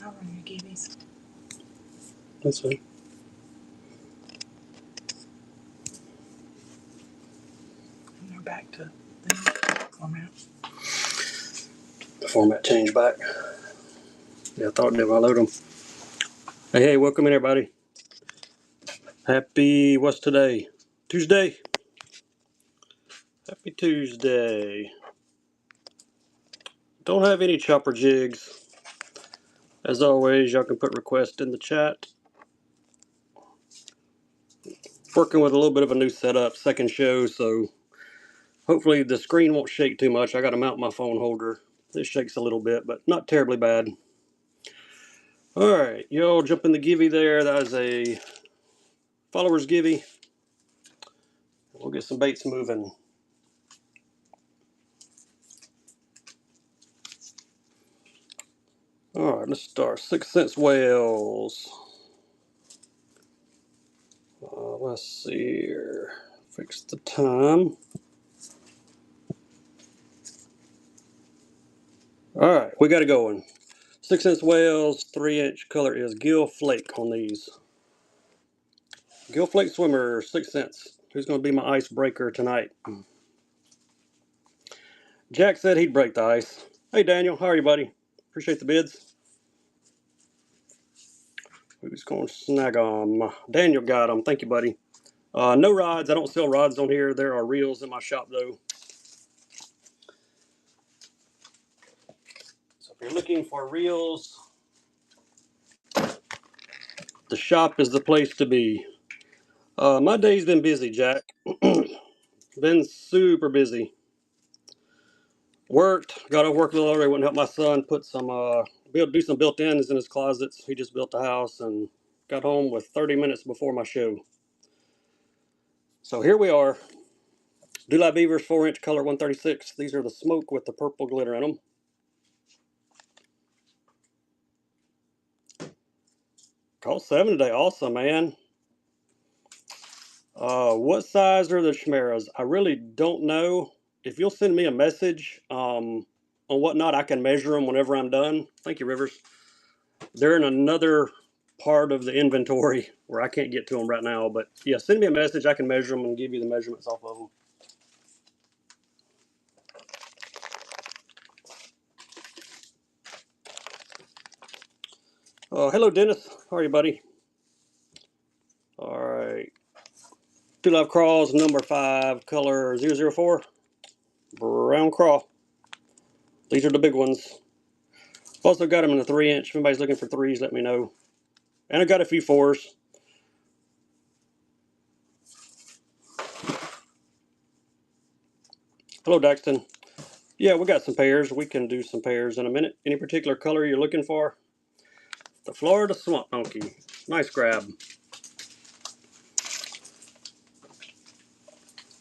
I'll run your gibbies. That's fine. And they're back to the format. The format changed back. Yeah, I thought they would load them. Hey, welcome in everybody. Happy, what's today? Tuesday? Happy Tuesday. Don't have any chopper jigs. As always, y'all can put requests in the chat. Working with a little bit of a new setup, second show, so hopefully the screen won't shake too much. I got to mount my phone holder. It shakes a little bit, but not terribly bad. Alright, y'all jump in the givey there. That is a followers givey. We'll get some baits moving. Alright, let's start. 6 cents whales. Let's see here. Fix the time. Alright, we got it going. 6 cents whales, 3-inch color is gill flake on these. Gill flake swimmer, 6 cents. Who's going to be my icebreaker tonight? Jack said he'd break the ice. Hey Daniel, how are you, buddy? Appreciate the bids. Who's going to snag them? Daniel got them. Thank you, buddy. No rods. I don't sell rods on here. There are reels in my shop, though. So if you're looking for reels, the shop is the place to be. My day's been busy, Jack. Been super busy. Worked. Got off work a little early. Went and helped my son put some, do some built-ins in his closets. He just built a house and got home with 30 minutes before my show. So here we are. Dewlight Beavers, 4-inch color 136. These are the smoke with the purple glitter in them. Call 7 today. Awesome, man. What size are the chimeras? I really don't know. If you'll send me a message on whatnot, I can measure them whenever I'm done. Thank you, Rivers. They're in another part of the inventory where I can't get to them right now. But yeah, send me a message. I can measure them and give you the measurements off of them. Hello, Dennis. How are you, buddy? All right. Two Live Crawls, number 5, color 004. Brown craw. These are the big ones. Also got them in a 3-inch. If anybody's looking for 3s, let me know. And I got a few 4s. Hello, Daxton. Yeah, we got some pairs. We can do some pairs in a minute. Any particular color you're looking for? The Florida Swamp Donkey. Nice grab.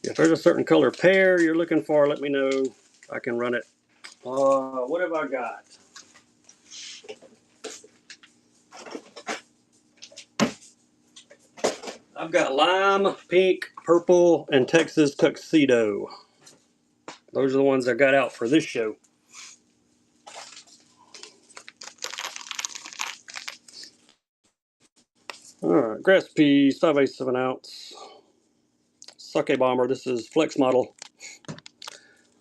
If there's a certain color pair you're looking for, let me know. I can run it. What have I got? I've got lime, pink, purple, and Texas tuxedo. Those are the ones I got out for this show. Alright, grass peas, 5/8 of an ounce. Sake bomber, this is flex model.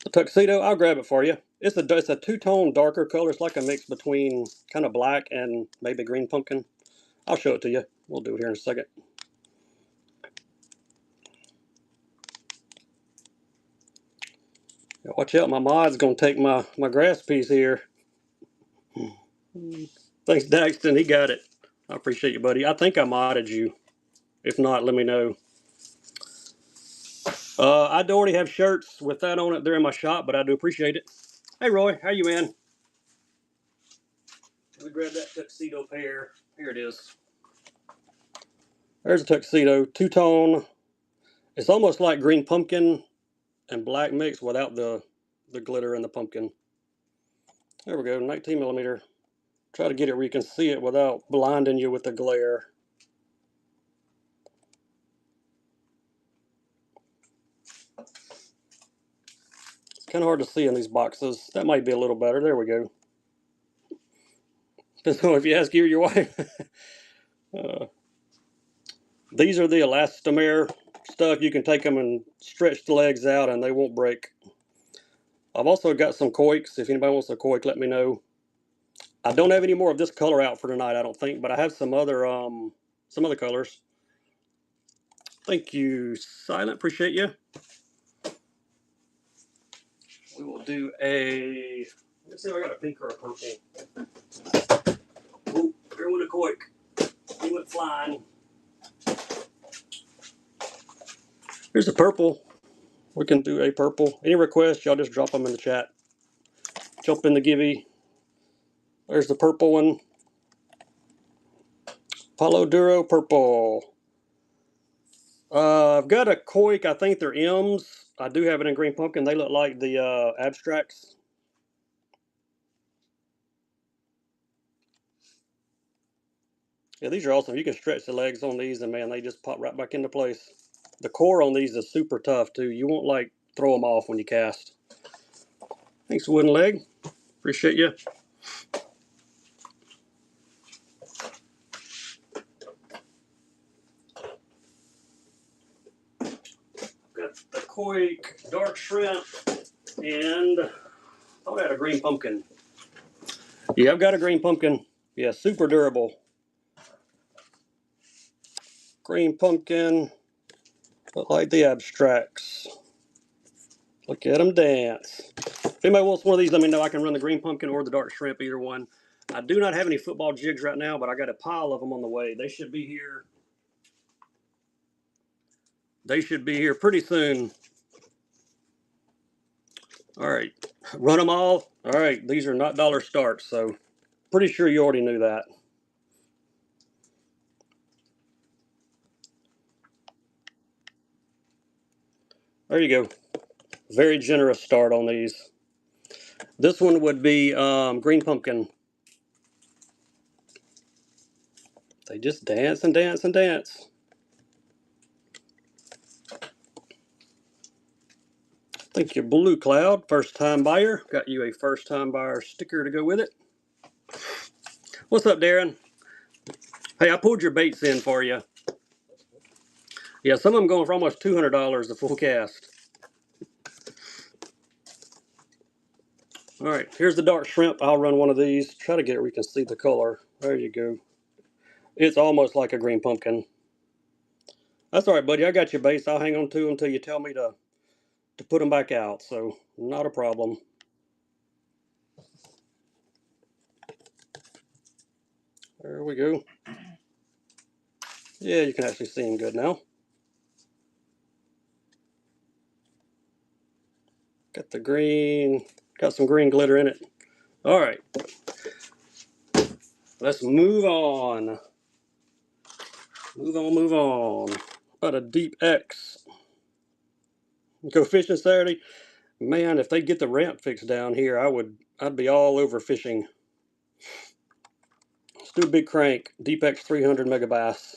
The tuxedo, I'll grab it for you. It's a two-tone darker color. It's like a mix between kind of black and maybe green pumpkin. I'll show it to you. We'll do it here in a second. Yeah, watch out, my mod's gonna take my grass piece here. Thanks, Daxton. He got it. I appreciate you, buddy. I think I modded you. If not, let me know. I do already have shirts with that on it. They're in my shop, but I do appreciate it. Hey, Roy, how you, man? Let me grab that tuxedo pair. Here it is. There's a tuxedo, two-tone. It's almost like green pumpkin and black mix without the glitter and the pumpkin. There we go, 19 millimeter. Try to get it where you can see it without blinding you with the glare. It's kind of hard to see in these boxes. That might be a little better. There we go. Depends on if you ask you or your wife. These are the elastomer stuff. You can take them and stretch the legs out and they won't break. I've also got some koiks. If anybody wants a koik, let me know. I don't have any more of this color out for tonight, I don't think, but I have some other colors. Thank you, Silent. Appreciate you. We will do a. Let's see if I got a pink or a purple. Oh, there went a koik. He went flying. Here's a purple. We can do a purple. Any requests, y'all just drop them in the chat. Jump in the givey. There's the purple one. Palo Duro purple. I've got a koik. I think they're M's. I do have it in green pumpkin. They look like the abstracts. Yeah, these are awesome. You can stretch the legs on these and man, they just pop right back into place. The core on these is super tough too. You won't like throw them off when you cast. Thanks, Wooden Leg. Appreciate you. Got the koik, dark shrimp, and I thought I had a green pumpkin. Yeah, I've got a green pumpkin. Yeah, super durable. Green pumpkin, look like the abstracts. Look at them dance. If anybody wants one of these, let me know. I can run the green pumpkin or the dark shrimp, either one. I do not have any football jigs right now, but I got a pile of them on the way. They should be here. They should be here pretty soon. All right, run them all. All right, these are not dollar starts, so pretty sure you already knew that. There you go. Very generous start on these. This one would be green pumpkin. They just dance and dance and dance. Thank you, Blue Cloud. First time buyer. Got you a first time buyer sticker to go with it. What's up, Darren? Hey, I pulled your baits in for you. Yeah, some of them going for almost $200 a full cast. All right, here's the dark shrimp. I'll run one of these. Try to get it where you can see the color. There you go. It's almost like a green pumpkin. That's all right, buddy. I got your baits. I'll hang on to them until you tell me to put them back out. So not a problem. There we go. Yeah, you can actually see them good now. Got the green. Got some green glitter in it. All right. Let's move on. Move on. About a deep X. Go fishing Saturday. Man, if they get the ramp fixed down here, I'd be all over fishing. Let's do a big crank. Deep X 300 megabass.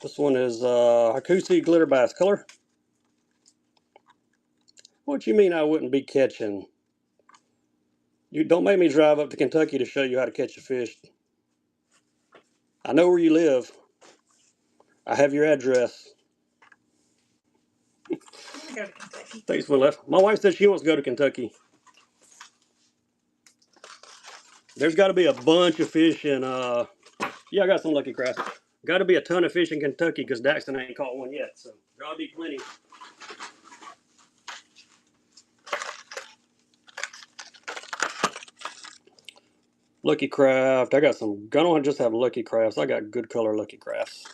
This one is Hakusi glitter bass color. What you mean I wouldn't be catching? You don't make me drive up to Kentucky to show you how to catch a fish. I know where you live. I have your address. Go to Kentucky. Thanks for left. My wife said she wants to go to Kentucky. There's got to be a bunch of fish in. Yeah, I got some lucky crafts. Got to be a ton of fish in Kentucky because Daxton ain't caught one yet. So there ought to be plenty. Lucky craft. I don't just have lucky crafts. I got good color lucky crafts.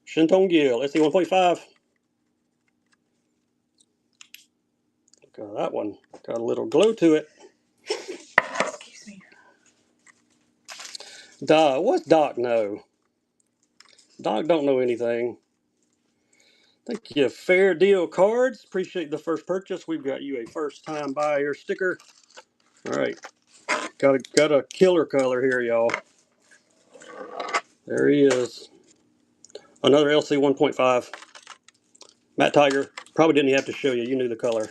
Shinton Gill. SC 1.5. Look at that one. Got a little glow to it. Excuse me. What's Doc know? Doc don't know anything. Thank you, Fair Deal Cards. Appreciate the first purchase. We've got you a first time buyer sticker. All right. Got a killer color here, y'all. There he is. Another LC 1.5. Matt Tiger. Probably didn't have to show you. You knew the color.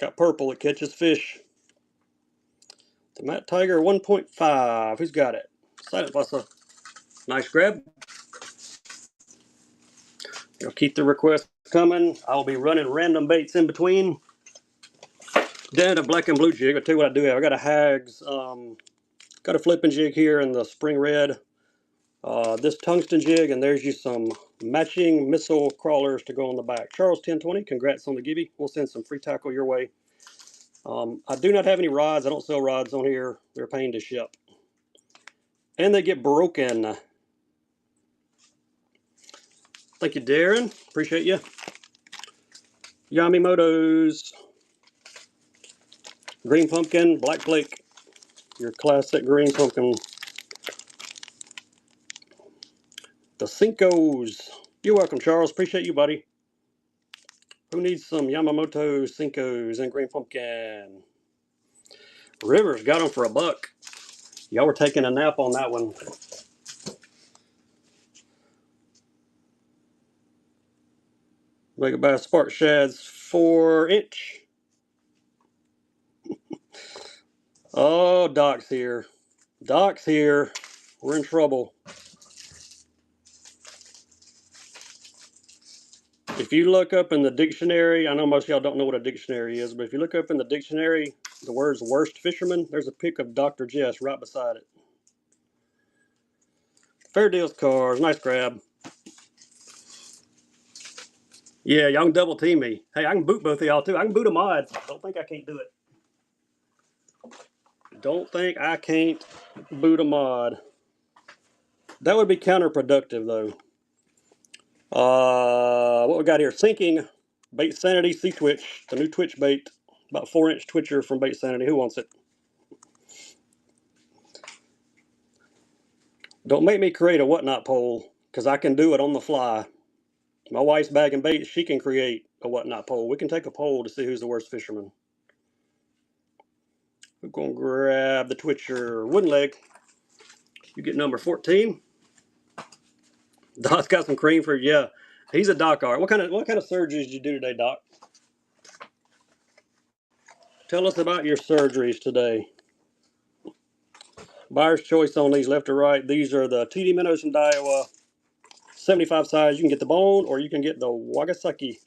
Got purple, it catches fish. The Matt Tiger 1.5. Who's got it? Silent Buster. Nice grab. You'll keep the requests coming. I'll be running random baits in between. Then a black and blue jig. I'll tell you what I do have. I got a Hags. Got a flipping jig here in the spring red. This tungsten jig, and there's you some matching missile crawlers to go on the back. Charles 1020, congrats on the givey. We'll send some free tackle your way. I do not have any rods. I don't sell rods on here. They're a pain to ship. And they get broken. Thank you, Darren. Appreciate you. Yamimoto's. Green pumpkin, black flake. Your classic green pumpkin. The Cinco's. You're welcome, Charles. Appreciate you, buddy. Who needs some Yamamoto Cinco's and green pumpkin? Rivers got them for $1. Y'all were taking a nap on that one. Mega Bass Spark Shads 4-inch. Oh, Doc's here. Doc's here. We're in trouble. If you look up in the dictionary, I know most of y'all don't know what a dictionary is, but if you look up in the dictionary, the words worst fisherman, there's a pic of Dr. Jess right beside it. Fair deals cars. Nice grab. Yeah, y'all can double team me. Hey, I can boot both of y'all too. I can boot a mod. Don't think I can't do it. Don't think I can't boot a mod. That would be counterproductive though. What we got here? Sinking Bait Sanity Sea Twitch, the new Twitch bait. About 4-inch twitcher from Bait Sanity. Who wants it? Don't make me create a whatnot poll, because I can do it on the fly. My wife's bagging bait. She can create a whatnot poll. We can take a poll to see who's the worst fisherman. We're going to grab the twitcher. Wooden leg. You get number 14. Doc's got some cream for you. Yeah, he's a Doc art. What kind of surgeries did you do today, Doc? Tell us about your surgeries today. Buyer's choice on these, left or right. These are the TD minnows from Daiwa. 75 size. You can get the bone or you can get the Wagasaki.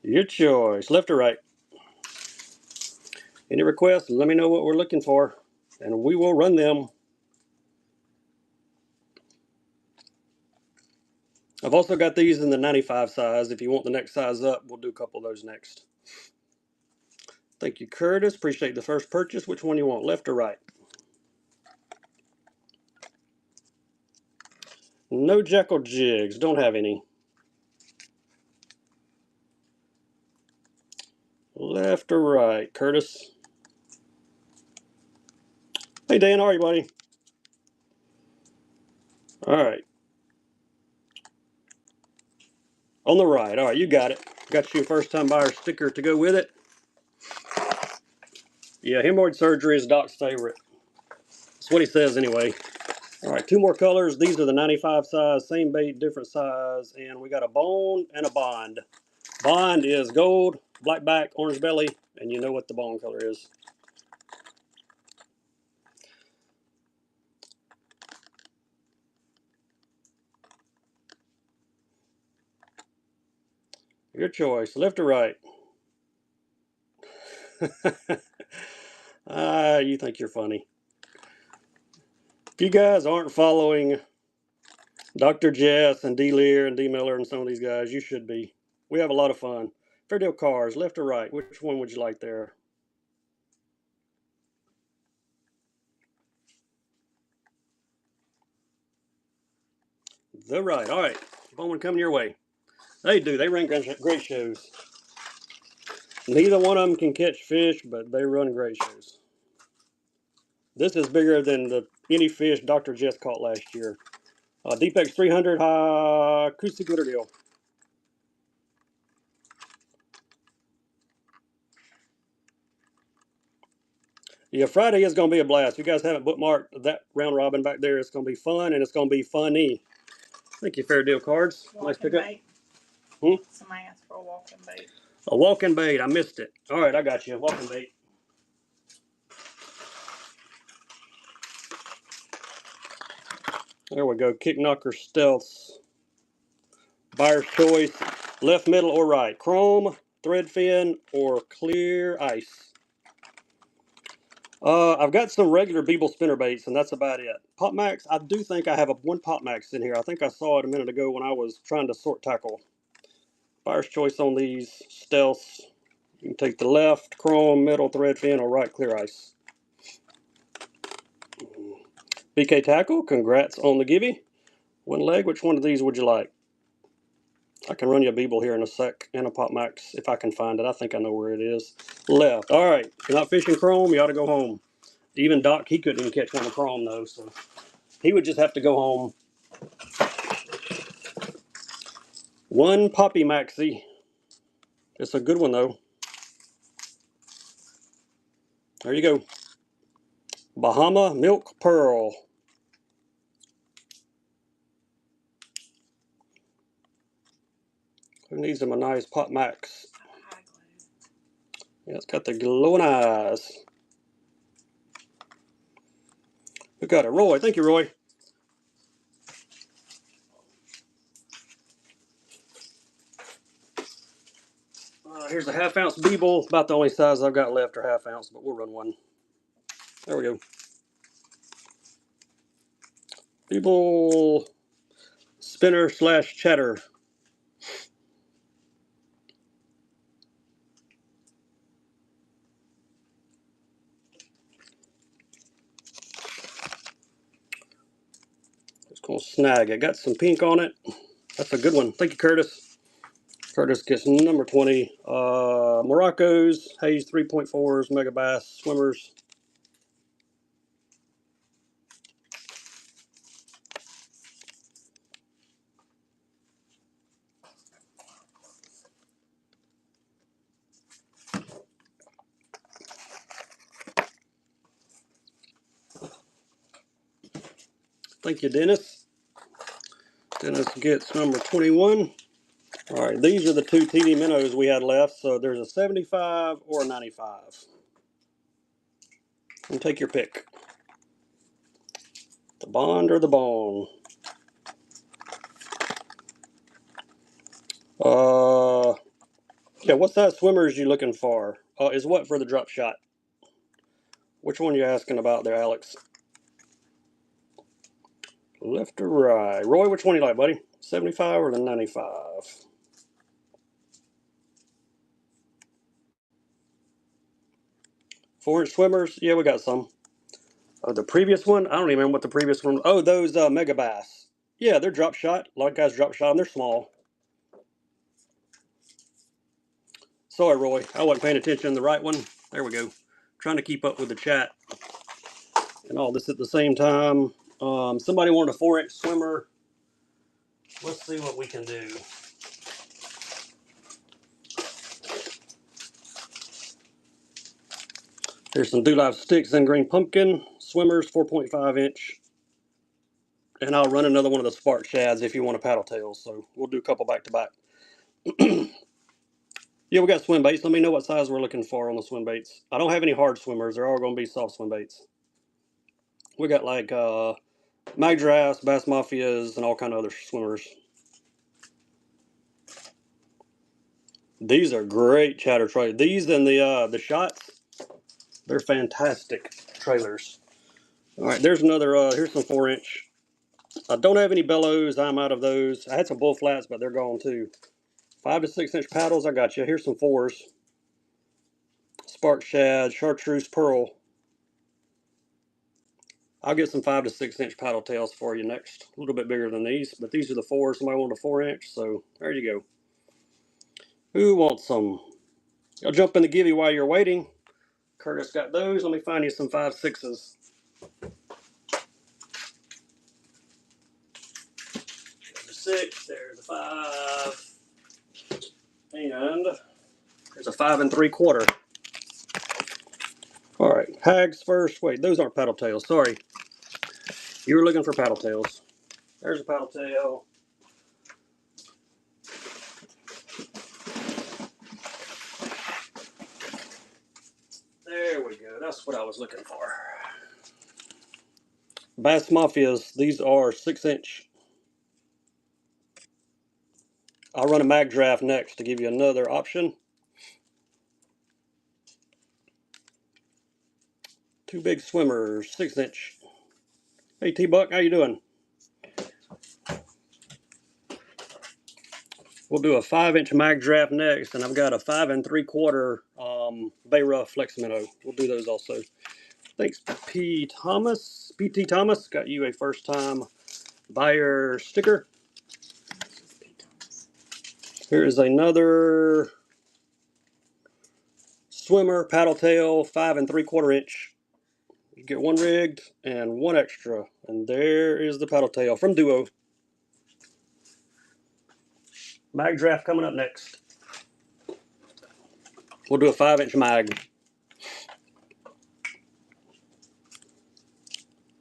Your choice, left or right. Any requests, let me know what we're looking for, and we will run them. I've also got these in the 95 size. If you want the next size up, we'll do a couple of those next. Thank you, Curtis. Appreciate the first purchase. Which one you want, left or right? No jackal jigs. Don't have any. Left or right, Curtis? Hey, Dan, how are you, buddy? All right. On the right. All right, you got it. Got you a first-time buyer sticker to go with it. Yeah, hemorrhoid surgery is Doc's favorite. That's what he says anyway. All right, 2 more colors. These are the 95 size, same bait, different size. And we got a bone and a bond. Bond is gold, black back, orange belly, and you know what the bone color is. Your choice, left or right? You think you're funny. If you guys aren't following Dr. Jess and D. Lear and D. Miller and some of these guys, you should be. We have a lot of fun. Fair deal cars, left or right? Which one would you like there? The right. All right. Bowman coming your way. They do. They run great shows. Neither one of them can catch fish, but they run great shows. This is bigger than any fish Dr. Jess caught last year. Deepex 300 acoustic glitter deal. Yeah, Friday is going to be a blast. If you guys haven't bookmarked that round robin back there, it's going to be fun and it's going to be funny. Thank you, Fair Deal Cards. Nice pickup. Somebody asked for a walking bait. A walking bait. I missed it. All right, I got you. Walking bait. There we go. Kick Knocker Stealths. Buyer's choice. Left, middle, or right. Chrome, thread fin, or clear ice. I've got some regular Beeble spinner baits, and that's about it. Pop Max, I do think I have one Pop Max in here. I think I saw it a minute ago when I was trying to sort tackle. Buyer's choice on these stealths. You can take the left, chrome, middle, thread fin, or right, clear ice. BK Tackle, congrats on the givey. One leg, which one of these would you like? I can run you a Beeble here in a sec, and a Pop Max if I can find it. I think I know where it is. Left. All right. If you're not fishing chrome, you ought to go home. Even Doc, he couldn't even catch one of chrome, though, so he would just have to go home. One Poppy Maxi. It's a good one, though. There you go. Bahama Milk Pearl. Who needs them a nice Pop Max? Yeah, it's got the glowing eyes. Who got it? Roy. Thank you, Roy. Here's a half-ounce Beeble. About the only size I've got left are half-ounce, but we'll run one. There we go. Beeble spinner / chatter. Just gonna snag it. Got some pink on it. That's a good one. Thank you, Curtis. Curtis gets number 20. Morocco's, Hayes 3.4s, Mega Bass, Swimmers. Thank you, Dennis. Dennis gets number 21. All right, these are the two TD minnows we had left. So there's a 75 or a 95. And take your pick. The bond or the bone. Yeah, what size swimmers you looking for? Is what for the drop shot? Which one you asking about there, Alex? Left or right? Roy, which one you like, buddy? 75 or the 95? 4-inch swimmers? Yeah, we got some. The previous one? I don't even remember what the previous one was. Oh, those Mega Bass. Yeah, they're drop shot. A lot of guys drop shot them. They're small. Sorry, Roy. I wasn't paying attention to the right one. There we go. Trying to keep up with the chat and all this at the same time. Somebody wanted a 4-inch swimmer. Let's see what we can do. Here's some Do Live sticks and green pumpkin. Swimmers, 4.5-inch. And I'll run another one of the spark shads if you want a paddle tail. So we'll do a couple back to back. Yeah, we got swim baits. Let me know what size we're looking for on the swim baits. I don't have any hard swimmers. They're all going to be soft swim baits. We got like mag giraffes, bass mafias, and all kind of other swimmers. These are great chatter trailers. These and the shots, they're fantastic trailers. All right, there's another. Here's some 4-inch. I don't have any bellows. I'm out of those. I had some bull flats, but they're gone too. 5 to 6-inch paddles. I got you. Here's some 4s. Spark shad, chartreuse pearl. I'll get some 5 to 6-inch paddle tails for you next. A little bit bigger than these, but these are the 4s. Somebody wanted a 4-inch, so there you go. Who wants some? I'll jump in the givey while you're waiting. Curtis got those. Let me find you some 5/6s. There's a 6. There's a 5. And there's a 5 3/4. All right, hags first. Wait, those aren't paddle tails. Sorry. You were looking for paddle tails. There's a paddle tail. There we go. That's what I was looking for. Bass Mafias. These are 6-inch. I'll run a mag draft next to give you another option. Two big swimmers, 6-inch. Hey T-Buck, how you doing? We'll do a 5-inch mag draft next, and I've got a 5 3/4 Bay Rough Flex Minnow. We'll do those also. Thanks, PT Thomas. Got you a first-time buyer sticker. Here is another swimmer paddle tail, 5 3/4-inch. You get one rigged and one extra, and there is the paddle tail from Duo. Mag draft coming up next. We'll do a 5-inch mag.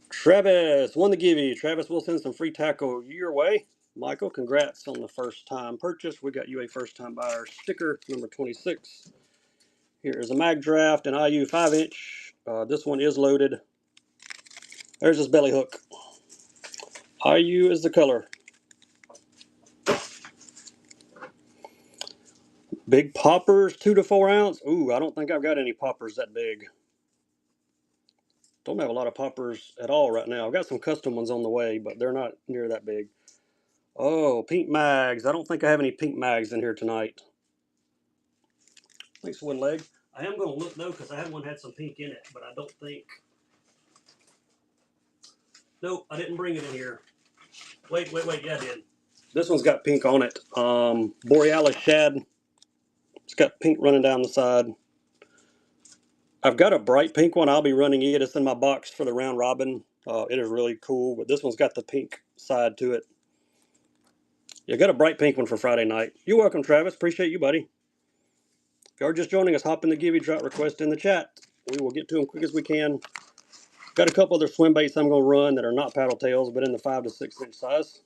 Travis, one to give you. Travis will send some free tackle your way. Michael, congrats on the first time purchase. We got you a first time buyer sticker, number 26. Here is a mag draft, an IU 5-inch. This one is loaded. There's his belly hook. IU is the color. Big poppers, 2 to 4 ounce. Ooh, I don't think I've got any poppers that big. Don't have a lot of poppers at all right now. I've got some custom ones on the way, but they're not near that big. Oh, pink mags. I don't think I have any pink mags in here tonight. Thanks, one leg. I am going to look though, because I had one had some pink in it, but I don't think. Nope, I didn't bring it in here. Wait. Yeah, I did. This one's got pink on it. Borealis shad. It's got pink running down the side. I've got a bright pink one. I'll be running it. It's in my box for the round robin. It is really cool, but this one's got the pink side to it. You got a bright pink one for Friday night. You're welcome, Travis. Appreciate you, buddy. If you're just joining us, hop in the Give You Trout request in the chat. We will get to them quick as we can. Got a couple other swim baits I'm going to run that are not paddle tails, but in the 5 to 6-inch size.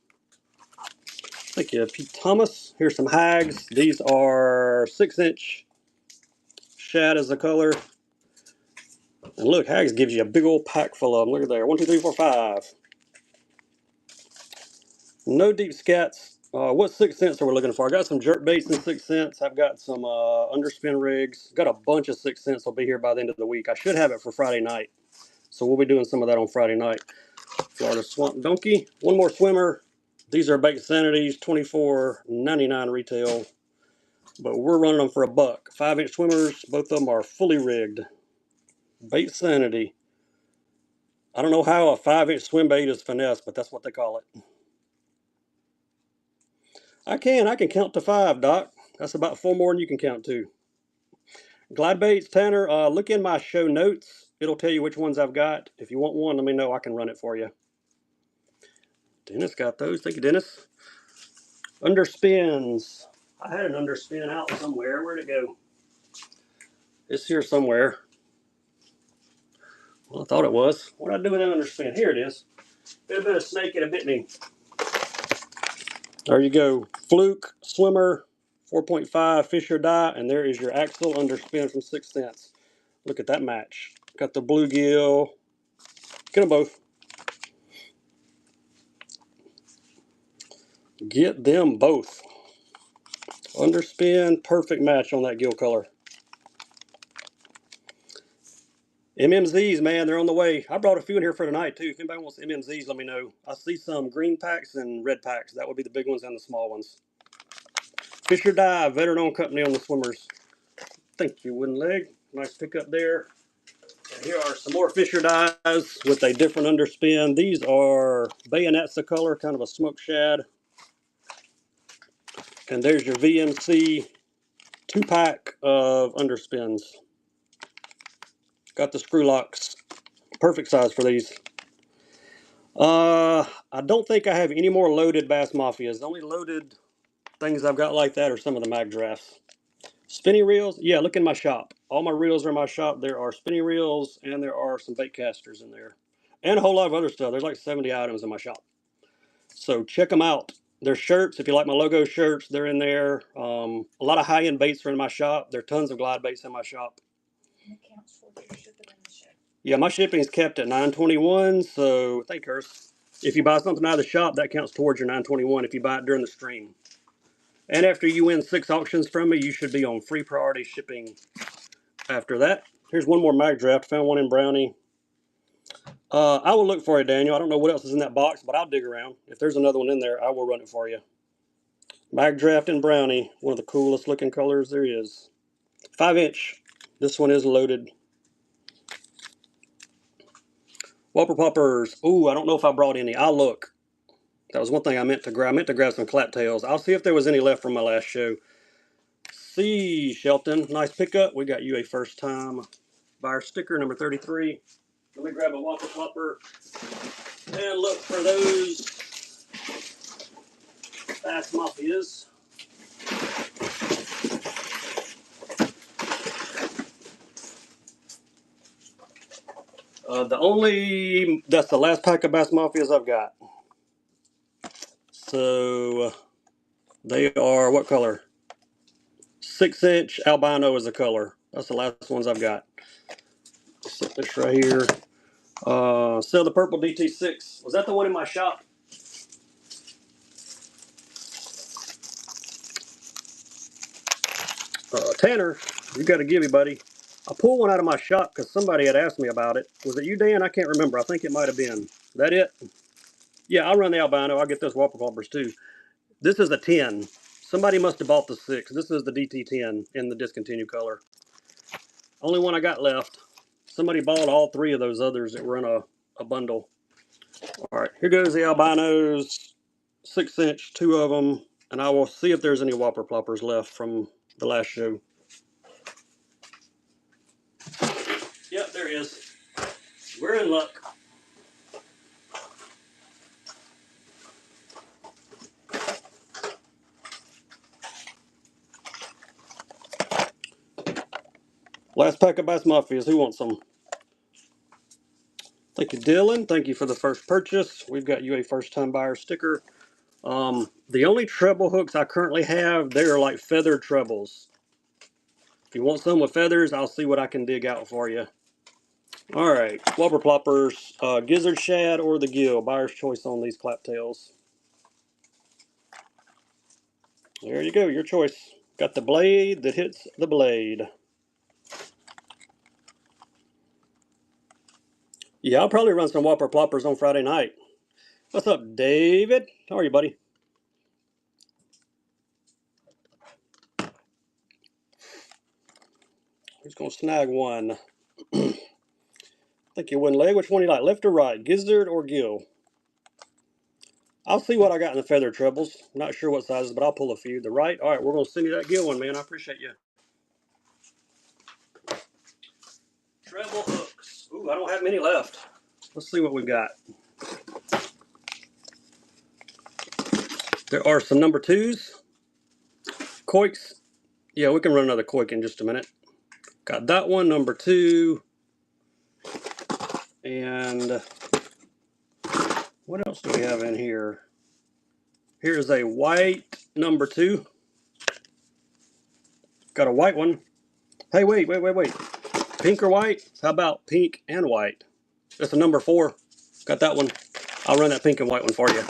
Thank you, Pete Thomas. Here's some hags. These are 6-inch. Shad is the color. And look, hags gives you a big old pack full of them. Look at there. 1, 2, 3, 4, 5. No deep scats. What 6 cents are we looking for? I got some jerk baits in 6 cents. I've got some underspin rigs. Got a bunch of 6 cents. Will be here by the end of the week. I should have it for Friday night. So we'll be doing some of that on Friday night. Florida Swamp Donkey. One more swimmer. These are Bait Sanities, $24.99 retail. But we're running them for $1. 5-inch swimmers. Both of them are fully rigged. Bait Sanity. I don't know how a 5-inch swim bait is finesse, but that's what they call it. I can count to 5, Doc. That's about 4 more than you can count to. Glide baits, Tanner, look in my show notes. It'll tell you which ones I've got. If you want one, let me know. I can run it for you. Dennis got those. Thank you, Dennis. Underspins. I had an underspin out somewhere. Where'd it go? It's here somewhere. Well, I thought it was. What did I do with that underspin? Here it is. Bit of a snake and a bit me. There you go. Fluke, swimmer, 4.5, fish or die, and there is your Axel underspin from 6 cents. Look at that match. Got the bluegill. Get them both. Get them both. Underspin, perfect match on that gill color. MMZs, man, they're on the way. I brought a few in here for tonight, too. If anybody wants MMZs, let me know. I see some green packs and red packs. That would be the big ones and the small ones. Fish or Die, veteran-owned company on the swimmers. Thank you, Wooden Leg. Nice pickup there. And here are some more Fish or Dies with a different underspin. These are bayonets the color, kind of a smoked shad. And there's your VMC 2-pack of underspins. Got the screw locks. Perfect size for these. I don't think I have any more loaded Bass Mafias. The only loaded things I've got like that are some of the mag drafts. Spinning reels, yeah, look in my shop. All my reels are in my shop. There are spinning reels and there are some bait casters in there. And a whole lot of other stuff. There's like 70 items in my shop. So check them out. There's shirts. If you like my logo shirts, they're in there. A lot of high-end baits are in my shop. There are tons of glide baits in my shop. And it counts for your shipping and the ship. Yeah, my shipping is kept at $9.21, so thank you. If you buy something out of the shop, that counts towards your $9.21 if you buy it during the stream. And after you win 6 auctions from me, you should be on free priority shipping after that. Here's one more mag draft. Found one in Brownie. I will look for it, Daniel. I don't know what else is in that box, but I'll dig around. If there's another one in there, I will run it for you. Mag draft in Brownie. One of the coolest looking colors there is. 5-inch. This one is loaded. Whopper poppers. Ooh, I don't know if I brought any. I'll look. That was one thing I meant to grab. I meant to grab some clap tails. I'll see if there was any left from my last show. See, Shelton. Nice pickup. We got you a first time buyer sticker, number 33. Let me grab a whopper popper and look for those Bass Mafias. That's the last pack of Bass Mafias I've got. So they are, what color? 6-inch albino is the color. That's the last ones I've got. Set this right here. Sell the purple DT6. Was that the one in my shop? Tanner, you got to give me, buddy. I pulled one out of my shop because somebody had asked me about it. Was it you, Dan? I can't remember. I think it might have been. Is that it? Yeah, I'll run the albino. I'll get those whopper poppers too. This is a 10. Somebody must have bought the 6. This is the DT10 in the discontinued color. Only one I got left. Somebody bought all 3 of those others that were in a bundle. All right, here goes the albinos. 6-inch, 2 of them. And I will see if there's any whopper ploppers left from the last show. Yep, there is. We're in luck. Last pack of Bass Mafias. Who wants some? Thank you, Dylan. Thank you for the first purchase. We've got you a first-time buyer sticker. The only treble hooks I currently have, they're like feathered trebles. If you want some with feathers, I'll see what I can dig out for you. All right, whopper ploppers, gizzard shad or the gill. Buyer's choice on these claptails. There you go, your choice. Got the blade that hits the blade. Yeah, I'll probably run some whopper ploppers on Friday night. What's up, David? How are you, buddy? Who's gonna snag one? I think you win leg. Which one do you like, left or right? Gizzard or gill? I'll see what I got in the feather trebles. Not sure what sizes, but I'll pull a few. The right? All right, we're going to send you that gill one, man. I appreciate you. Treble hooks. Ooh, I don't have many left. Let's see what we've got. There are some number 2s. Koiks. Yeah, we can run another Koik in just a minute. Got that one, number 2. And what else do we have in here? Here's a white number 2. Got a white one. Hey, wait. Pink or white? How about pink and white? That's a number 4. Got that one. I'll run that pink and white one for you.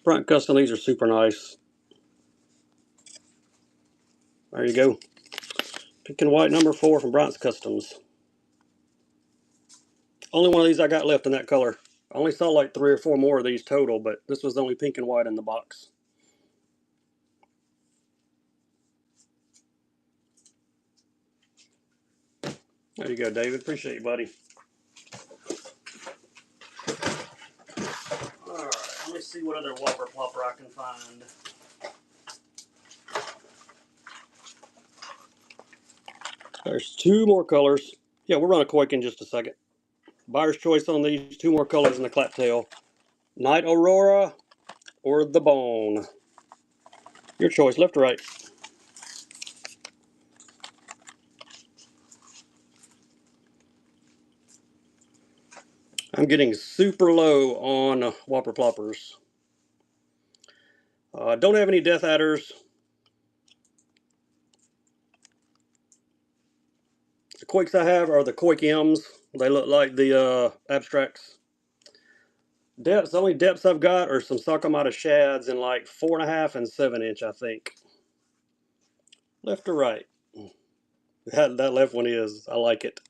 Front custom, these are super nice. There you go. Pink and white number 4 from Bryant's Customs. Only one of these I got left in that color. I only saw like 3 or 4 more of these total, but this was the only pink and white in the box. There you go, David. Appreciate you, buddy. Alright, let me see what other whopper plopper I can find. There's 2 more colors. Yeah, we'll run a Koik in just a second. Buyer's choice on these 2 more colors in the claptail. Night Aurora or the Bone. Your choice, left or right. I'm getting super low on whopper ploppers. Don't have any death adders. Koiks I have are the Koik M's. They look like the abstracts. Depths, the only depths I've got are some Sakamata shads in like 4.5 and 7-inch, I think. Left or right? That left one is. I like it.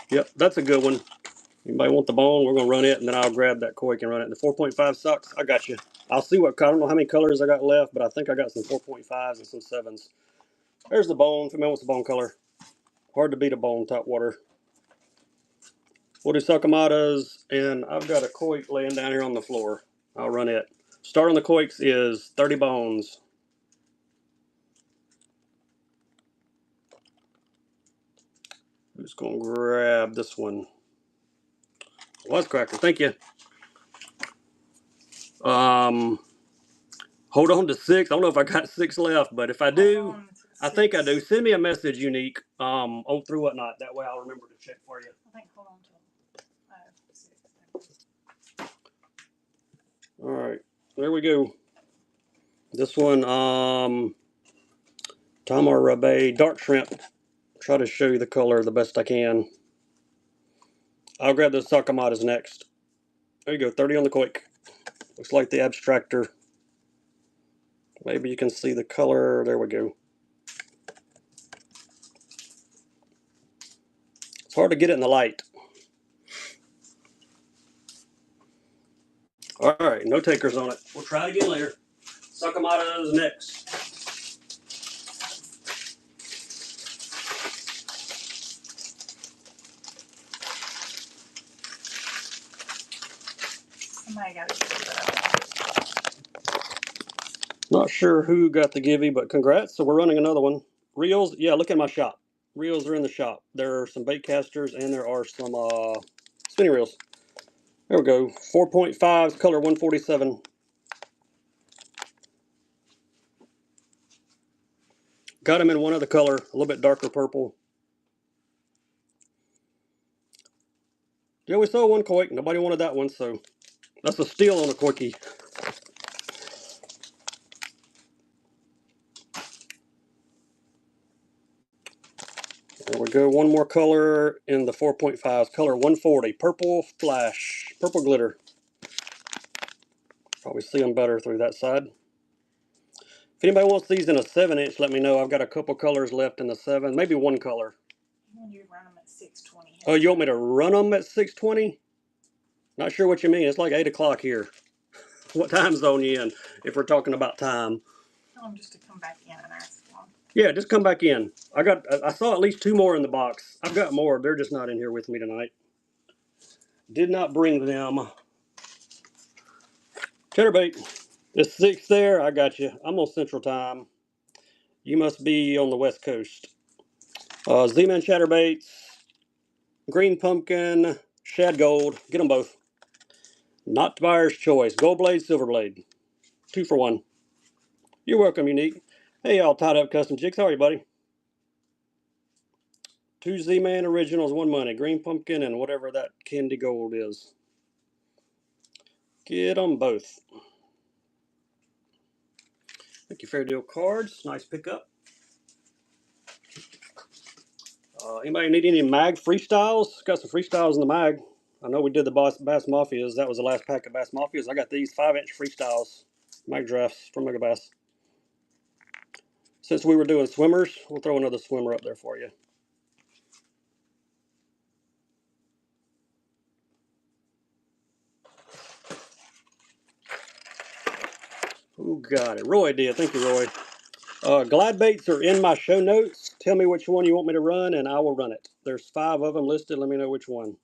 Yep, that's a good one. Anybody want the bone? We're going to run it, and then I'll grab that Koik and run it. The 4.5 sucks. I got you. I'll see what, I don't know how many colors I got left, but I think I got some 4.5s and some 7s. There's the bone. If anyone wants the bone color. Hard to beat a bone top water. We'll do Sakamatas, and I've got a Koik laying down here on the floor. I'll run it. Start on the Koiks is 30 bones. I'm just going to grab this one. Cracker, thank you. Hold on to 6. I don't know if I got 6 left, but if I do, I think I do. Send me a message, Unique, through whatnot. That way I'll remember to check for you. I think hold on to 6. All right, there we go. This one, Tamar Rabe Dark Shrimp. Try to show you the color the best I can. I'll grab the Sakamatas next. There you go, 30 on the Koik. Looks like the abstractor. Maybe you can see the color. There we go. It's hard to get it in the light. All right, no takers on it. We'll try it again later. Sakamata's next. Somebody got it. Not sure who got the givey, but congrats. So we're running another one. Reels, yeah, look at my shop. Reels are in the shop. There are some bait casters and there are some spinning reels. There we go. 4.5s, color 147. Got them in one other color, a little bit darker purple. Yeah, we saw one Koik. Nobody wanted that one, so that's a steal on a Koikie. There we go. One more color in the 4.5s, color 140. Purple flash, purple glitter. Probably see them better through that side. If anybody wants these in a 7-inch, let me know. I've got a couple colors left in the 7, maybe one color. You run them at 620. Oh, you want me to run them at 620? Not sure what you mean. It's like 8 o'clock here. What time zone you in, if we're talking about time? Tell them just to come back in and ask them. Yeah, just come back in. I saw at least 2 more in the box. I've got more. They're just not in here with me tonight. Did not bring them. Chatterbait. It's 6 there. I got you. I'm on Central Time. You must be on the West Coast. Z-Man Chatterbaits. Green Pumpkin. Shad Gold. Get them both. Not buyer's choice. Gold Blade, Silver Blade. 2 for 1. You're welcome, Unique. Hey, y'all tied up custom jigs. How are you, buddy? 2 Z-Man originals, 1 money. Green Pumpkin and whatever that candy gold is. Get them both. Thank you, Fair Deal Cards. Nice pickup. Anybody need any mag freestyles? Got some freestyles in the mag. I know we did the Bass Mafias. That was the last pack of Bass Mafias. I got these 5-inch freestyles. Mag drafts from Mega Bass. Since we were doing swimmers, we'll throw another swimmer up there for you. Who got it? Roy did. Thank you, Roy. Glide baits are in my show notes. Tell me which one you want me to run, and I will run it. There's 5 of them listed. Let me know which one.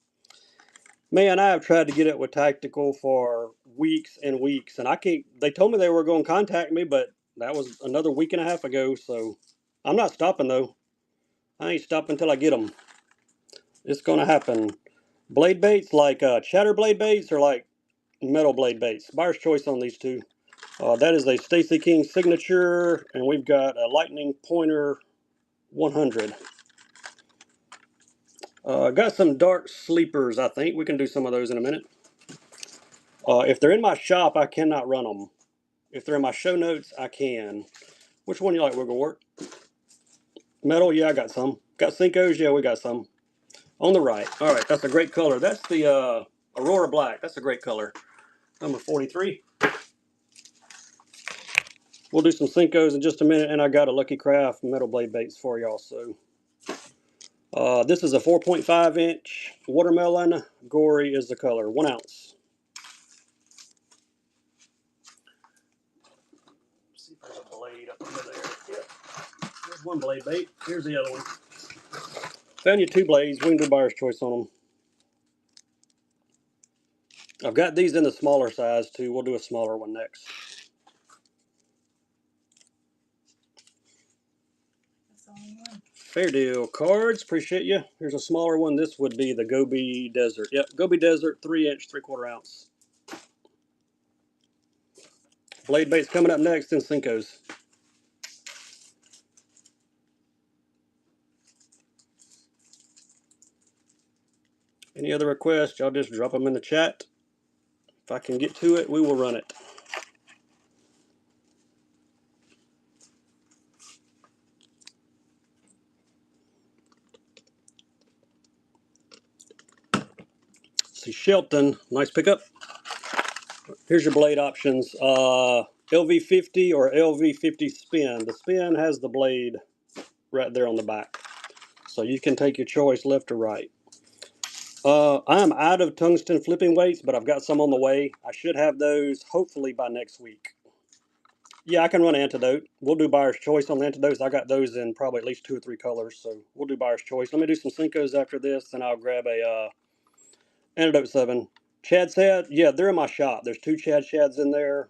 Man, I have tried to get it with Tactical for weeks and weeks, and I can't. They told me they were going to contact me, but that was another week and a half ago, so I'm not stopping, though. I ain't stopping until I get them. It's going to happen. Blade baits, like chatter blade baits, or like metal blade baits. Buyer's choice on these 2. That is a Stacy King signature, and we've got a Lightning Pointer 100. Got some dark sleepers, I think. We can do some of those in a minute. If they're in my shop, I cannot run them. If they're in my show notes, I can. Which one you like, Wigglewort? Metal? Yeah, I got some. Got Cincos? Yeah, we got some. On the right. All right, that's a great color. That's the Aurora Black. That's a great color. Number 43. We'll do some Cincos in just a minute, and I got a Lucky Craft metal blade baits for y'all. So, this is a 4.5 inch watermelon. Gory is the color. 1 ounce. Let's see if there's a blade up under there. Yep. There's one blade bait. Here's the other one. Found you 2 blades. We can do buyer's choice on them. I've got these in the smaller size too. We'll do a smaller one next. Fair deal. Cards, appreciate you. Here's a smaller one. This would be the Gobi Desert. Yep, Gobi Desert, 3 inch, 3/4 ounce. Blade bait's coming up next in Cincos. Any other requests, y'all just drop them in the chat. If I can get to it, we will run it. See, Shelton, nice pickup. Here's your blade options. LV50 or LV50 spin. The spin has the blade right there on the back. So you can take your choice left or right. I'm out of tungsten flipping weights, but I've got some on the way. I should have those hopefully by next week. Yeah, I can run antidote. We'll do buyer's choice on the antidotes. I got those in probably at least 2 or 3 colors, so we'll do buyer's choice. Let me do some Cincos after this, and I'll grab a antidote 7. Chad said, yeah, they're in my shop. There's 2 Chads in there.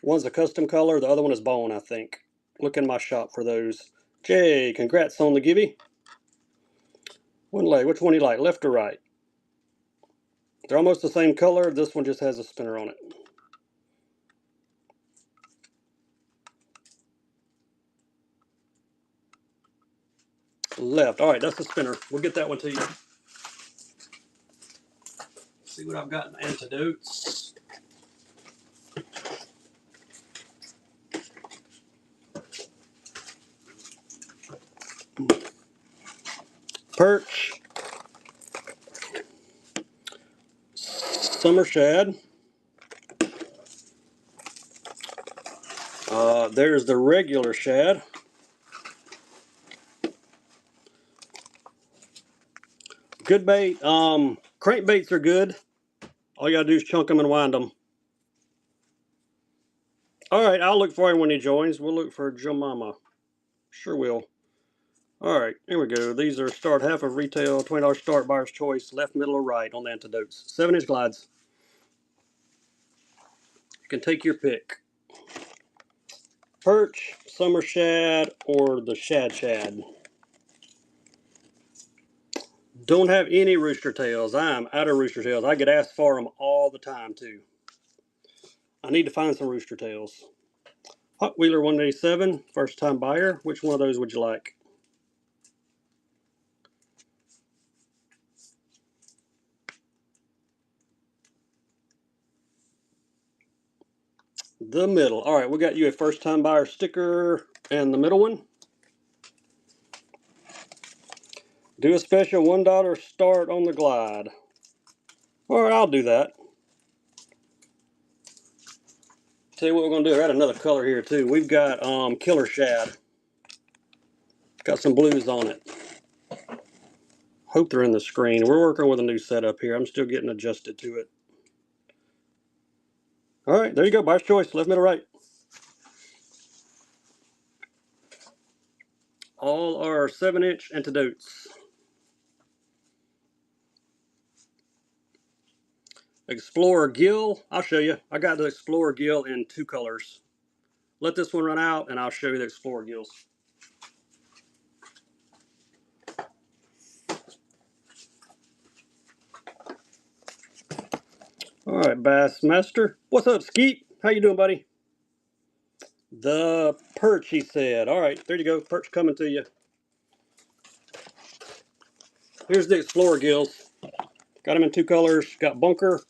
One's a custom color. The other one is bone, I think. Look in my shop for those. Jay, congrats on the givey. One leg. Which one do you like, left or right? They're almost the same color. This one just has a spinner on it. Left. All right, that's the spinner. We'll get that one to you. See what I've got in antidotes. Perch. Summer shad. There's the regular shad. Good bait. Crankbaits are good. All you gotta do is chunk them and wind them. All right, I'll look for him when he joins. We'll look for Jemima. Sure will. All right, here we go. These are start half of retail, $20 start, buyer's choice, left, middle, or right on the antidotes. 7-inch glides. You can take your pick. Perch, summer shad, or the shad. Don't have any rooster tails. I'm out of rooster tails. I get asked for them all the time too. I need to find some rooster tails. Hot Wheeler 187, first time buyer. Which one of those would you like? The middle. All right, we got you a first time buyer sticker and the middle one. Do a special $1 start on the glide. All right, I'll do that. Tell you what we're gonna do. I got another color here too. We've got killer shad. Got some blues on it. Hope they're in the screen. We're working with a new setup here. I'm still getting adjusted to it. All right, there you go. Buyer's choice, left, middle, right. All are 7-inch antidotes. Explorer Gill, I'll show you. I got the Explorer Gill in 2 colors. Let this one run out and I'll show you the Explorer Gills. All right, Bassmaster. What's up, Skeet? How you doing, buddy? The perch, he said. All right, there you go. Perch coming to you. Here's the Explorer Gills. Got them in 2 colors. Got Bunker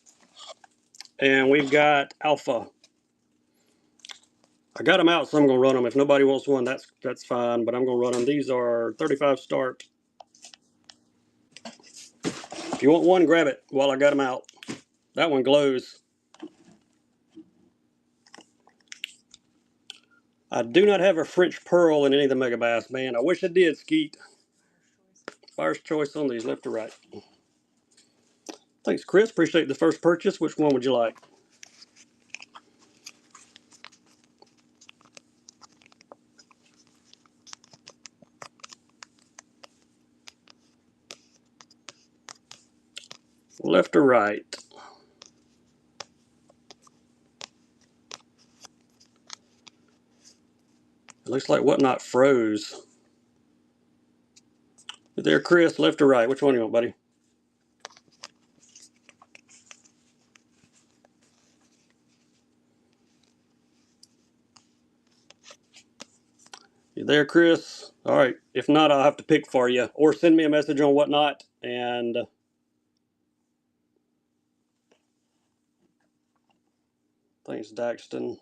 and we've got Alpha. I got them out, so I'm going to run them. If nobody wants one, that's fine, but I'm going to run them. These are 35 start. If you want one, grab it while I got them out. That one glows. I do not have a French pearl in any of the Megabass, man. I wish I did, Skeet. Fire's choice on these, left or right. Thanks, Chris. Appreciate the first purchase. Which one would you like? Left or right? It looks like Whatnot froze. There, Chris. Left or right? Which one do you want, buddy? You there, Chris? All right. If not, I'll have to pick for you, or send me a message on Whatnot. And thanks, Daxton.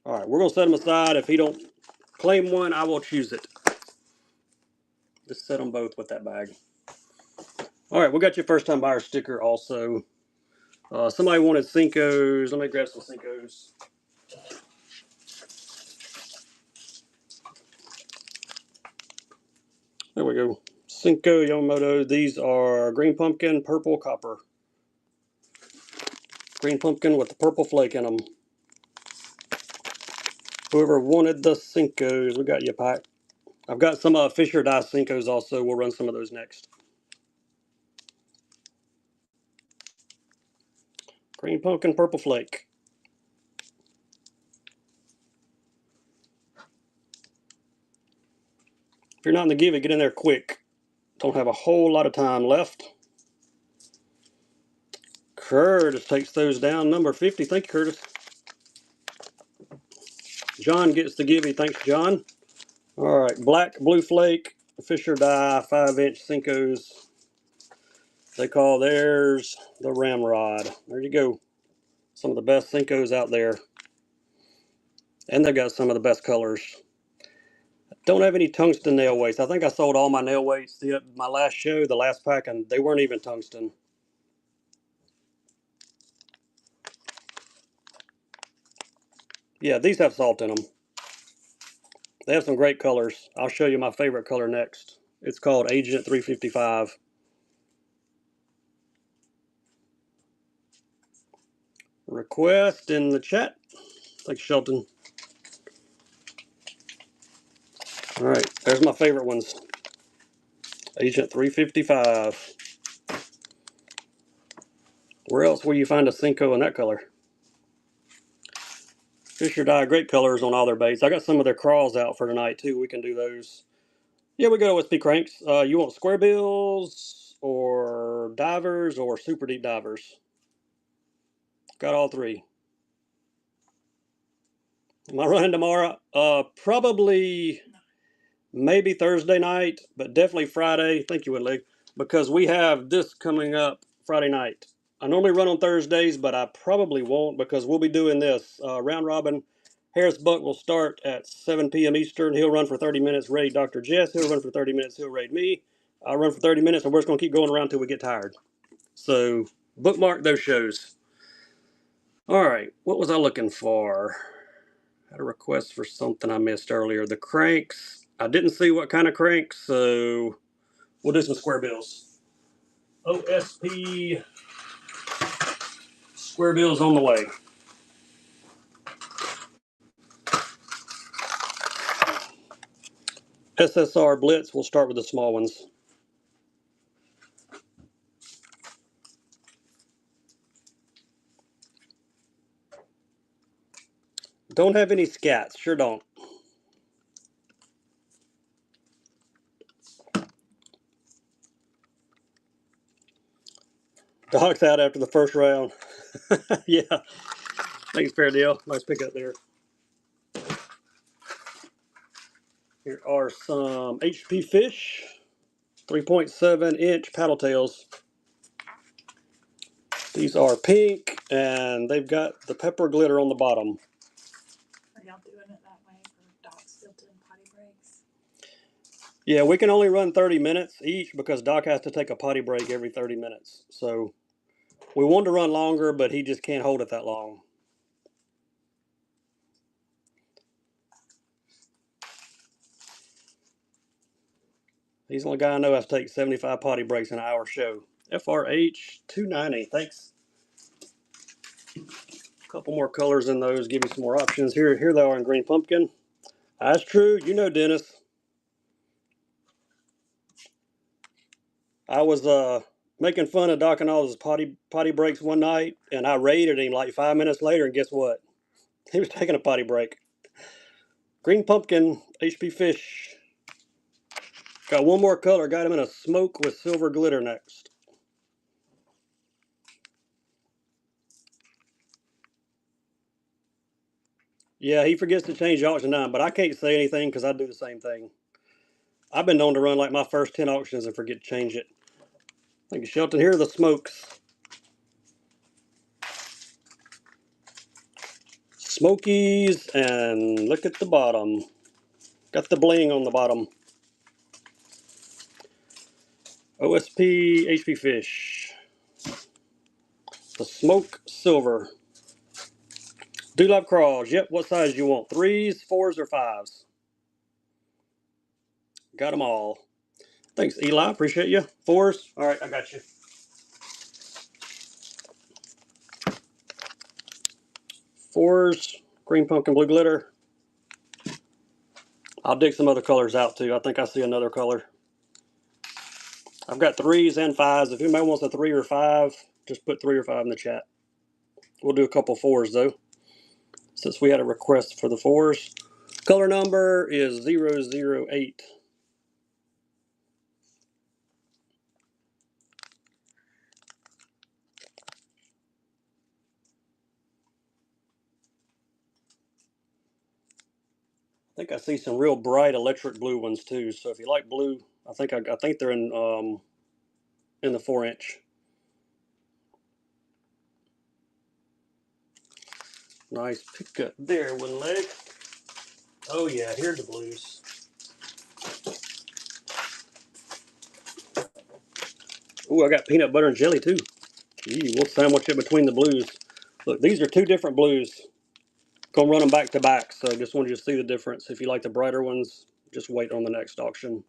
All right, we're gonna set them aside. If he don't claim one, I will choose it. Just set them both with that bag. All right, we got your first time buyer sticker also. Somebody wanted Cincos. Let me grab some Cincos. There we go. Cinco Yamamoto. These are green pumpkin, purple copper. Green pumpkin with the purple flake in them. Whoever wanted the Cincos, we got you, Pack. I've got some Fisher dye Cincos also. We'll run some of those next. Green pumpkin, purple flake. If you're not in the give it, get in there quick. Don't have a whole lot of time left. Curtis takes those down. Number 50. Thank you, Curtis. John gets the givey. Thanks, John. All right. Black, blue flake, Fisher dye, 5-inch Cincos. They call theirs the Ramrod. There you go. Some of the best Cincos out there. And they've got some of the best colors. Don't have any tungsten nail weights. I think I sold all my nail weights my last show, the last pack, and they weren't even tungsten. Yeah, these have salt in them. They have some great colors. I'll show you my favorite color next. It's called Agent 355. Request in the chat. Thanks, Shelton. All right, there's my favorite ones. Agent 355. Where else will you find a Cinco in that color? Fisher dye, great colors on all their baits. I got some of their crawls out for tonight too. We can do those. Yeah, we got OSP cranks. You want square bills or divers or super deep divers? Got all three. Am I running tomorrow? Probably maybe Thursday night, but definitely Friday. Thank you, Woodley, because we have this coming up Friday night. I normally run on Thursdays, but I probably won't because we'll be doing this round robin. Harris Buck will start at 7 p.m. Eastern. He'll run for 30 minutes, raid Dr. Jess. He'll run for 30 minutes. He'll raid me. I'll run for 30 minutes, and we're just going to keep going around until we get tired. So bookmark those shows. All right, what was I looking for? Had a request for something I missed earlier. The cranks. I didn't see what kind of cranks, so we'll do some square bills. OSP square bills on the way. SSR Blitz, we'll start with the small ones. Don't have any scats, sure don't. Dog's out after the first round. Yeah, thanks, fair deal. Nice pickup there. Here are some HP fish, 3.7-inch paddle tails. These are pink and they've got the pepper glitter on the bottom. Are y'all doing it that way for Doc's still doing potty breaks? Yeah, we can only run 30 minutes each because Doc has to take a potty break every 30 minutes. So we wanted to run longer, but he just can't hold it that long. He's the only guy I know has to take 75 potty breaks in an hour show. FRH 290, thanks. A couple more colors in those, give you some more options. Here they are in green pumpkin. That's true, you know Dennis. I was making fun of Doc and all his potty breaks one night, and I raided him like 5 minutes later, and guess what? He was taking a potty break. Green pumpkin, HP Fish. Got one more color, got him in a smoke with silver glitter next. Yeah, he forgets to change the auction time, but I can't say anything because I do the same thing. I've been known to run like my first 10 auctions and forget to change it. Thank you, Shelton. Here are the smokes. Smokies, and look at the bottom. Got the bling on the bottom. OSP HP Fish. The smoke silver. Do love crawls. Yep, what size you want? 3s, 4s, or 5s? Got them all. Thanks, Eli. Appreciate you. 4s? All right, I got you. 4s, green pumpkin blue glitter. I'll dig some other colors out too. I think I see another color. I've got 3s and 5s. If anybody wants a 3 or 5, just put 3 or 5 in the chat. We'll do a couple 4s though, since we had a request for the 4s. Color number is 008. I think I see some real bright electric blue ones too. So if you like blue, I think they're in the 4-inch. Nice pickup there, one leg. Oh yeah, here's the blues. Ooh, I got peanut butter and jelly too. We'll sandwich it between the blues. Look, these are 2 different blues. Gonna run them back to back, so just wanted you to see the difference. If you like the brighter ones, just wait on the next auction.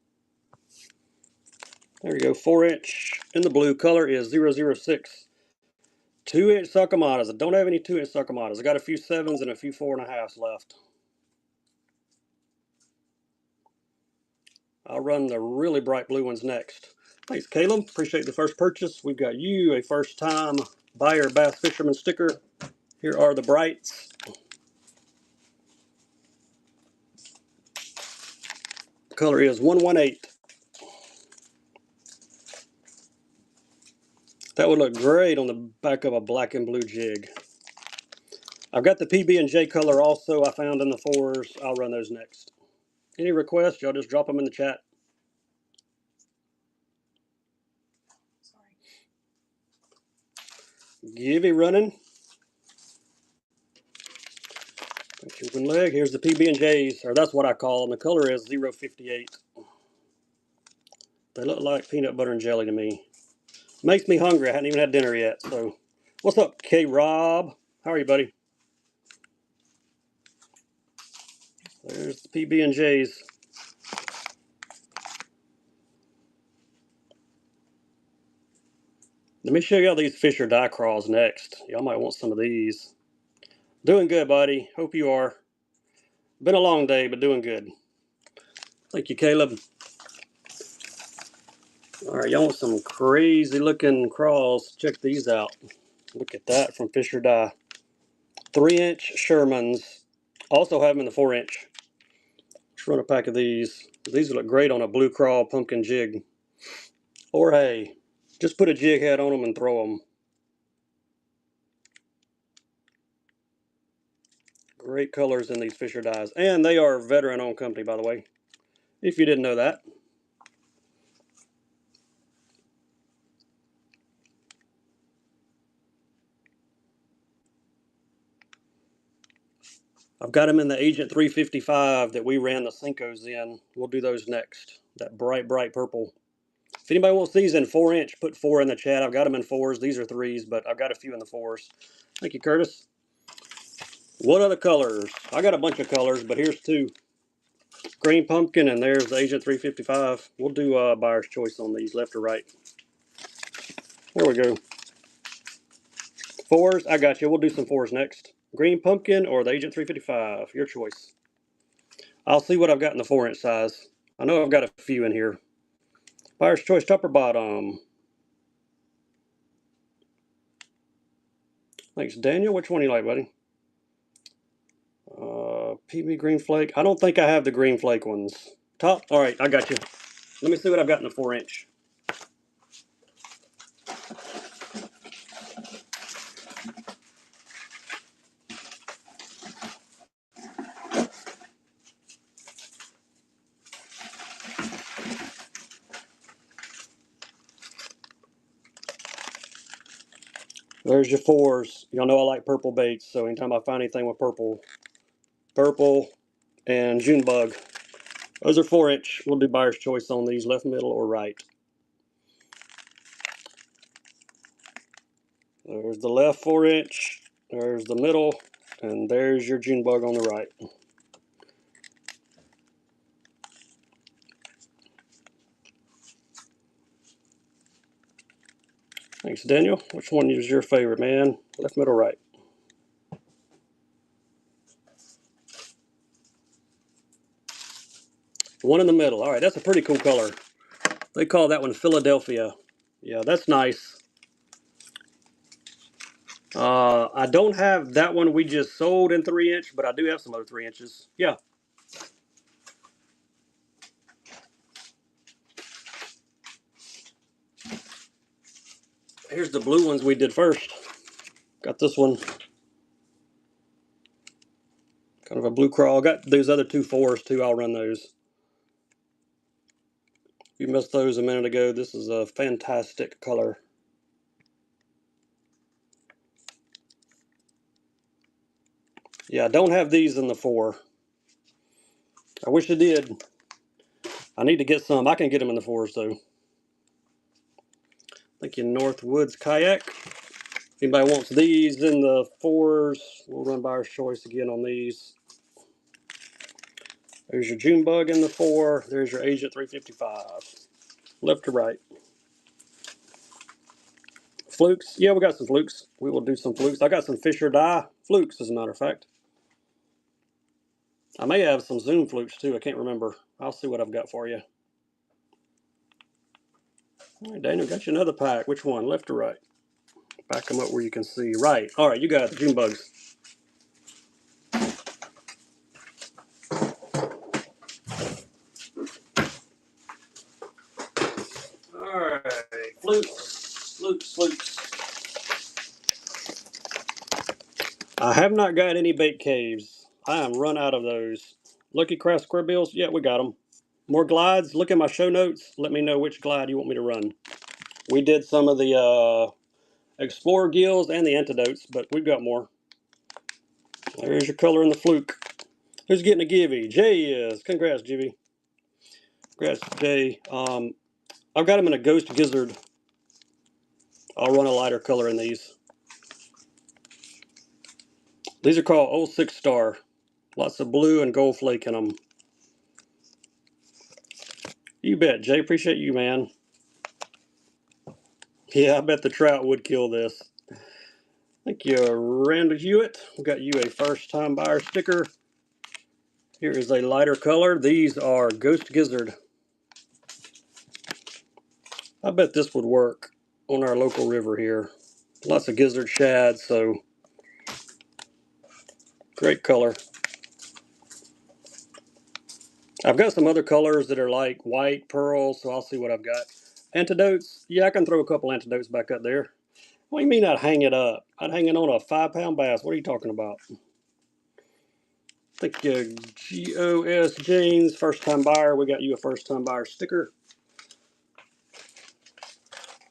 There you go, 4-inch in the blue. Color is 006. 2-inch succomatas. I don't have any 2-inch succomatas. I got a few 7s and a few 4.5s left. I'll run the really bright blue ones next. Thanks, Caleb. Appreciate the first purchase. We've got you a first-time buyer bass fisherman sticker. Here are the brights. The color is 118. That would look great on the back of a black and blue jig. I've got the PB&J color also I found in the 4s. I'll run those next. Any requests, y'all just drop them in the chat. Sorry. Givey running. Open leg. Here's the PB&Js, or that's what I call them. The color is 058. They look like peanut butter and jelly to me. Makes me hungry. I hadn't even had dinner yet. So, what's up, K-Rob? How are you, buddy? There's the PB&Js. Let me show y'all these Fisher die crawls next. Y'all might want some of these. Doing good, buddy. Hope you are. Been a long day, but doing good. Thank you, Caleb. All right, y'all want some crazy looking crawls? Check these out. Look at that from Fisher Die. 3-inch Shermans. Also have them in the 4-inch. Let's run a pack of these. These look great on a blue crawl pumpkin jig. Or hey, just put a jig head on them and throw them. Great colors in these Fisher Dies. And they are veteran-owned company, by the way, if you didn't know that. I've got them in the Agent 355 that we ran the Cincos in. We'll do those next. That bright, bright purple. If anybody wants these in 4-inch, put 4 in the chat. I've got them in 4s. These are 3s, but I've got a few in the 4s. Thank you, Curtis. What other colors? I got a bunch of colors, but here's 2. Green pumpkin, and there's the Agent 355. We'll do buyer's choice on these, left or right. There we go. 4s, I got you. We'll do some 4s next. Green pumpkin or the Agent 355, your choice. I'll see what I've got in the 4-inch size. I know I've got a few in here. Buyer's choice, top or bottom? Thanks, Daniel. Which one do you like, buddy? PB green flake. I don't think I have the green flake ones. Top? All right, I got you. Let me see what I've got in the 4-inch. There's your 4s. Y'all know I like purple baits, so anytime I find anything with purple, and Junebug. Those are 4-inch. We'll do buyer's choice on these, left, middle, or right. There's the left 4-inch. There's the middle, and there's your Junebug on the right. Thanks, Daniel. Which one is your favorite, man? Left, middle, right? The one in the middle. All right, that's a pretty cool color. They call that one Philadelphia. Yeah, that's nice. I don't have that one we just sold in 3-inch, but I do have some other 3-inches. Yeah. Here's the blue ones we did first. Got this one. Kind of a blue crawl. Got those other 2 4s too. I'll run those. You missed those a minute ago. This is a fantastic color. Yeah, I don't have these in the 4. I wish I did. I need to get some. I can get them in the 4s though. Thank you, Northwoods Kayak. If anybody wants these in the 4s, we'll run buyer's choice again on these. There's your Junebug in the 4. There's your Agent 355. Left to right. Flukes. Yeah, we got some flukes. We will do some flukes. I got some fish or die flukes, as a matter of fact. I may have some Zoom flukes too. I can't remember. I'll see what I've got for you. All right, Daniel, got you another pack. Which one? Left or right? Back them up where you can see. Right. All right, you got the Junebugs. All right, flukes, flukes, flukes. I have not got any bait caves. I am run out of those. Lucky Craft Square Bills. Yeah, we got them. More glides. Look at my show notes. Let me know which glide you want me to run. We did some of the Explorer gills and the antidotes, but we've got more. There's your color in the fluke. Who's getting a givey? Jay is. Congrats, Jimmy. Congrats, Jay. I've got them in a Ghost Gizzard. I'll run a lighter color in these. These are called 06 Star. Lots of blue and gold flake in them. You bet, Jay. Appreciate you, man. Yeah, I bet the trout would kill this. Thank you, Randall Hewitt. We got you a first-time buyer sticker. Here is a lighter color. These are Ghost Gizzard. I bet this would work on our local river here. Lots of gizzard shad, so great color. I've got some other colors that are like white, pearl, so I'll see what I've got. Antidotes, yeah, I can throw a couple antidotes back up there. What do you mean I'd hang it up? I'd hang it on a 5-pound bass. What are you talking about? Thank you, GOS James, first-time buyer. We got you a first-time buyer sticker.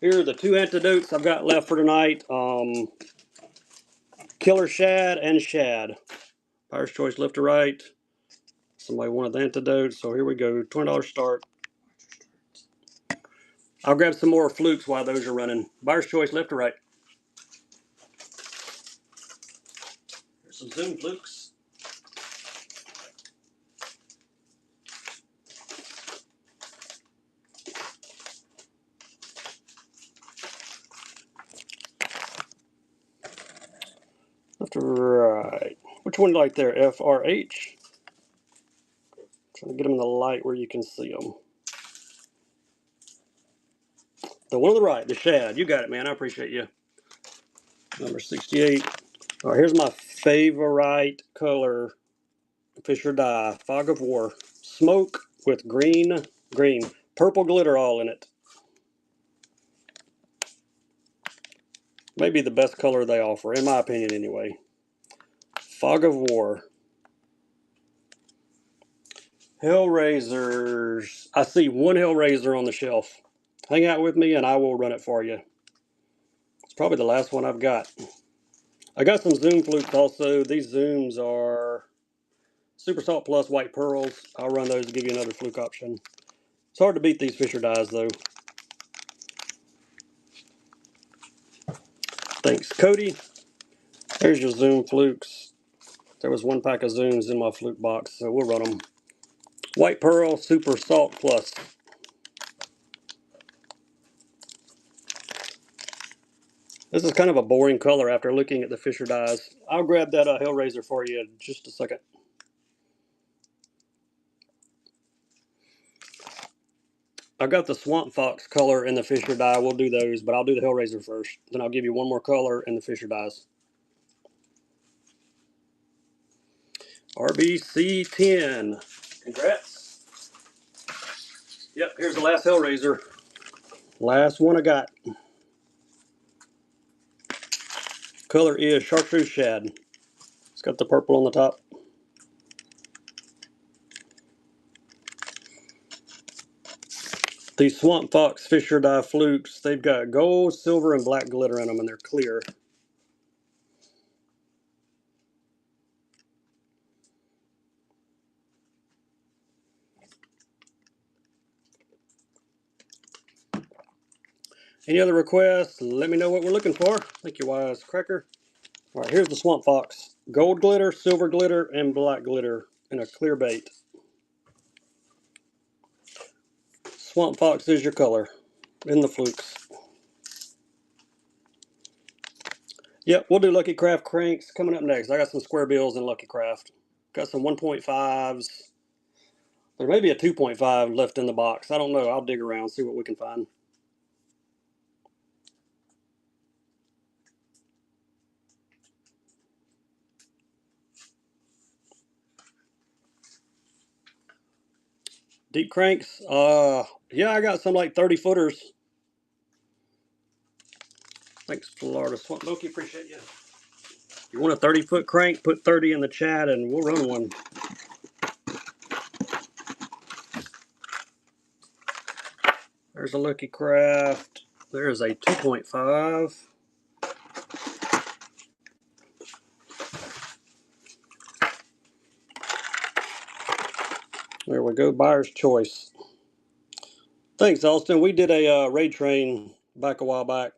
Here are the 2 antidotes I've got left for tonight. Killer shad and shad. Buyer's choice left to right. Somebody wanted the antidote, so here we go. $20 start. I'll grab some more flukes while those are running. Buyer's choice left to right. Here's some Zoom flukes. Left to right. Which one like there? FRH? Trying to get them in the light where you can see them. The one on the right, the shad. You got it, man. I appreciate you. Number 68. All right, here's my favorite color. Fisher dye. Fog of War. Smoke with green. Purple glitter all in it. Maybe the best color they offer, in my opinion anyway. Fog of War. Hellraisers. I see one Hellraiser on the shelf. Hang out with me and I will run it for you. It's probably the last one I've got. I got some Zoom flukes also. These Zooms are Super Salt Plus White Pearls. I'll run those to give you another fluke option. It's hard to beat these Fisher dyes though. Thanks, Cody. There's your Zoom flukes. There was one pack of Zooms in my fluke box, so we'll run them. White Pearl Super Salt Plus. This is kind of a boring color after looking at the Fisher dyes. I'll grab that Hellraiser for you in just a second. I got the Swamp Fox color in the Fisher dye. We'll do those, but I'll do the Hellraiser first. Then I'll give you one more color in the Fisher dyes. RBC10. Congrats. Yep, here's the last Hellraiser. Last one I got. Color is Chartreuse Shad. It's got the purple on the top. These Swamp Fox Fisher dye flukes, they've got gold, silver, and black glitter in them, and they're clear. Any other requests? Let me know what we're looking for. Thank you, Wise Cracker. All right, here's the Swamp Fox. Gold glitter, silver glitter, and black glitter in a clear bait. Swamp Fox is your color in the flukes. Yep, we'll do Lucky Craft cranks coming up next. I got some square bills in Lucky Craft. Got some 1.5s. There may be a 2.5 left in the box. I don't know. I'll dig around, see what we can find. Deep cranks. Yeah, I got some like 30 footers. Thanks, Florida Swamp Loki. Appreciate you. If you want a 30-foot crank, put 30 in the chat and we'll run one. There's a Lucky Craft. There's a 2.5. There we go. Buyer's choice. Thanks, Austin. We did a raid train back a while back.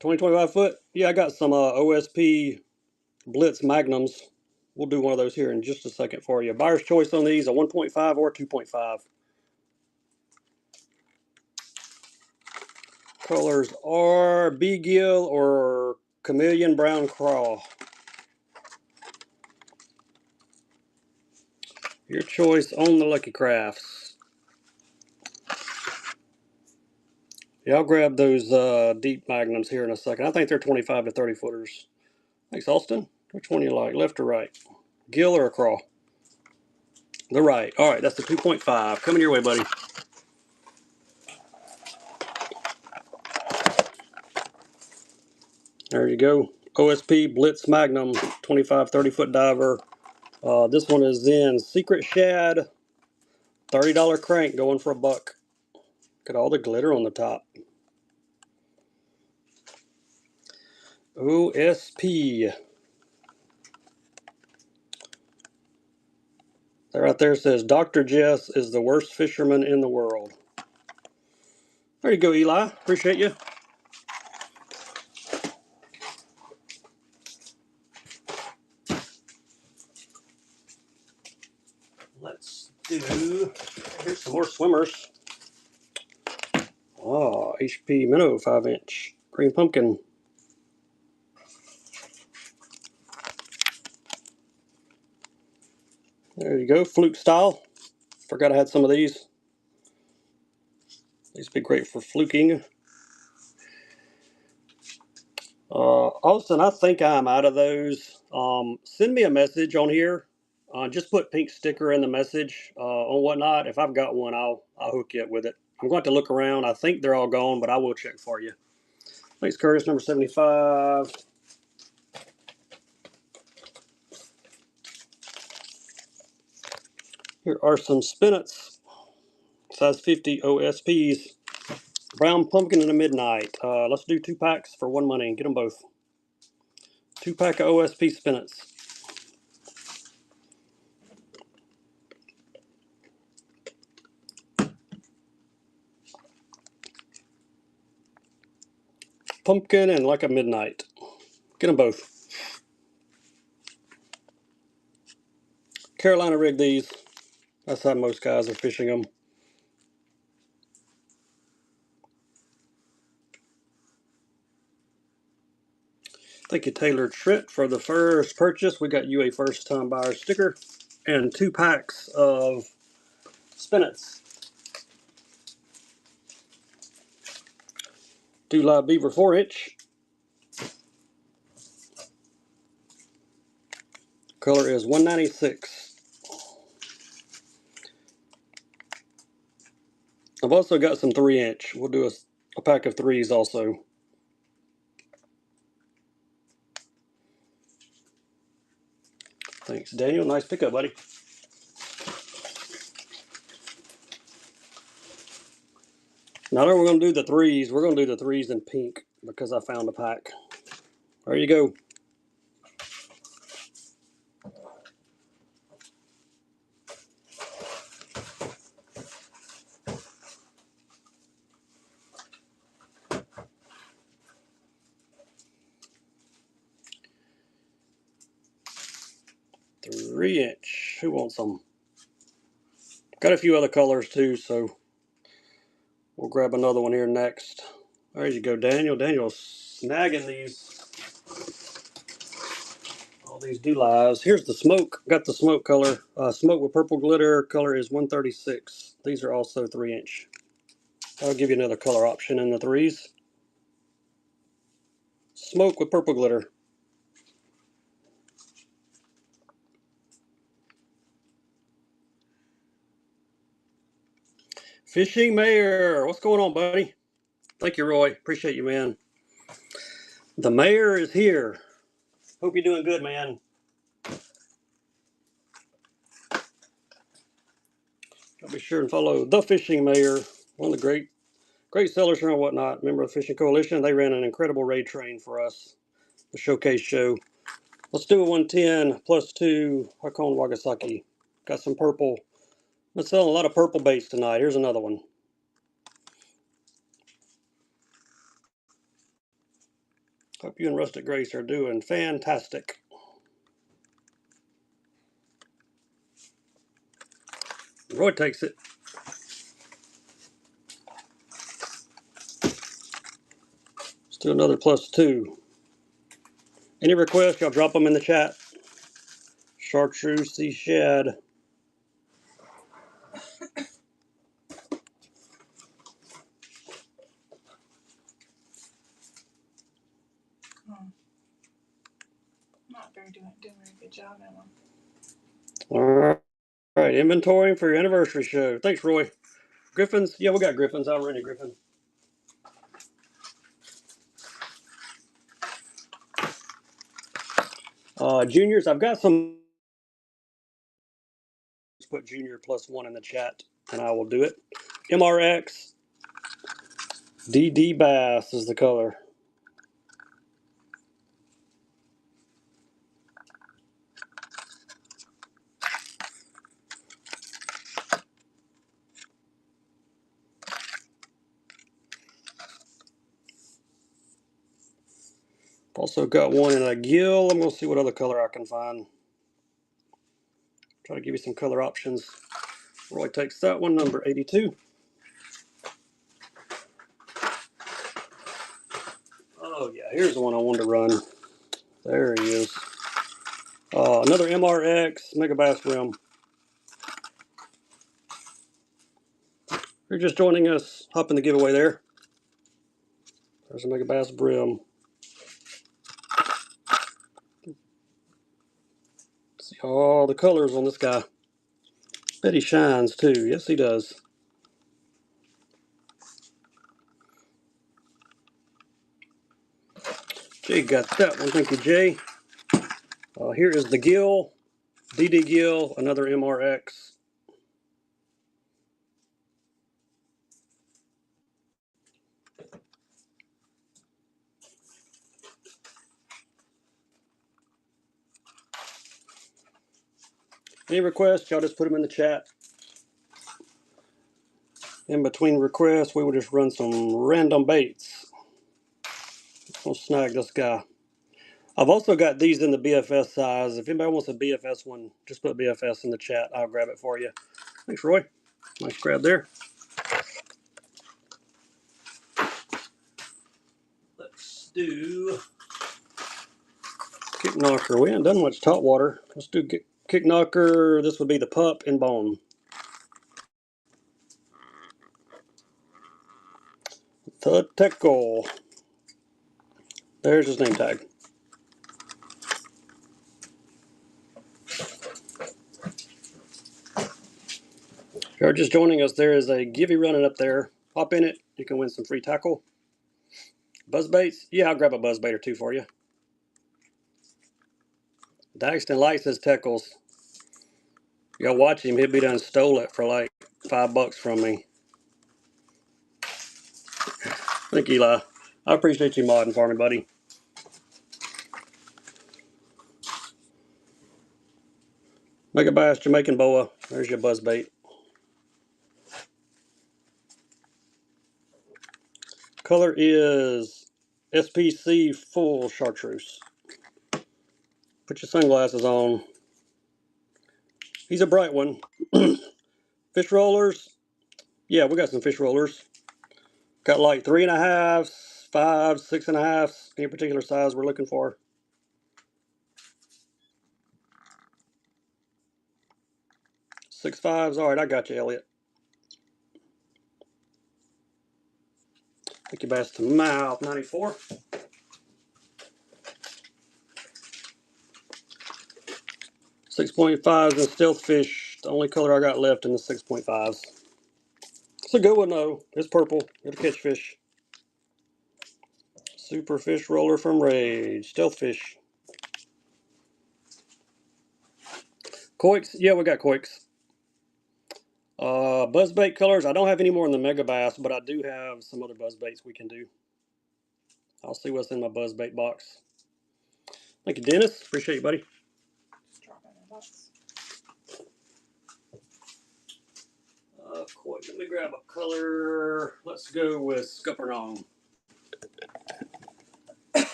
20-25 foot. Yeah, I got some OSP Blitz Magnums. We'll do one of those here in just a second for you. Buyer's choice on these, a 1.5 or 2.5. Colors are Bee-Gill or Chameleon Brown Craw. Your choice on the Lucky Crafts. Yeah, I'll grab those deep magnums here in a second. I think they're 25 to 30 footers. Thanks, Austin. Which one do you like, left or right? Gill or a craw? The right. All right, that's the 2.5. Coming your way, buddy. There you go. OSP Blitz Magnum, 25, 30-foot diver. This one is in Secret Shad. $30 crank going for $1. Got all the glitter on the top. OSP. right there says, Dr. Jess is the worst fisherman in the world. There you go, Eli. Appreciate you. Let's do, here's some more swimmers. Oh, HP Minnow 5-inch. Green pumpkin. There you go, fluke style. Forgot I had some of these. These would be great for fluking. Austin, I think I'm out of those. Send me a message on here. Just put pink sticker in the message on whatnot. If I've got one, I'll hook you up with it. I'm going to look around. I think they're all gone, but I will check for you. Thanks, Curtis. Number 75. Here are some spinets. Size 50 OSPs. Brown pumpkin and a midnight. Let's do 2 packs for one money and get them both. 2-pack of OSP spinets. Pumpkin and like a midnight. Get them both. Carolina rig these. That's how most guys are fishing them. Thank you, Taylor Trent, for the first purchase. We got you a first-time buyer sticker and 2 packs of spinets. Do Live Beaver 4-inch. Color is 196. I've also got some 3-inch. We'll do a pack of 3s also. Thanks, Daniel. Nice pickup, buddy. Now that we're going to do the 3s, we're going to do the 3s in pink because I found a pack. There you go. Three-inch. Who wants some? Got a few other colors too, so we'll grab another one here next. There you go, Daniel. Daniel's snagging all these do-lives. Here's the smoke. Got the smoke color. Smoke with purple glitter. Color is 136. These are also 3-inch. I'll give you another color option in the 3s. Smoke with purple glitter. Fishing Mayor. What's going on, buddy? Thank you, Roy. Appreciate you, man. The mayor is here. Hope you're doing good, man. I'll be sure and follow the Fishing Mayor, one of the great sellers here and whatnot. Member of the Fishing Coalition. They ran an incredible raid train for us, the showcase show. Let's do a 110 plus 2 Hakon Wagasaki. Got some purple. I'm selling a lot of purple baits tonight. Here's another one. Hope you and Rustic Grace are doing fantastic. Roy takes it. Let's do another plus 2. Any requests, y'all drop them in the chat. Chartreuse Sea Shad. Not doing a very good job in them. All right, inventory for your anniversary show. Thanks, Roy. Griffins? Yeah, we got Griffins. I'll run you Griffin. Juniors, I've got some. Let's put junior plus 1 in the chat, and I will do it. MRX DD Bass is the color. Also got one in a gill. I'm going to see what other color I can find. Try to give you some color options. Roy takes that one, number 82. Oh yeah, here's the one I wanted to run. There he is. Another MRX Mega Bass Brim. If you're just joining us, hop in the giveaway there. There's a Mega Bass Brim. See all the colors on this guy. Bet he shines too. Yes, he does. Jay got that one. Thank you, Jay. Here is the gill. DD gill, another MRX. Any requests, y'all just put them in the chat. In between requests, we will just run some random baits. We'll snag this guy. I've also got these in the BFS size. If anybody wants a BFS one, just put BFS in the chat. I'll grab it for you. Thanks, Roy. Nice grab there. Let's do kick knocker. We haven't done much top water. Let's do kick knocker. This would be the pup and bone. The Teckle. There's his name tag. If you're just joining us, there is a givey running up there. Hop in it. You can win some free tackle. Buzz baits? Yeah, I'll grab a buzz bait or two for you. Daxton likes his Teckles. Y'all watch him. He'll be done stole it for like $5 from me. Thank you, Eli. I appreciate you modding for me, buddy. Mega Bass Jamaican Boa. There's your buzz bait. Color is SPC full chartreuse. Put your sunglasses on. He's a bright one. Fish rollers. Yeah, we got some fish rollers. Got like 3.5s, 5s, 6.5s. Any particular size we're looking for. 6.5s. All right, I got you, Elliot. Thank you, Bass to Mouth 94. .5s and stealth fish. The only color I got left in the 6.5s. It's a good one though. It's purple. It'll catch fish. Super fish roller from Rage. Stealth fish. Coix. Yeah, we got coix. Buzzbait colors. I don't have any more in the Mega Bass, but I do have some other buzzbaits we can do. I'll see what's in my buzzbait box. Thank you, Dennis. Appreciate you, buddy. Just drop it in a box. Coix. Let me grab a color. Let's go with Scuppernong.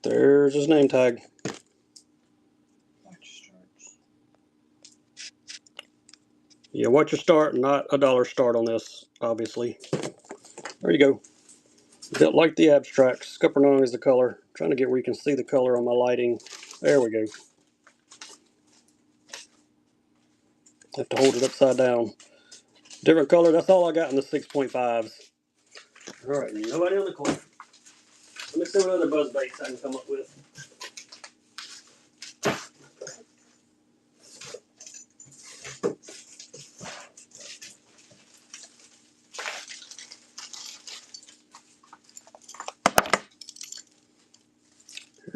There's his name tag. Watch starts. Yeah, watch your start, not a dollar start on this, obviously. There you go. Built like the abstract. Scuppernong is the color. I'm trying to get where you can see the color on my lighting. There we go. Have to hold it upside down. Different color. That's all I got in the 6.5s. All right, nobody on the corner. Let me see what other buzz baits I can come up with.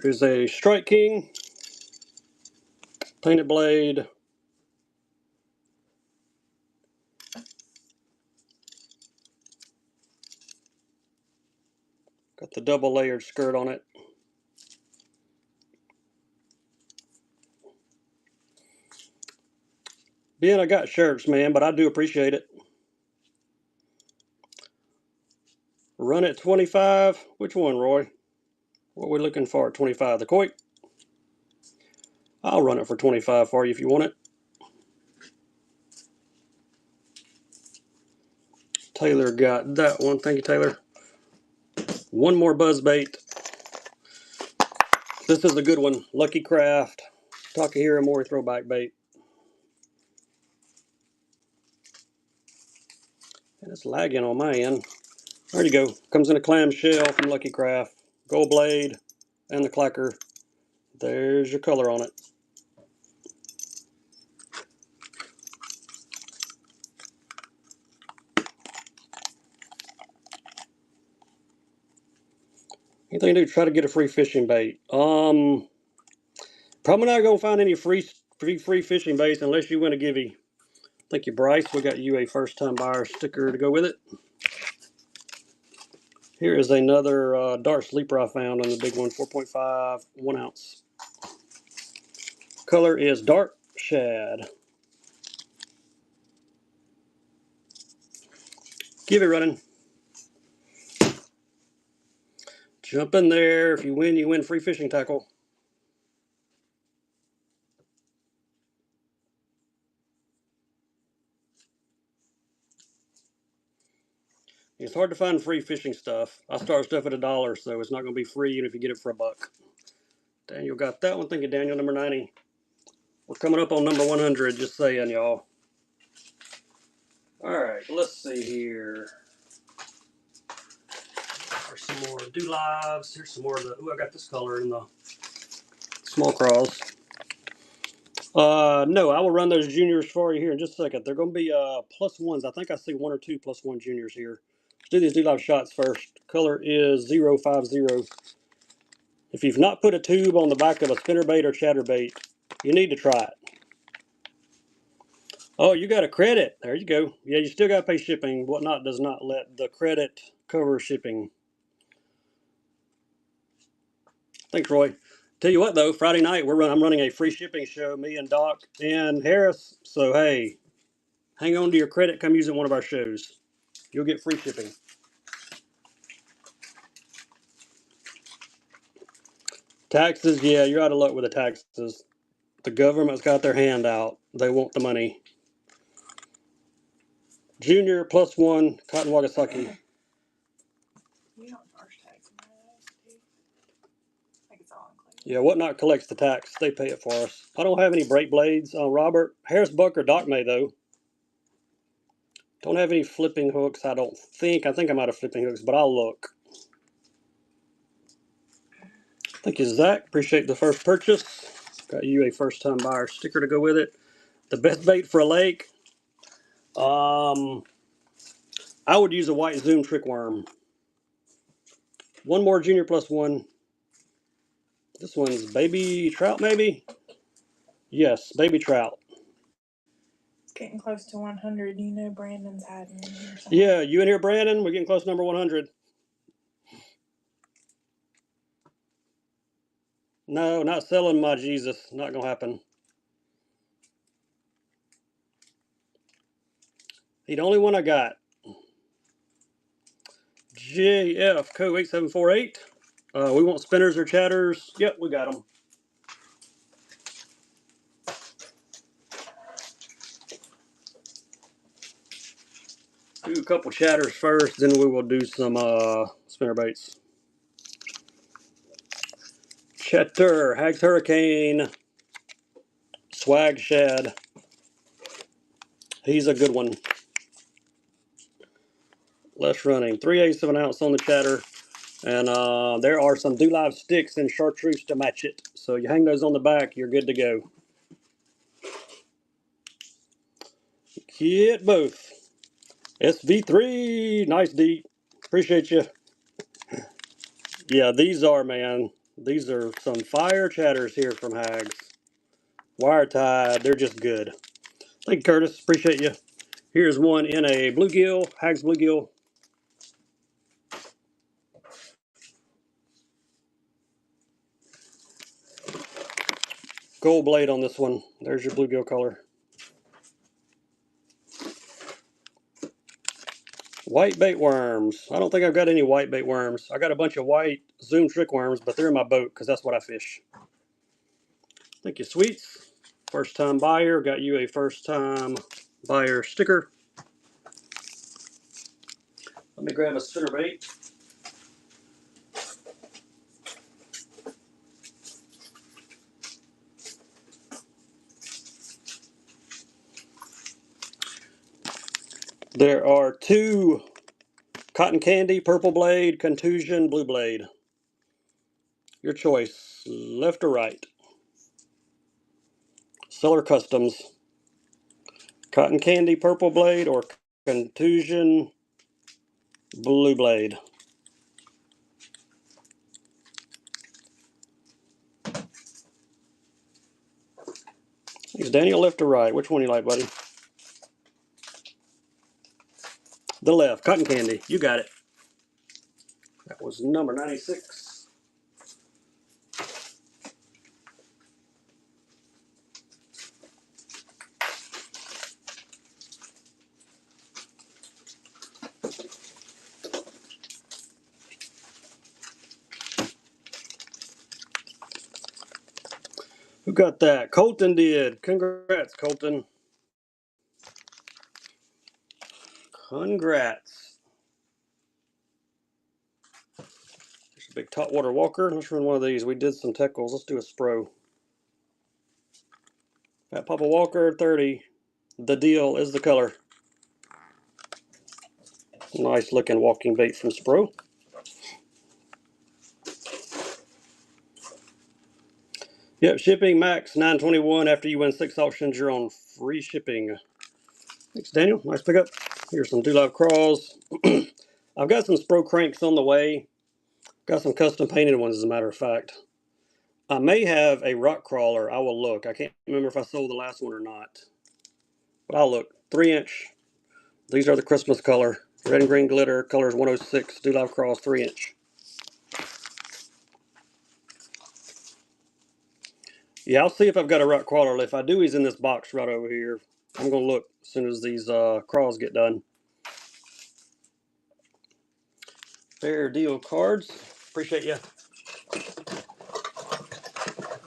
Here's a Strike King. Painted blade. Got the double layered skirt on it. Ben, I got shirts, man, but I do appreciate it. Run at 25. Which one, Roy? What are we looking for at 25? The koi? I'll run it for 25 for you if you want it. Taylor got that one. Thank you, Taylor. One more buzz bait. This is a good one. Lucky Craft. Takahira Mori throwback bait. And it's lagging on my end. There you go. Comes in a clamshell from Lucky Craft. Gold blade and the clacker. There's your color on it. Anything to do, try to get a free fishing bait. Probably not gonna find any free fishing baits unless you win a givey. Thank you, Bryce. We got you a first time buyer sticker to go with it. Here is another dark sleeper I found on the big one, 4.5, 1 ounce. Color is dark shad. Give it running. Jump in there. If you win free fishing tackle. It's hard to find free fishing stuff. I start stuff at $1, so it's not going to be free even if you get it for $1. Daniel got that one. Thank you, Daniel. Number 90. We're coming up on number 100, just saying, y'all. All right, let's see here. There's some more Do Lives. Here's some more of the. Ooh, I got this color in the small craws. No, I will run those juniors for you here in just a second. They're going to be +1s. I think I see 1 or 2 +1 juniors here. Let's do these Do Live shots first. Color is 050. If you've not put a tube on the back of a spinnerbait or chatterbait, you need to try it. Oh, you got a credit. There you go. Yeah, you still got to pay shipping. Whatnot does not let the credit cover shipping. Thanks, Roy. Tell you what, though, Friday night I'm running a free shipping show, me and Doc and Harris. So, hey, hang on to your credit. Come use it at one of our shows. You'll get free shipping. Taxes, yeah, you're out of luck with the taxes. The government's got their hand out. They want the money. Junior +1, Cotton Wagasaki. You don't charge tax on those, do you? I think it's all included. Yeah, Whatnot collects the tax. They pay it for us. I don't have any brake blades on Robert. Harris Buck or Doc may, though. Don't have any flipping hooks, I don't think. I think I'm out of flipping hooks, but I'll look. Thank you, Zach. Appreciate the first purchase. Got you a first-time buyer sticker to go with it. The best bait for a lake. I would use a white Zoom trick worm. One more junior +1. This one's baby trout, maybe? Yes, baby trout. It's getting close to 100. You know Brandon's hiding in here somewhere. Yeah, you in here, Brandon? We're getting close to number 100. No, not selling my Jesus. Not going to happen. The only one I got. JF Co 8748. We want spinners or chatters. Yep, we got them. Do a couple chatters first, then we will do some spinner baits. Chatter, Hags Hurricane, Swag Shad. He's a good one. Less running. 3/8 of an ounce on the chatter. And there are some Do Live sticks and chartreuse to match it. So you hang those on the back, you're good to go. Get both. SV3. Nice, D. Appreciate you. Yeah, these are, man. These are some fire chatters here from Hags. Wire tied. They're just good. Thank you, Curtis. Appreciate you. Here's one in a bluegill. Hags bluegill. Gold blade on this one. There's your bluegill color. White bait worms. I don't think I've got any white bait worms. I got a bunch of white Zoom trick worms, but they're in my boat because that's what I fish. Thank you, Sweets. First time buyer. Got you a first time buyer sticker. Let me grab a spinnerbait. There are 2 cotton candy, purple blade, contusion, blue blade. Your choice, left or right. Seller Customs. Cotton candy, purple blade, or contusion, blue blade. Is Daniel left or right? Which one you like, buddy? The left, cotton candy. You got it. That was number 96. Who got that? Colton did. Congrats, Colton. Congrats. There's a big top water walker. Let's run one of these. We did some Teckles. Let's do a Spro. Fat Papa Walker, 30. The deal is the color. Nice looking walking bait from Spro. Yep, shipping max $9.21. After you win 6 auctions, you're on free shipping. Thanks, Daniel. Nice pickup. Here's some Do Live Craws. I've got some Spro cranks on the way. Got some custom painted ones, as a matter of fact. I may have a rock crawler. I will look. I can't remember if I sold the last one or not. But I'll look. 3-inch. These are the Christmas color. Red and green glitter. Colors 106. Do Live Craws 3-inch. Yeah, I'll see if I've got a rock crawler. If I do, he's in this box right over here. I'm going to look as soon as these crawls get done. Fair deal cards. Appreciate you.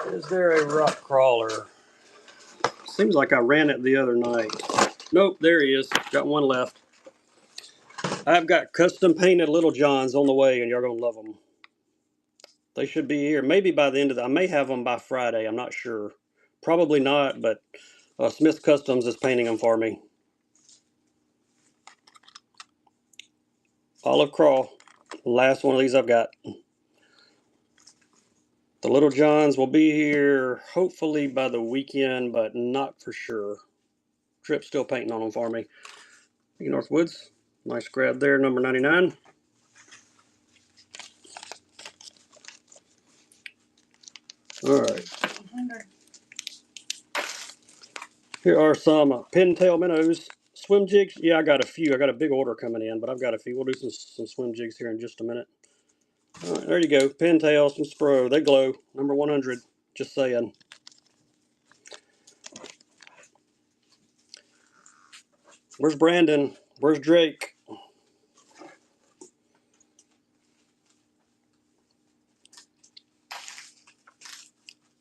Is there a rock crawler? Seems like I ran it the other night. Nope, there he is. Got one left. I've got custom painted Little Johns on the way, and you're going to love them. They should be here. Maybe by the end of the... I may have them by Friday. I'm not sure. Probably not, but Smith Customs is painting them for me. Olive Crawl. Last one of these I've got. The Little Johns will be here hopefully by the weekend, but not for sure. Trip's still painting on them for me. Thank you, Northwoods. Nice grab there, number 99. All right. 100. Here are some pintail minnows. Swim jigs. Yeah, I got a few. I got a big order coming in, but I've got a few. We'll do some swim jigs here in just a minute. All right, there you go. Pintails from Spro. They glow. Number 100. Just saying. Where's Brandon? Where's Drake?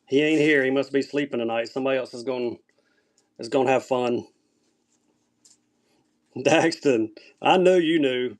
He ain't here. He must be sleeping tonight. Somebody else is going to have fun. Daxton, I know you knew.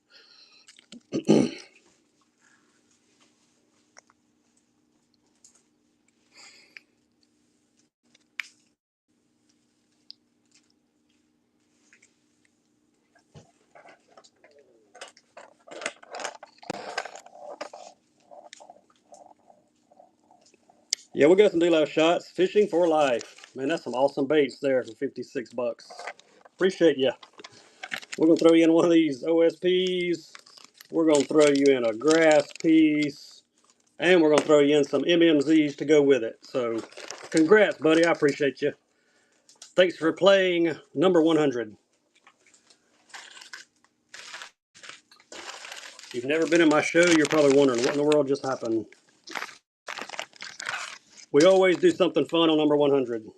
Yeah, we got some D-Live shots. Fishing for life. Man, that's some awesome baits there for 56 bucks. Appreciate you. We're going to throw you in one of these OSPs. We're going to throw you in a grass piece. And we're going to throw you in some MMZs to go with it. So, congrats, buddy. I appreciate you. Thanks for playing number 100. If you've never been in my show, you're probably wondering what in the world just happened. We always do something fun on number 100.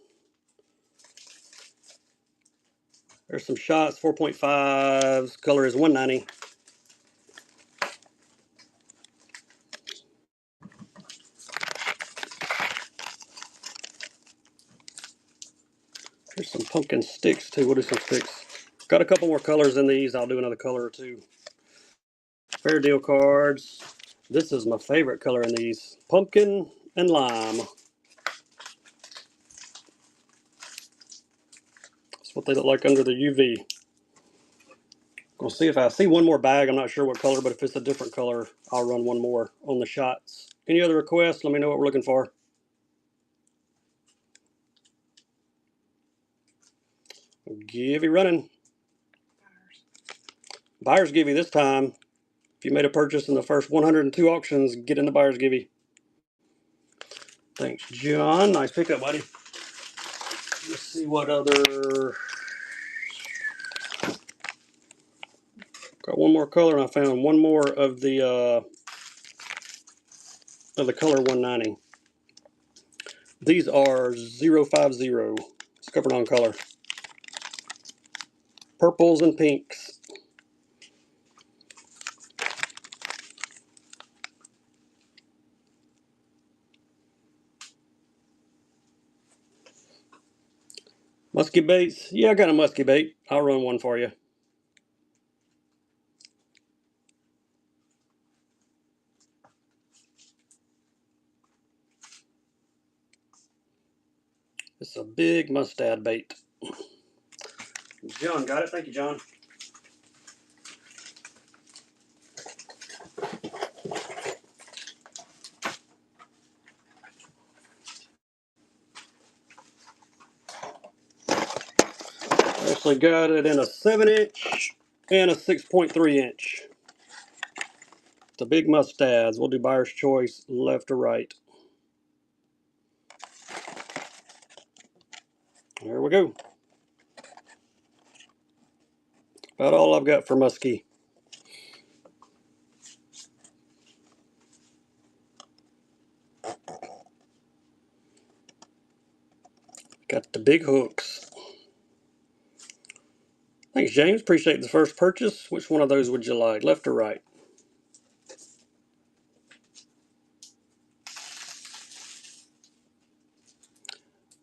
There's some shots, 4.5s. Color is 190. There's some pumpkin sticks too. We'll do some sticks. Got a couple more colors in these. I'll do another color or two. Fair deal cards. This is my favorite color in these. Pumpkin and lime. That's what they look like under the UV. We'll see if I see one more bag. I'm not sure what color, but if it's a different color, I'll run one more on the shots. Any other requests? Let me know what we're looking for. Givey running. Buyer's Givey this time. If you made a purchase in the first 102 auctions, get in the Buyer's Givey. Thanks, John. Nice pickup, buddy. Let's see what other. Got one more color, and I found one more of the color 190. These are 050. It's covered on color. Purples and pinks. Musky baits. Yeah, I got a musky bait. I'll run one for you. It's a big mustad bait. John got it. Thank you, John. Actually got it in a 7-inch and a 6.3 inch. It's a big mustads. We'll do buyer's choice, left or right. There we go. About all I've got for muskie. Got the big hooks. Thanks, James. Appreciate the first purchase. Which one of those would you like, left or right?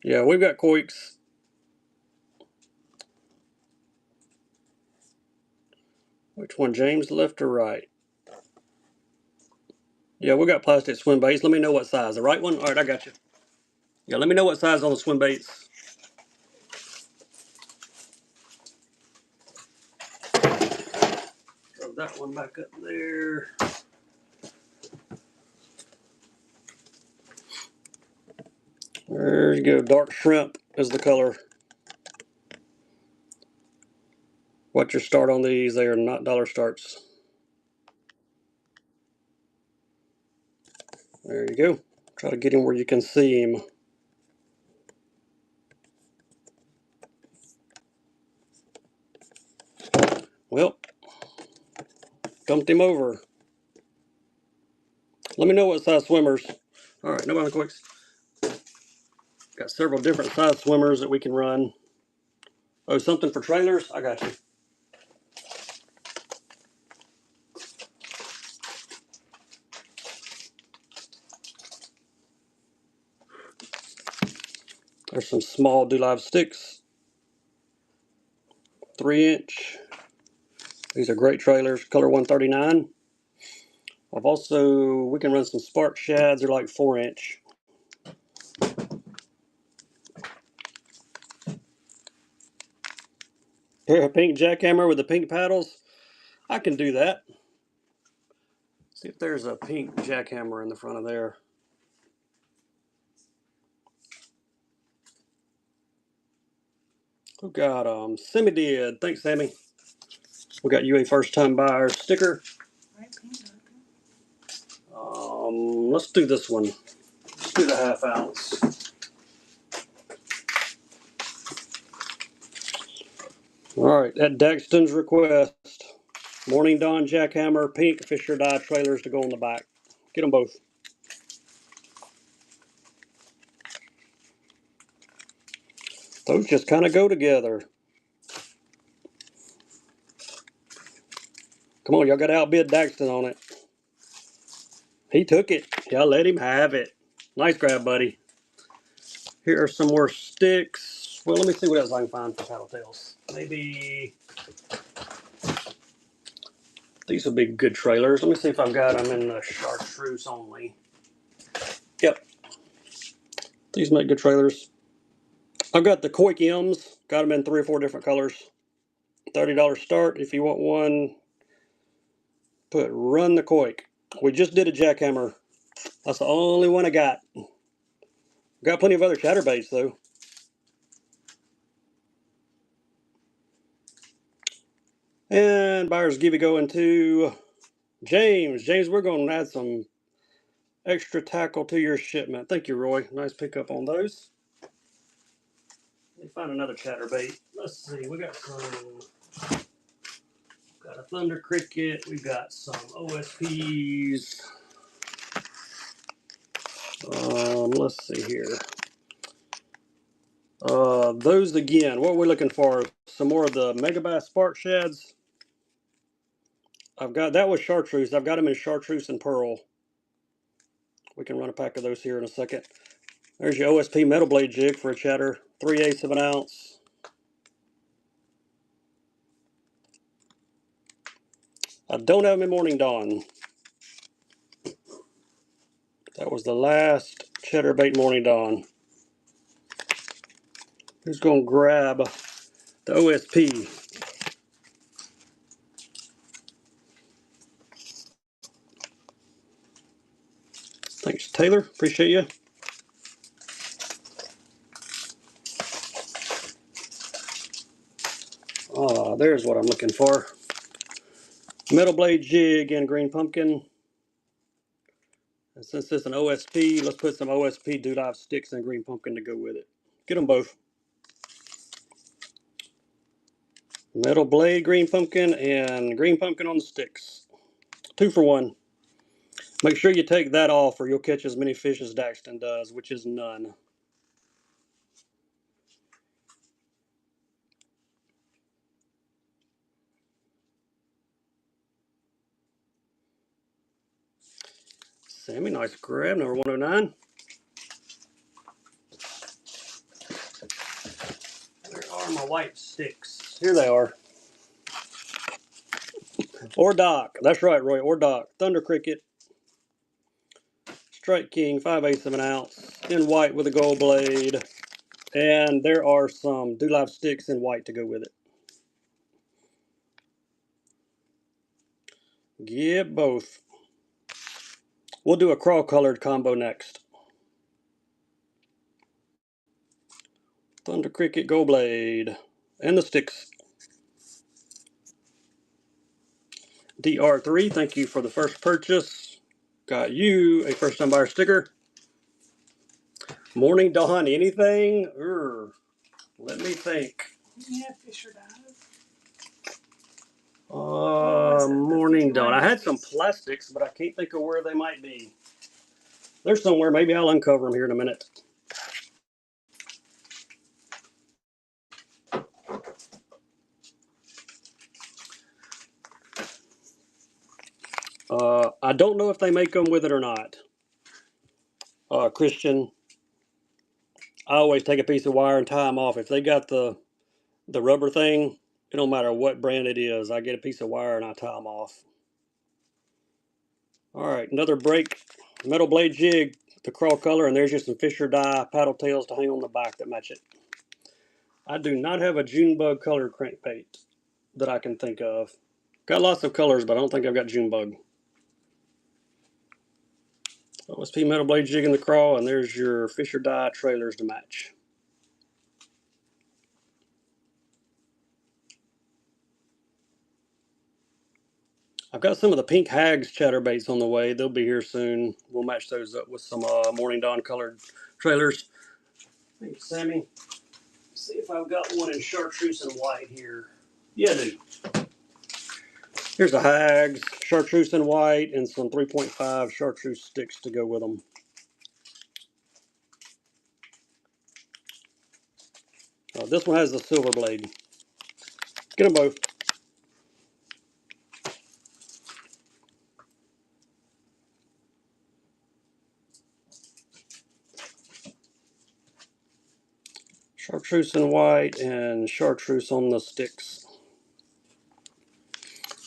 Yeah, we've got Coiks. Which one, James, left or right? Yeah, we got plastic swim baits. Let me know what size. The right one? All right, I got you. Yeah, let me know what size on the swim baits. Throw that one back up there. There you go. Dark shrimp is the color. What's your start on these? They are not dollar starts. There you go. Try to get him where you can see him. Well, dumped him over. Let me know what size swimmers. All right, nobody quicks. Got several different size swimmers that we can run. Oh, something for trailers? I got you. There's some small do-live sticks. 3-inch. These are great trailers, color 139. I've also, we can run some spark shads. They're like 4-inch. Here, a pink jackhammer with the pink paddles. I can do that. See if there's a pink jackhammer in the front of there. We got semi-did. Thanks, Sammy. We got you a first-time buyer sticker. Let's do this one. Let's do the 1/2 ounce. All right, at Daxton's request, Morning Dawn jackhammer, pink Fisher dye trailers to go on the back. Get them both. Those just kind of go together. Come on, y'all got to outbid Daxton on it. He took it. Y'all let him have it. Nice grab, buddy. Here are some more sticks. Well, let me see what else I can find for paddle tails. Maybe these would be good trailers. Let me see if I've got them in the chartreuse only. Yep, these make good trailers. I've got the Koik M's. Got them in 3 or 4 different colors. $30 start. If you want one, put run the Koik. We just did a jackhammer. That's the only one I got. Got plenty of other chatterbaits though. And buyers give you going to James. James, we're going to add some extra tackle to your shipment. Thank you, Roy. Nice pickup on those. Let me find another chatterbait. Let's see. We got a Thunder Cricket. We've got some OSPs. Let's see here. Those again. What we're looking for? Some more of the Megabass Spark Shads. I've got that was chartreuse. I've got them in chartreuse and pearl. We can run a pack of those here in a second. There's your OSP metal blade jig for a chatter, 3/8 of an ounce. I don't have my Morning Dawn. That was the last chatterbait Morning Dawn. Who's going to grab the OSP? Thanks, Taylor. Appreciate you. There's what I'm looking for. Metal blade jig and green pumpkin. And since it's an OSP, let's put some OSP Doodle sticks and green pumpkin to go with it. Get them both. Metal blade green pumpkin and green pumpkin on the sticks. 2 for 1. Make sure you take that off or you'll catch as many fish as Daxton does, which is none. Sammy, nice grab, number 109. Where are my white sticks? Here they are. Or Doc. That's right, Roy. Or Doc. Thunder Cricket. Strike King, 5/8 of an ounce. In white with a gold blade. And there are some Doodle sticks in white to go with it. Get both. We'll do a crawl colored combo next. Thunder Cricket, gold blade. And the sticks. DR3, thank you for the first purchase. Got you a first time buyer sticker. Morning Dawn, anything? Let me think. Yeah, Fisher dies. Morning Dawn. I had some plastics, but I can't think of where they might be. They're somewhere. Maybe I'll uncover them here in a minute. I don't know if they make them with it or not. Christian, I always take a piece of wire and tie them off. If they got the rubber thing, it don't matter what brand it is. I get a piece of wire and I tie them off. All right, another break. Metal blade jig, the crawl color, and there's just some Fisher dye paddle tails to hang on the back that match it. I do not have a Junebug colored crankbait that I can think of. Got lots of colors, but I don't think I've got Junebug. OSP metal blade jig in the crawl, and there's your Fisher dye trailers to match. I've got some of the pink hags chatterbaits on the way. They'll be here soon. We'll match those up with some Morning Dawn colored trailers. Thanks, Sammy. See if I've got one in chartreuse and white here. Yeah, I do. Here's the hags, chartreuse and white, and some 3.5 chartreuse sticks to go with them. This one has the silver blade. Get them both. Chartreuse in white and chartreuse on the sticks.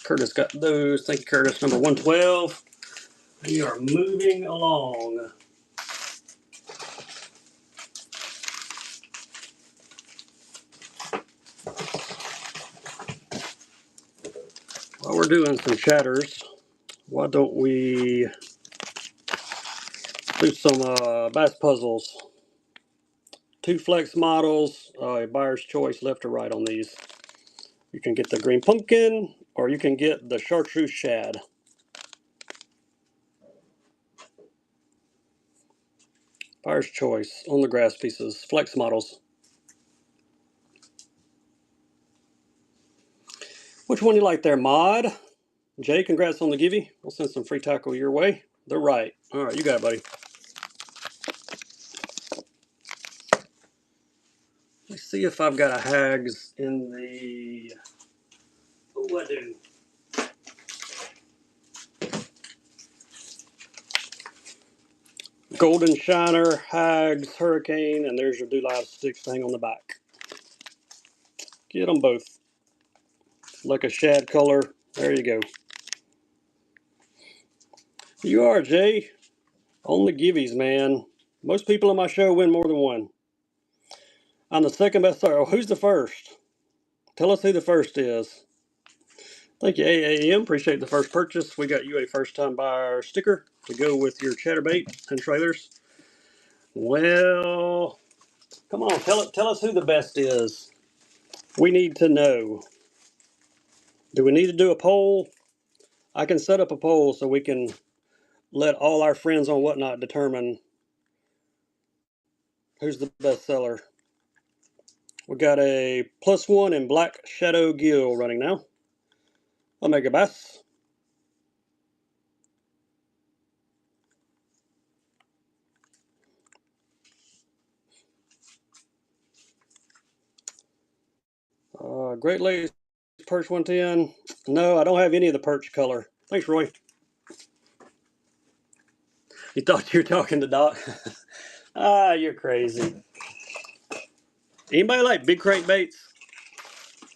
Curtis got those. Thank you, Curtis. Number 112. We are moving along. While we're doing some chatters, why don't we do some bass puzzles? 2 flex models, buyer's choice left or right on these. You can get the green pumpkin or you can get the chartreuse shad. Buyer's choice on the grass pieces, flex models. Which one do you like there, Mod? Jay, congrats on the givey. We'll send some free tackle your way. They're right. All right, you got it, buddy. Let's see if I've got a Hags in the... Oh, I do. Golden Shiner, Hags, Hurricane, and there's your Do Live sticks to hang on the back. Get them both. Like a shad color. There you go. You are, Jay. On the givvies, man. Most people on my show win more than one. I'm the second best seller. Oh, who's the first? Tell us who the first is. Thank you, AAM. Appreciate the first purchase. We got you a first-time buyer sticker to go with your chatterbait and trailers. Well, come on. Tell us who the best is. We need to know. Do we need to do a poll? I can set up a poll so we can let all our friends on Whatnot determine who's the best seller. We got a +1 in Black Shadow Gill running now. Omega Bass. Great Lakes Perch 110. No, I don't have any of the perch color. Thanks, Roy. You thought you were talking to Doc? Ah, you're crazy. Anybody like big crankbaits?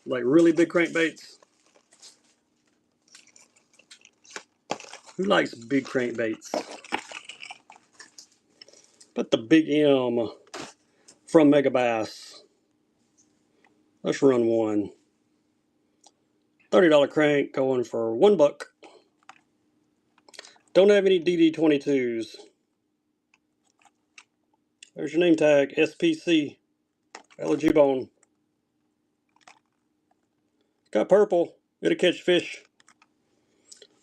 Like really big crankbaits? Who likes big crankbaits? Put the big M from Mega Bass. Let's run one. $30 crank going for $1. Don't have any DD22s. There's your name tag, SPC. LG bone. Got purple. It'll catch fish.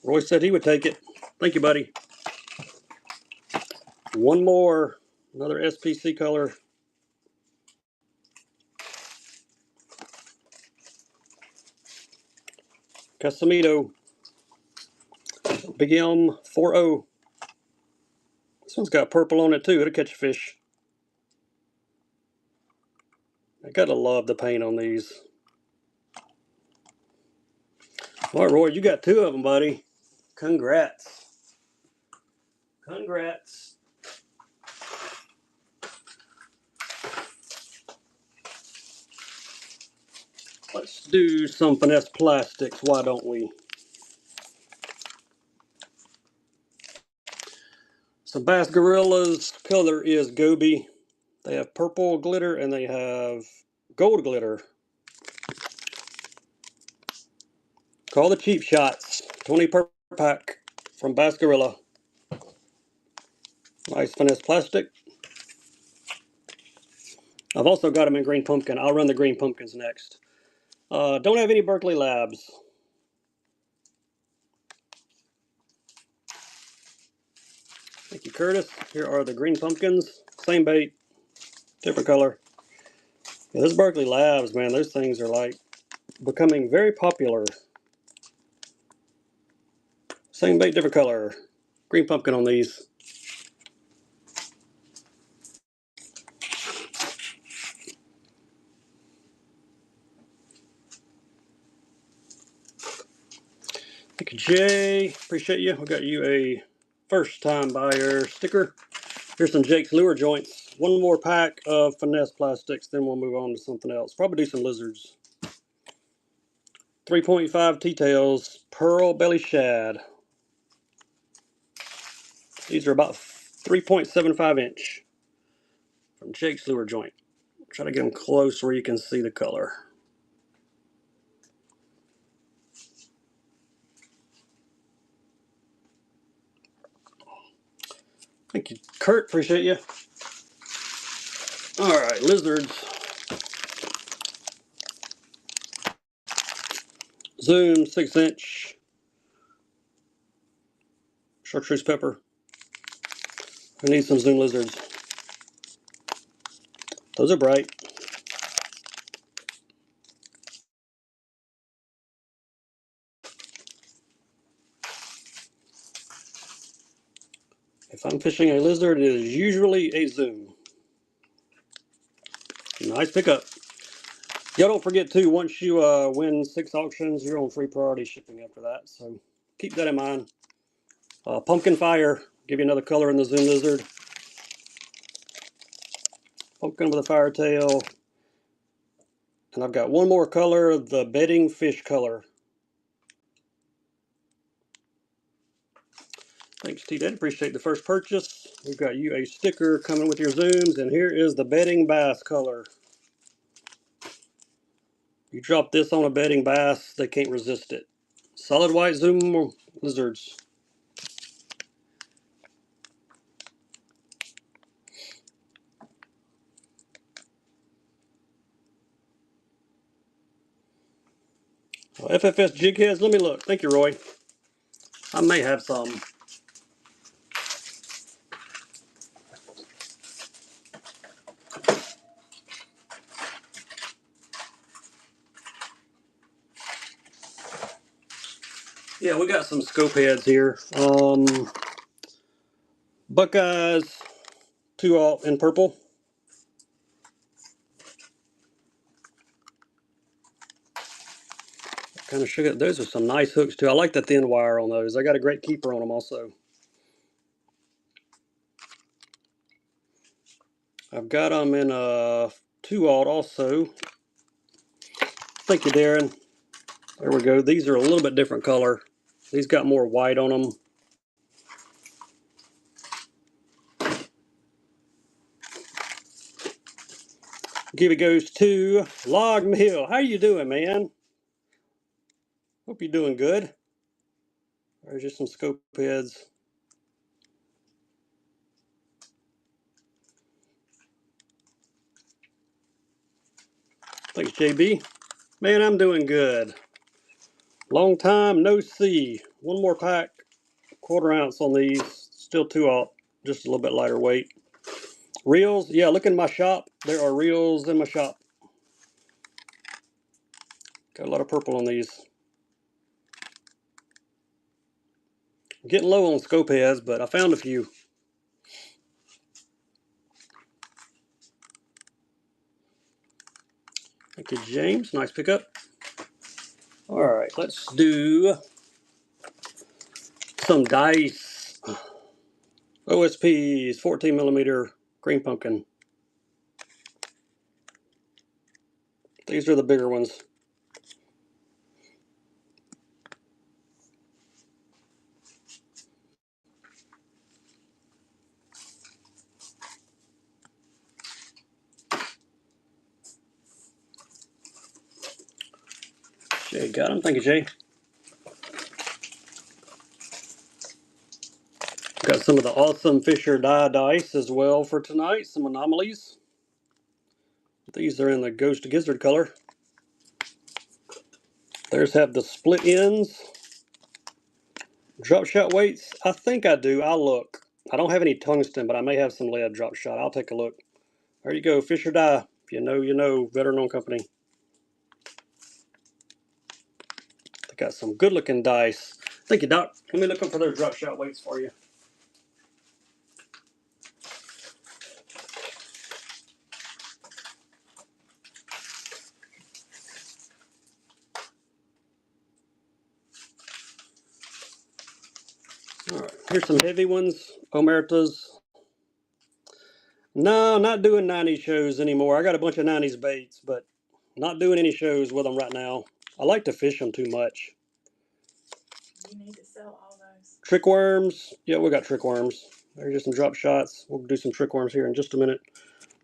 Roy said he would take it. Thank you, buddy. One more. Another SPC color. Casamito. Big M 4.0. This one's got purple on it too. It'll catch fish. I gotta love the paint on these. All right, Roy, you got 2 of them, buddy. Congrats. Congrats. Let's do some finesse plastics. Why don't we? Some Bass Gorillas. Color is Goby. They have purple glitter and they have gold glitter. Call the cheap shots. 20 per pack from Bass Gorilla. Nice finesse plastic. I've also got them in green pumpkin. I'll run the green pumpkins next. Don't have any Berkeley Labs. Thank you, Curtis. Here are the green pumpkins. Same bait, different color. Yeah, those Berkeley Labs, man, those things are like becoming very popular. Same bait, different color. Green pumpkin on these. Thank you, Jay. Appreciate you. We got you a first time buyer sticker. Here's some Jake's lure joints. One more pack of finesse plastics, then we'll move on to something else. Probably do some lizards. 3.5 T-tails, pearl belly shad. These are about 3.75 inch from Jake's lure joint. Try to get them close where you can see the color. Thank you, Kurt. Appreciate you. All right, lizards. Zoom 6-inch chartreuse pepper. I need some zoom lizards. Those are bright. If I'm fishing a lizard, it is usually a zoom. Nice pickup. Y'all don't forget too, once you win 6 auctions, you're on free priority shipping after that. So keep that in mind. Pumpkin fire, give you another color in the zoom lizard. Pumpkin with a fire tail. And I've got one more color, the bedding fish color. Thanks, T-Dad. Appreciate the first purchase. We've got you a sticker coming with your zooms, and here is the bedding bass color. You drop this on a bedding bass, they can't resist it. Solid white zoom lizards. FFS jig heads, let me look. Thank you, Roy. I may have some. Yeah, we got some scope heads here. Buckeyes 2-aught in purple. Kind of sugar. Those are some nice hooks too. I like the thin wire on those. I got a great keeper on them also. I've got them in a 2-aught also. Thank you, Darren. There we go. These are a little bit different color. These got more white on them. Give it goes to Log Mill. How you doing, man? Hope you're doing good. There's just some scope heads. Thanks, JB. Man, I'm doing good. Long time no see. One more pack, 1/4 ounce on these. Still 2-aught, just a little bit lighter weight. Reels, yeah, look in my shop. There are reels in my shop. Got a lot of purple on these. I'm getting low on scope heads, but I found a few. Thank you, James. Nice pickup. All right, let's do some dice. OSPs, 14mm green pumpkin. These are the bigger ones. Jay got them. Thank you, Jay. Got some of the awesome Fisher die dice as well for tonight. Some anomalies. These are in the Ghost Gizzard color. There's have the split ends. Drop shot weights. I think I do. I'll look. I don't have any tungsten, but I may have some lead drop shot. I'll take a look. There you go. Fisher die. If you know, you know. Veteran-owned company. They got some good-looking dice. Thank you, Doc. Let me look up for those drop shot weights for you. All right, here's some heavy ones. Omertas. No, not doing 90s shows anymore. I got a bunch of 90s baits, but not doing any shows with them right now. I like to fish them too much. You need to sell all those. Trick worms. Yeah, we got trick worms. There's just some drop shots. We'll do some trick worms here in just a minute.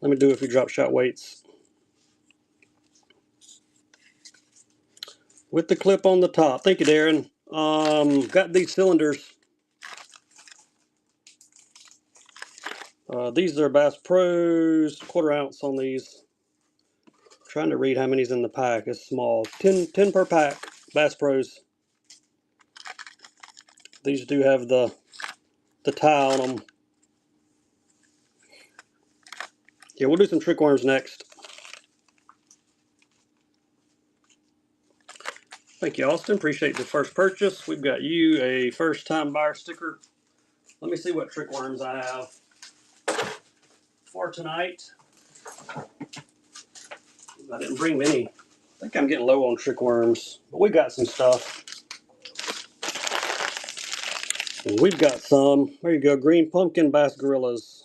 Let me do a few drop shot weights. With the clip on the top. Thank you, Darren. Got these cylinders. These are Bass Pros, 1/4 ounce on these. Trying to read how many's in the pack. It's small. 10 per pack. Bass Pros. These do have the tie on them. Yeah, we'll do some trick worms next. Thank you, Austin. Appreciate the first purchase. We've got you a first time buyer sticker. Let me see what trick worms I have for tonight. I didn't bring many. I think I'm getting low on trick worms, but we got some stuff. And we've got some. There you go. Green pumpkin bass gorillas.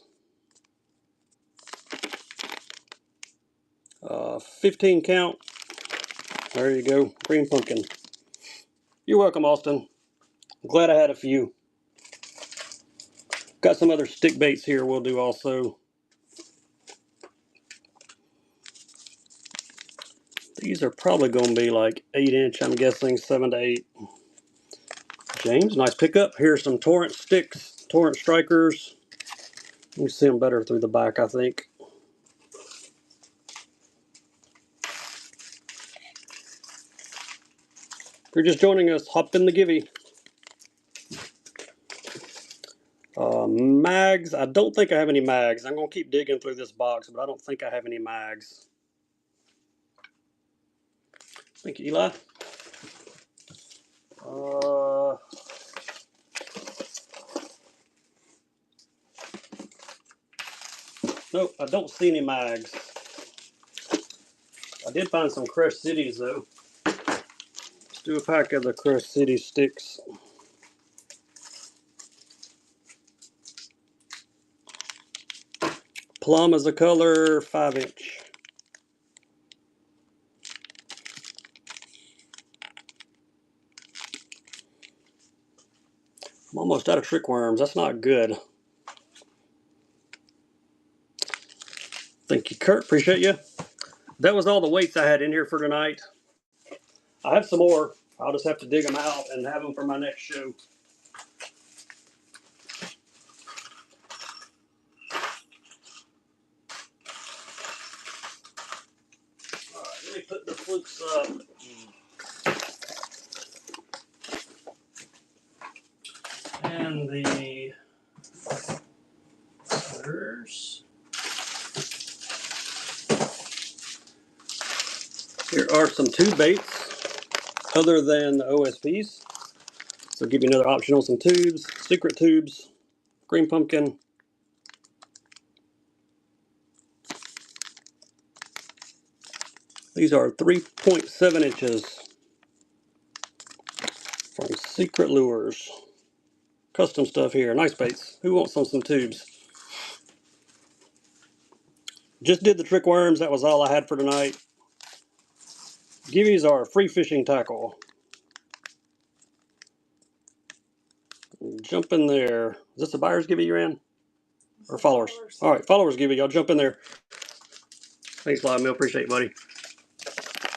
15 count. There you go. Green pumpkin. You're welcome, Austin. I'm glad I had a few. Got some other stick baits here we'll do also. These are probably going to be like 8-inch, I'm guessing, 7 to 8. James, nice pickup. Here's some Torrent sticks, Torrent strikers. You can see them better through the back, I think. If you're just joining us, hop in the givey. Mags, I don't think I have any mags. I'm going to keep digging through this box, but I don't think I have any mags. Thank you, Eli. Nope, I don't see any mags. I did find some Crush Cities, though. Let's do a pack of the Crush City sticks. Plum is a color, 5-inch. I'm almost out of trick worms. That's not good. Thank you, Kurt. Appreciate you. That was all the weights I had in here for tonight. I have some more. I'll just have to dig them out and have them for my next show. All right, let me put the flukes up. And the others. Here are some tube baits other than the OSPs. So I'll give you another option on some tubes. Secret tubes, green pumpkin. These are 3.7 inches from Secret Lures. Custom stuff here. Nice baits. Who wants some tubes? Just did the trick worms. That was all I had for tonight. Givvies are free fishing tackle. Jump in there. Is this a buyer's givvy you're in? Or followers? All right, followers givvy. Y'all jump in there. Thanks a lot, Mill. Appreciate it, buddy.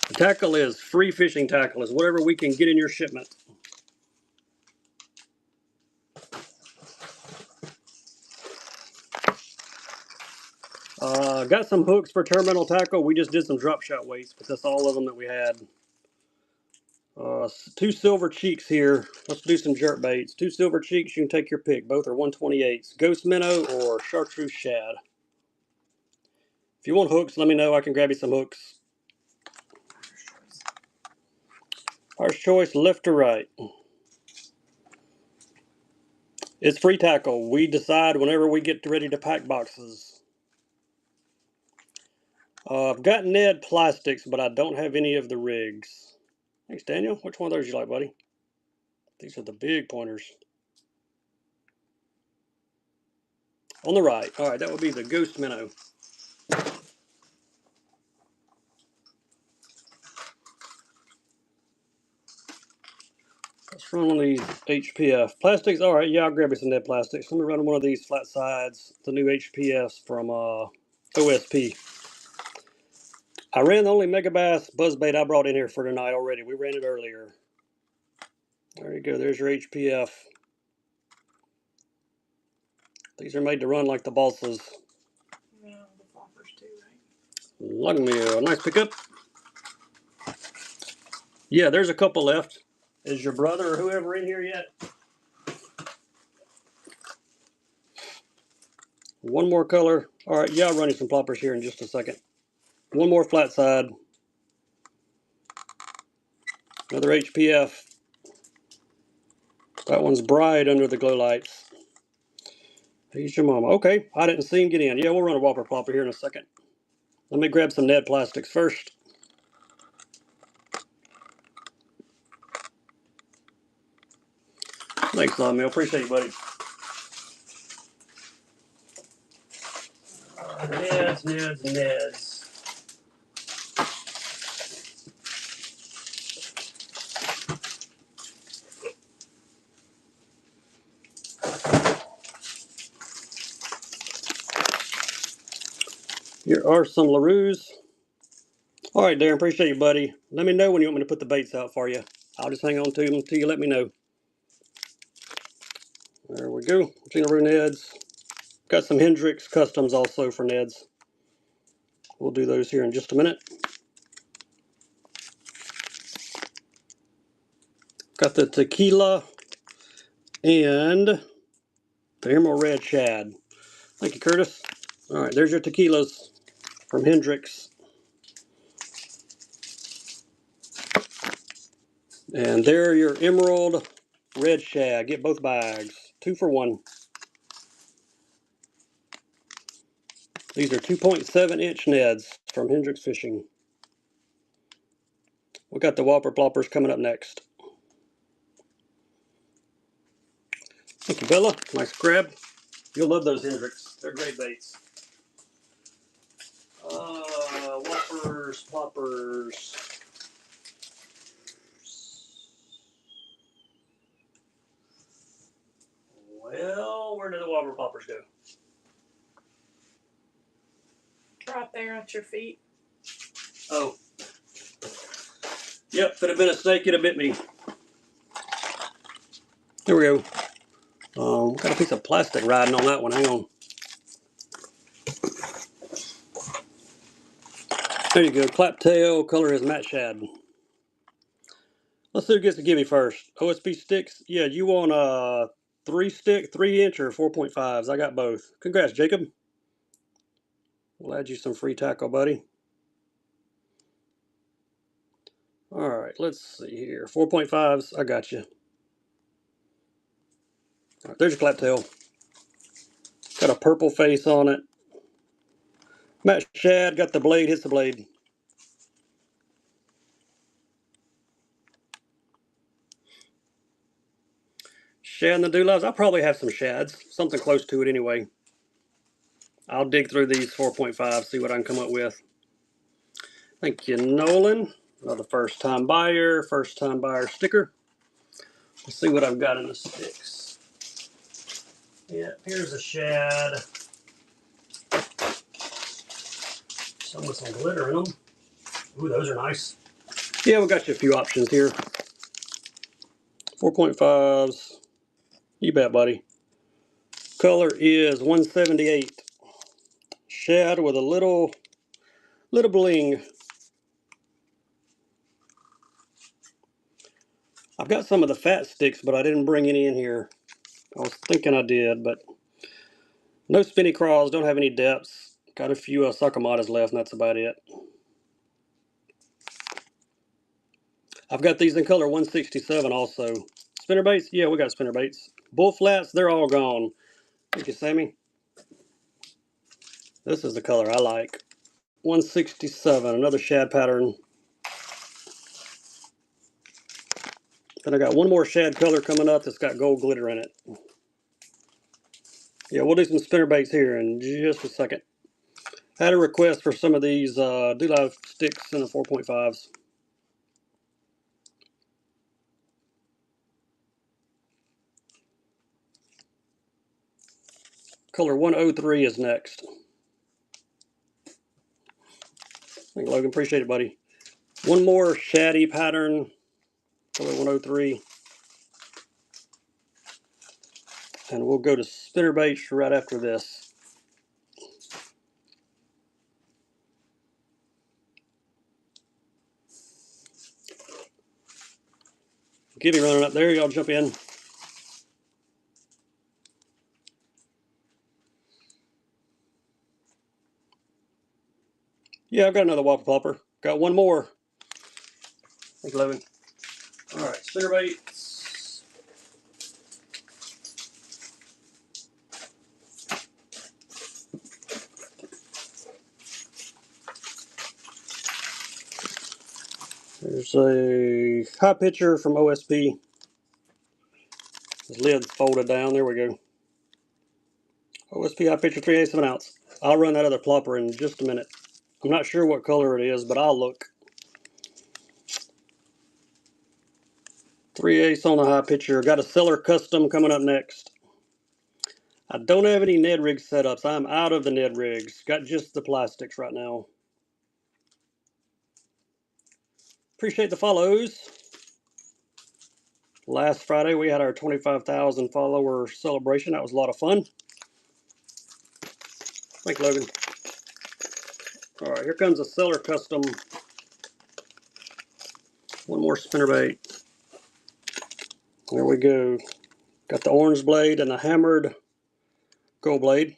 The tackle is free fishing tackle. Is whatever we can get in your shipment. Got some hooks for terminal tackle. We just did some drop shot weights, but that's all of them that we had. 2 silver cheeks here. Let's do some jerk baits. 2 silver cheeks. You can take your pick. Both are 128s. Ghost minnow or chartreuse shad. If you want hooks, let me know. I can grab you some hooks. First choice, left or right. It's free tackle. We decide whenever we get ready to pack boxes. I've got Ned plastics, but I don't have any of the rigs. Thanks, Daniel. Which one of those you like, buddy? These are the big pointers. On the right. All right, that would be the ghost minnow. Let's run one of these HPF plastics. All right, yeah, I'll grab you some Ned plastics. Let me run one of these flat sides, the new HPFs from OSP. I ran the only Megabass buzzbait I brought in here for tonight already. We ran it earlier. There you go. There's your HPF. These are made to run like the balsas. Yeah, the floppers too, right? Lug meal. Nice pickup. Yeah, there's a couple left. Is your brother or whoever in here yet? One more color. All right, yeah, I'll run you some ploppers here in just a second. One more flat side. Another HPF. That one's bright under the glow lights. Here's your mama. Okay, I didn't see him get in. Yeah, we'll run a whopper plopper here in a second. Let me grab some Ned plastics first. Thanks, Lawmill. Appreciate you, buddy. Neds. Here are some LaRue's. All right, Darren, appreciate you, buddy. Let me know when you want me to put the baits out for you. I'll just hang on to them until you let me know. There we go. LaRue Neds. Got some Hendrix Customs also for Neds. We'll do those here in just a minute. Got the tequila and the Emerald Red Shad. Thank you, Curtis. All right, there's your tequilas from Hendrix. And there are your Emerald Red Shad. Get both bags. 2 for 1. These are 2.7-inch Neds from Hendrix Fishing. We got the Whopper Ploppers coming up next. Thank you, Bella. Nice grab. You'll love those Hendrix. They're great baits. Whoppers, Ploppers. Well, where did the Whopper Ploppers go? Right there at your feet. Oh. Yep, if it had been a snake, it'd have bit me. There we go. Got a piece of plastic riding on that one. Hang on. There you go. Claptail. Color is matte shad. Let's see who gets to give me first. OSP sticks. Yeah, you want a 3-stick, 3-inch, or 4.5s? I got both. Congrats, Jacob. We'll add you some free tackle, buddy. All right, let's see here. 4.5s. I got you. All right, there's your claptail. Got a purple face on it. Matte shad. Got the blade. Hits the blade. Shad and the dewlaps. I'll probably have some shads. Something close to it anyway. I'll dig through these 4.5, see what I can come up with. Thank you, Nolan. Another first-time buyer sticker. Let's see what I've got in the sticks. Yeah, here's a shad. Some with some glitter in them. Ooh, those are nice. Yeah, we got you a few options here. 4.5s. You bet, buddy. Color is 178. Shad with a little bling. I've got some of the fat sticks, but I didn't bring any in here. I was thinking I did, but no spinny crawls, don't have any depths. Got a few succomatas left, and that's about it. I've got these in color 167 also. Spinner baits? Yeah, we got spinner baits. Bull flats, they're all gone. Thank you, Sammy. This is the color I like. 167, another shad pattern. Then I got one more shad color coming up that's got gold glitter in it. Yeah, we'll do some spinner baits here in just a second. Had a request for some of these do-live sticks in the 4.5s. Color 103 is next. Thank you, Logan. Appreciate it, buddy. One more shaddy pattern, color 103. And we'll go to spinner baits right after this. Give me running up there, y'all jump in. Yeah, I've got another whopper plopper. Got one more. Thank you, Logan. All right, spinner baits. There's a high pitcher from OSP. His lid's folded down. There we go. OSP high pitcher 3/8 of an ounce. I'll run that other plopper in just a minute. I'm not sure what color it is, but I'll look. 3/8 on the high pitcher. Got a Seller Custom coming up next. I don't have any Ned rig setups. I'm out of the Ned rigs. Got just the plastics right now. Appreciate the follows. Last Friday we had our 25,000 follower celebration. That was a lot of fun. Thank you, Logan. All right, here comes a Seller Custom. One more spinnerbait. There we go. Got the orange blade and the hammered gold blade.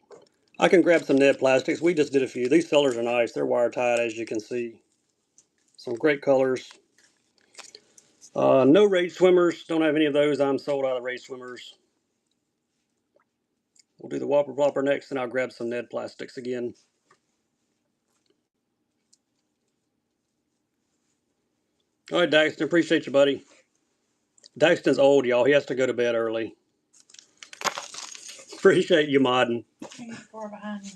I can grab some Ned plastics. We just did a few. These sellers are nice. They're wire tied, as you can see. Some great colors. No rage swimmers. Don't have any of those. I'm sold out of rage swimmers. We'll do the whopper plopper next, and I'll grab some Ned plastics again. All right, Daxton. Appreciate you, buddy. Daxton's old, y'all. He has to go to bed early. Appreciate you modding. Far behind you.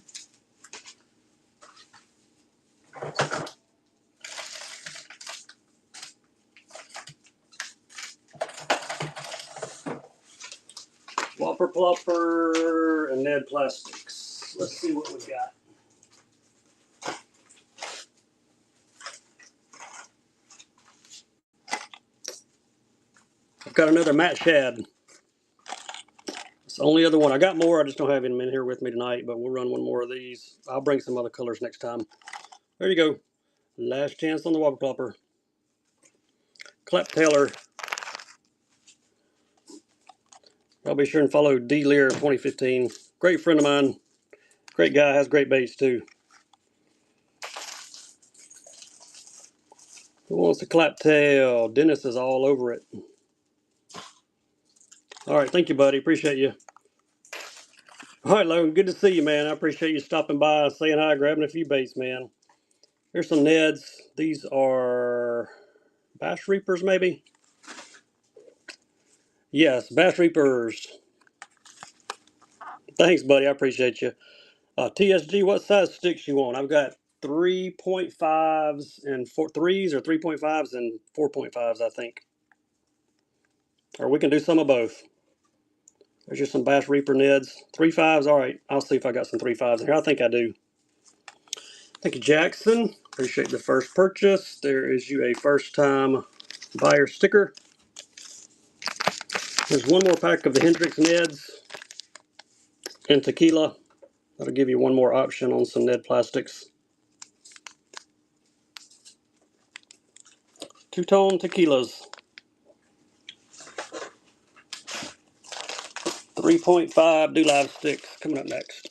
Whopper plopper and Ned plastics. Let's see what we got. I've got another Matt Shad. It's the only other one. I got more. I just don't have him in here with me tonight, but we'll run one more of these. I'll bring some other colors next time. There you go. Last chance on the whopper plopper. Clap Taylor. I'll be sure and follow D. Lear 2015. Great friend of mine. Great guy. Has great baits too. Who wants to clap tail? Dennis is all over it. All right. Thank you, buddy. Appreciate you. All right, Logan. Good to see you, man. I appreciate you stopping by, saying hi, grabbing a few baits, man. Here's some Neds. These are Bass Reapers, maybe? Yes, Bass Reapers. Thanks, buddy. I appreciate you. TSG, what size sticks you want? I've got 3.5s and 3s, or 3.5s and 4.5s, I think. Or we can do some of both. There's just some Bass Reaper Neds. 3.5s, all right. I'll see if I got some 3.5s in here. I think I do. Thank you, Jackson. Appreciate the first purchase. There is you a first-time buyer sticker. There's one more pack of the Hendrix Neds and tequila. That'll give you one more option on some Ned plastics. Two-tone tequilas. 3.5 do live sticks coming up next.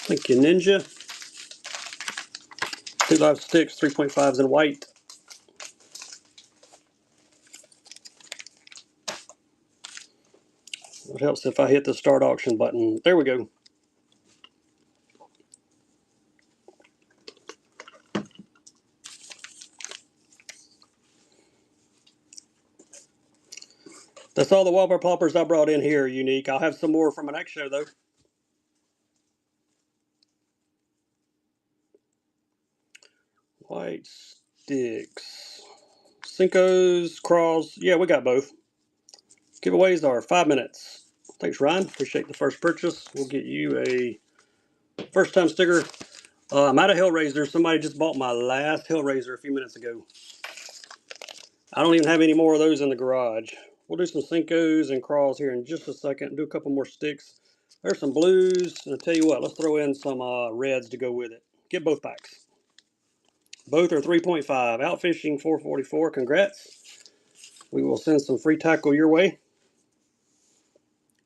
Thank you, Ninja. Do live sticks, 3.5s in white. It helps if I hit the start auction button. There we go. That's all the wallpaper ploppers I brought in here, unique. I'll have some more from my next show, though. White sticks. Cincos, crawls. Yeah, we got both. Giveaways are 5 minutes. Thanks, Ryan. Appreciate the first purchase. We'll get you a first-time sticker. I'm out of Hellraiser. Somebody just bought my last Hellraiser a few minutes ago. I don't even have any more of those in the garage. We'll do some Cincos and crawls here in just a second. Do a couple more sticks. There's some blues. And I'll tell you what, let's throw in some reds to go with it. Get both packs. Both are 3.5. Out fishing 444. Congrats. We will send some free tackle your way.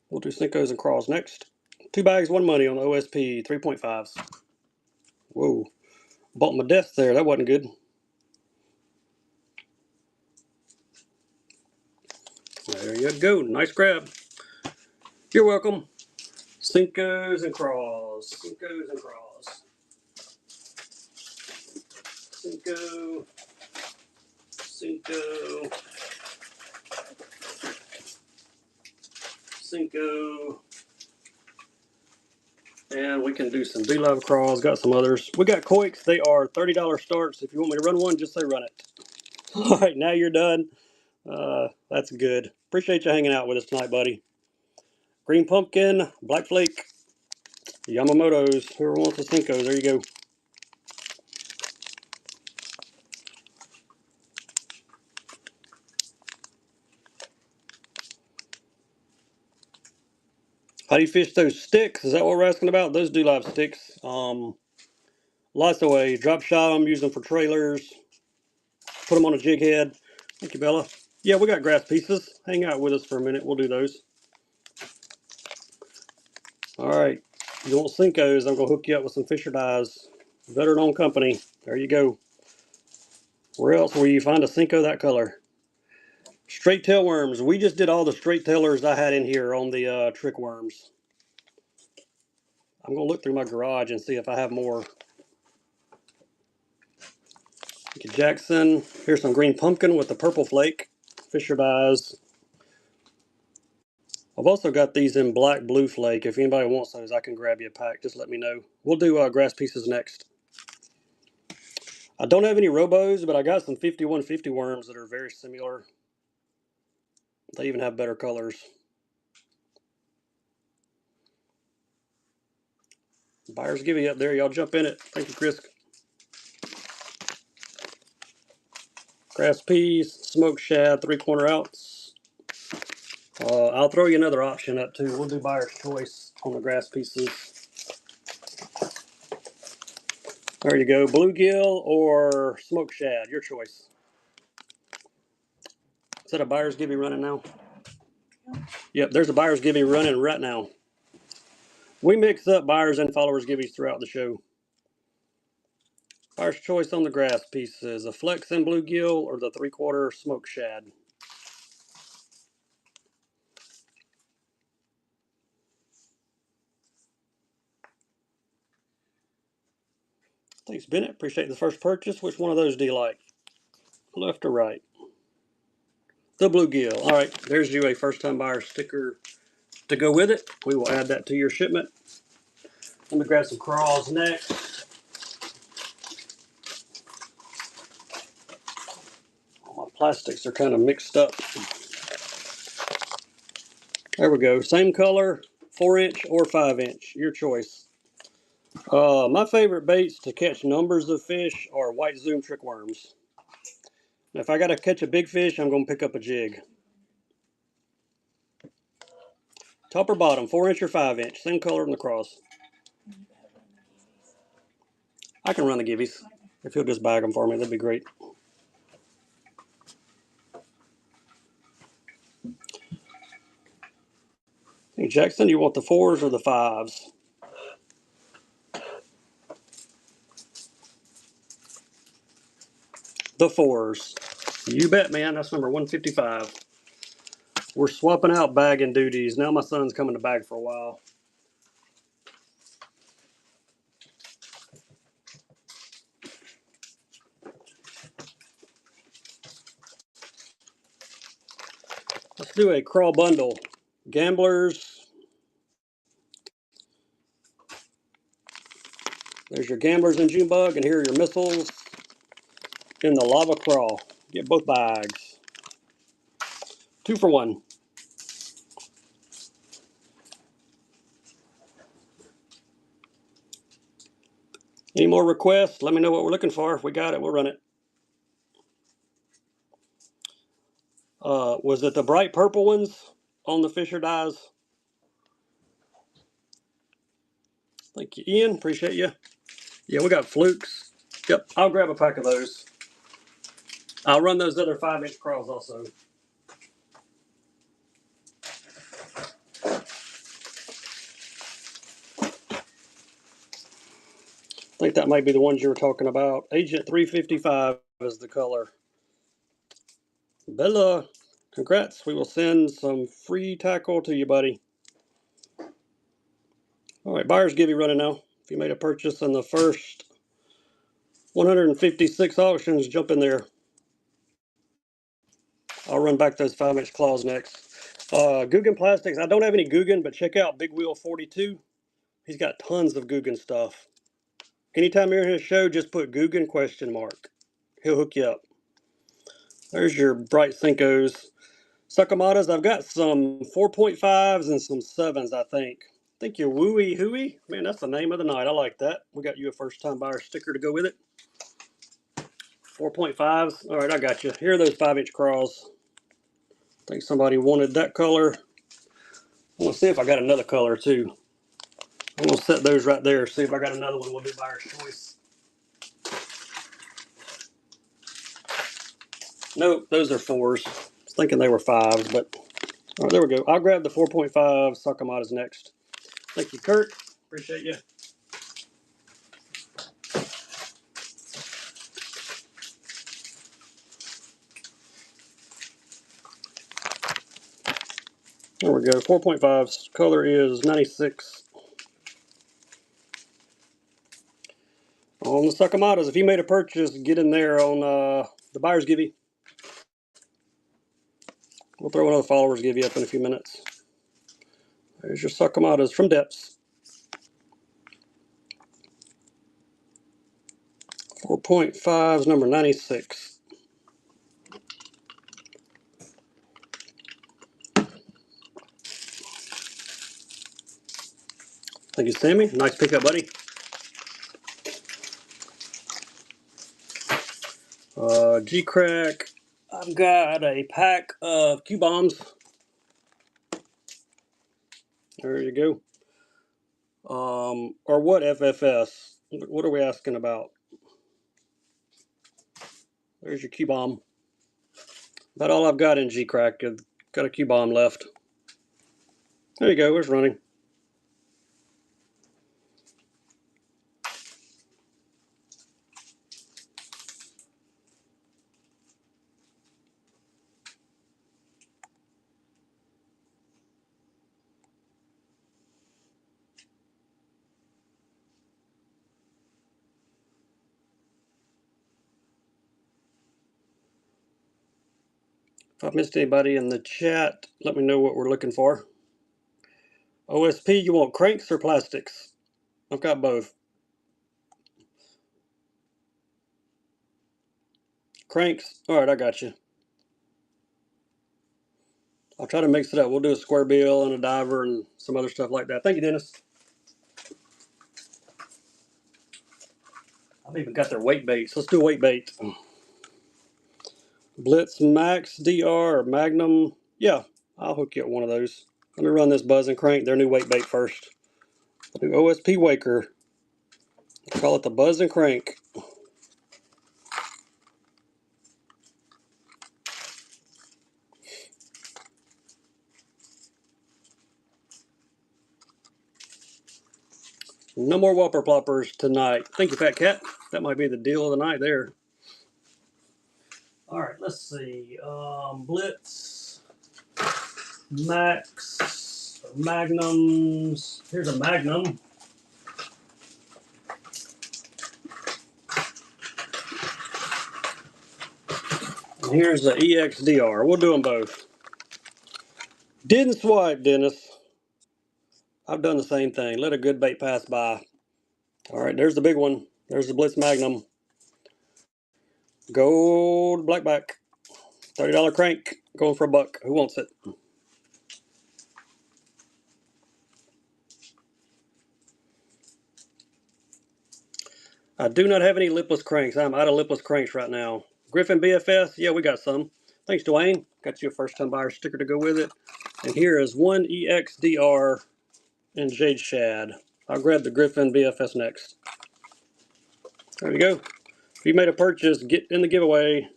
We'll do Cincos and crawls next. 2 bags, 1 money on the OSP 3.5s. Whoa. Bought my desk there. That wasn't good. There you go. Nice grab. You're welcome. Cincos and crawls. Cincos and crawls. Cinco. Cinco. Cinco. And we can do some D-Live crawls. Got some others. We got Coiks. They are $30 starts. If you want me to run one, just say run it. All right, now you're done. That's good. Appreciate you hanging out with us tonight, buddy. Green Pumpkin, Black Flake, Yamamoto's. Whoever wants the Cincos, there you go. How do you fish those sticks? Is that what we're asking about? Those D-Live sticks. Lots of ways. Drop shot them, use them for trailers. Put them on a jig head. Thank you, Bella. Yeah, we got grass pieces. Hang out with us for a minute. We'll do those. All right. You want Cincos, I'm going to hook you up with some Fisher dyes. Veteran-owned company. There you go. Where else will you find a Cinco that color? Straight tail worms. We just did all the straight tailers I had in here on the trick worms. I'm going to look through my garage and see if I have more. Thank you, Jackson. Here's some green pumpkin with the purple flake. Fisher dyes. I've also got these in black blue flake. If anybody wants those, I can grab you a pack. Just let me know. We'll do grass pieces next. I don't have any Robos, but I got some 5150 worms that are very similar. They even have better colors. Buyers give you up there. Y'all jump in it. Thank you, Chris. Grass peas, smoked shad, 3/4 ounce. I'll throw you another option up too. We'll do buyer's choice on the grass pieces. There you go. Bluegill or smoked shad, your choice. Is that a buyer's givey running now? Yep, there's a buyer's givey running right now. We mix up buyers and followers givey's throughout the show. Buyer's choice on the grass pieces, a flex and bluegill or the 3/4 smoked shad. Thanks, Bennett. Appreciate the first purchase. Which one of those do you like? Left or right? The bluegill. All right, there's you a first-time buyer sticker to go with it. We will add that to your shipment. Let me grab some crawls next. All my plastics are kind of mixed up. There we go. Same color, 4-inch or 5-inch. Your choice. My favorite baits to catch numbers of fish are white zoom trick worms. Now, if I got to catch a big fish, I'm going to pick up a jig. Top or bottom, 4-inch or 5-inch. Same color in the cross. I can run the givvies. If he'll just bag them for me, that'd be great. Hey, Jackson, you want the 4s or the 5s? The 4s. You bet, man. That's number 155. We're swapping out bagging duties. Now my son's coming to bag for a while. Let's do a crawl bundle. Gamblers. There's your gamblers in June bug, and here are your missiles in the lava crawl. Get both bags. 2 for 1. Any more requests? Let me know what we're looking for. If we got it, we'll run it. Was it the bright purple ones on the Fisher dies? Thank you, Ian. Appreciate you. Yeah, we got flukes. Yep, I'll grab a pack of those. I'll run those other 5-inch crawls also. I think that might be the ones you were talking about. Agent 355 is the color. Bella, congrats. We will send some free tackle to you, buddy. All right, buyer's give you running now. If you made a purchase in the first 156 auctions, jump in there. I'll run back those 5-inch claws next. Guggen Plastics. I don't have any Guggen, but check out Big Wheel 42. He's got tons of Guggen stuff. Anytime you're in his show, just put Guggen ? He'll hook you up. There's your Bright Cincos. Sakamatas, I've got some 4.5s and some 7s, I think. I think you're Wooey Hooey. Man, that's the name of the night. I like that. We got you a first-time buyer sticker to go with it. 4.5s. All right, I got you. Here are those 5-inch crawls. I think somebody wanted that color. I want to see if I got another color, too. I'm going to set those right there. See if I got another one. We'll do buyer's choice. Nope, those are 4s. I was thinking they were 5s, but... All right, there we go. I'll grab the 4.5 Sakamatas next. Thank you, Kurt. Appreciate you. There we go. 4.5's color is 96. On the Sakamatas, if you made a purchase, get in there on the buyer's givey. We'll throw another followers givey up in a few minutes. There's your Sakamatas from Depths. 4.5's number 96. Thank you, Sammy. Nice pickup, buddy. G-Crack. I've got a pack of Q-bombs. There you go. Or what FFS? What are we asking about? There's your Q-bomb. About all I've got in G-Crack. I've got a Q-bomb left. There you go. It's running. If I've missed anybody in the chat, let me know what we're looking for. OSP, you want cranks or plastics? I've got both. Cranks? All right, I got you. I'll try to mix it up. We'll do a square bill and a diver and some other stuff like that. Thank you, Dennis. I've even got their weight baits. Let's do a weight bait. Blitz Max DR or Magnum. Yeah, I'll hook you up one of those. Let me run this buzz and crank, their new weight bait first. I'll do OSP Waker. I'll call it the buzz and crank. No more Whopper Ploppers tonight. Thank you, Fat Cat. That might be the deal of the night there. All right, let's see. Blitz, Max, Magnums. Here's a Magnum. And here's the EXDR. We'll do them both. Didn't swipe, Dennis. I've done the same thing. Let a good bait pass by. All right, there's the big one. There's the Blitz Magnum. Gold blackback. $30 crank. Going for $1. Who wants it? I do not have any lipless cranks. I'm out of lipless cranks right now. Griffin BFS. Yeah, we got some. Thanks, Dwayne. Got you a first-time buyer sticker to go with it. And here is one EXDR in Jade Shad. I'll grab the Griffin BFS next. There you go. If you made a purchase, get in the giveaway.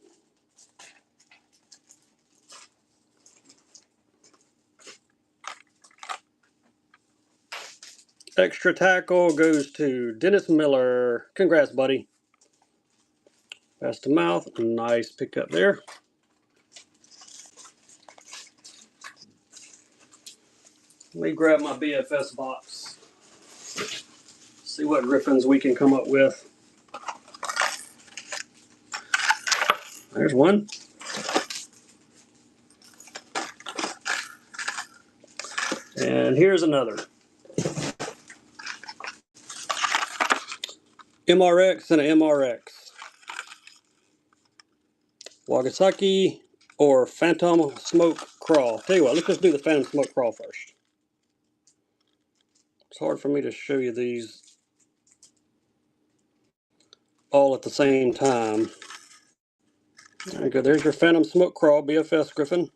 Extra tackle goes to Dennis Miller. Congrats, buddy. Pass to mouth. Nice pickup there. Let me grab my BFS box. See what Griffins we can come up with. There's one. And here's another. MRX and an MRX. Wagasaki or Phantom Smoke Crawl. Tell you what, let's just do the Phantom Smoke Crawl first. It's hard for me to show you these all at the same time. There you go. There's your Phantom Smoke Crawl, BFS Griffin.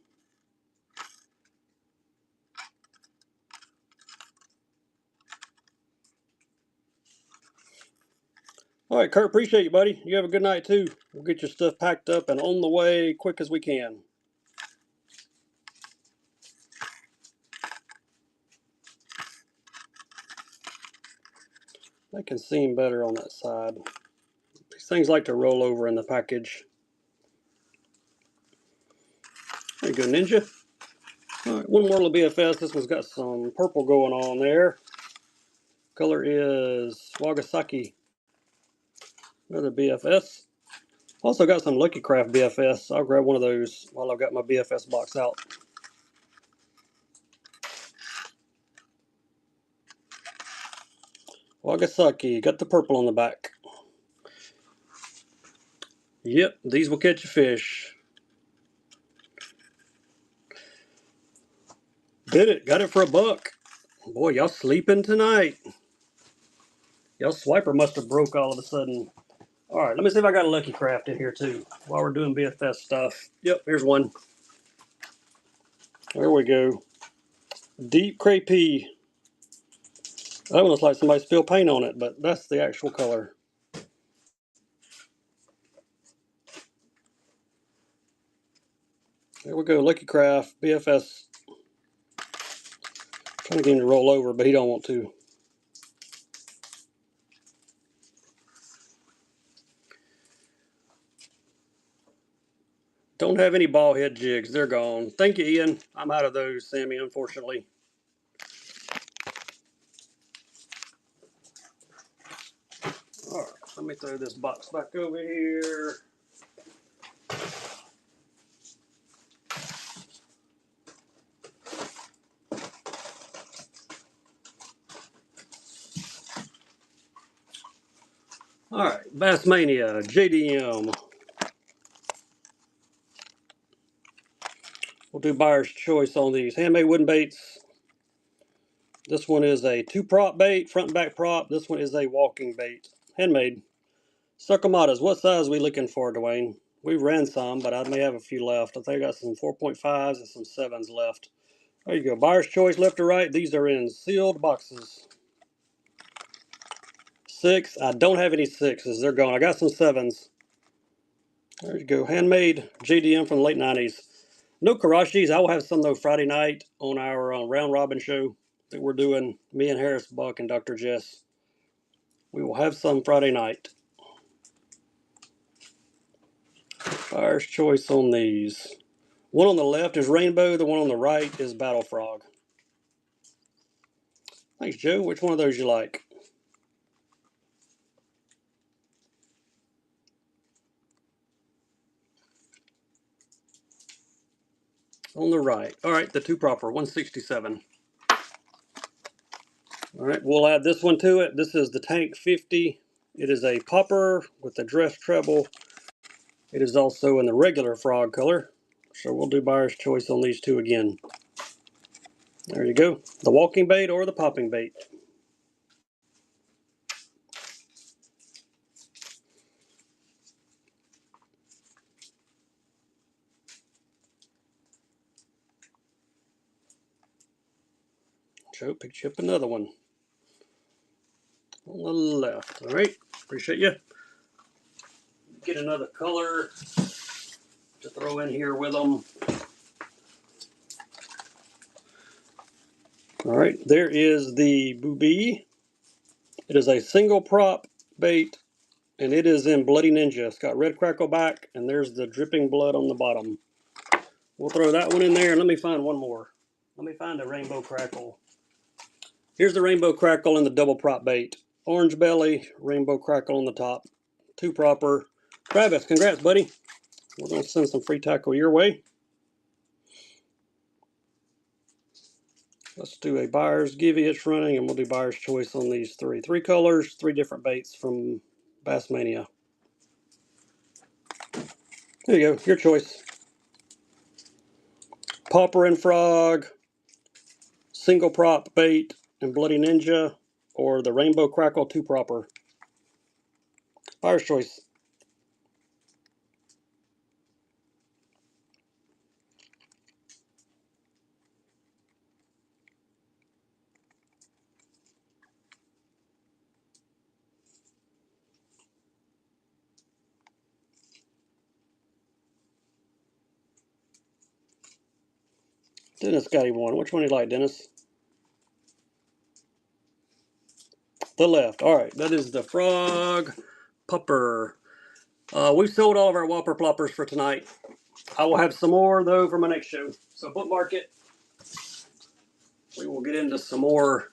All right, Kurt, appreciate you, buddy. You have a good night, too. We'll get your stuff packed up and on the way quick as we can. They can seem better on that side. These things like to roll over in the package. There you go, Ninja. All right, one more little BFS. This one's got some purple going on there. Color is Wagasaki. Another BFS. Also got some Lucky Craft BFS. I'll grab one of those while I've got my BFS box out. Wagasaki. Got the purple on the back. Yep, these will catch a fish. Did it. Got it for $1. Boy, y'all sleeping tonight. Y'all swiper must have broke all of a sudden. All right, let me see if I got a Lucky Craft in here too while we're doing BFS stuff. Yep, here's one. There we go. Deep craypie. That one looks like somebody spilled paint on it, but that's the actual color. There we go, Lucky Craft, BFS. Trying to get him to roll over, but he don't want to. Don't have any ball head jigs. They're gone. Thank you, Ian. I'm out of those, Sammy, unfortunately. All right, let me throw this box back over here. All right, Bassmania, JDM. We'll do buyer's choice on these. Handmade wooden baits. This one is a 2-prop bait, front and back prop. This one is a walking bait. Handmade. Succomatas, what size are we looking for, Dwayne? We ran some, but I may have a few left. I think I got some 4.5s and some 7s left. There you go. Buyer's choice, left or right. These are in sealed boxes. 6. I don't have any 6s. They're gone. I got some 7s. There you go. Handmade JDM from the late 90s. No Karashis. I will have some, though, Friday night on our round robin show that we're doing. Me and Harris Buck and Dr. Jess. We will have some Friday night. Buyer's choice on these. One on the left is Rainbow. The one on the right is Battle Frog. Thanks, Joe. Which one of those you like? on the right. All right, the two proper, 167. All right, we'll add this one to it. This is the Tank 50. It is a popper with a dress treble. It is also in the regular frog color. So we'll do buyer's choice on these two again. There you go. The walking bait or the popping bait. So picked you up another one on the left. All right, appreciate you. Get another color to throw in here with them. All right, there is the booby. It is a single prop bait, and it is in Bloody Ninja. It's got red crackle back, and there's the dripping blood on the bottom. We'll throw that one in there, and let me find one more. Let me find a rainbow crackle. Here's the rainbow crackle in the double prop bait. Orange belly, rainbow crackle on the top. Two proper. Travis, congrats, buddy. We're going to send some free tackle your way. Let's do a buyer's givey. It's running, and we'll do buyer's choice on these three. Three colors, three different baits from Bassmania. There you go, your choice. Popper and frog, single prop bait, and Bloody Ninja, or the rainbow crackle two proper. Buyer's choice. Dennis got him one. Which one do you like, Dennis? The left. All right, that is the frog pupper. We've sold all of our whopper ploppers for tonight. I will have some more, though, for my next show. So bookmark it. We will get into some more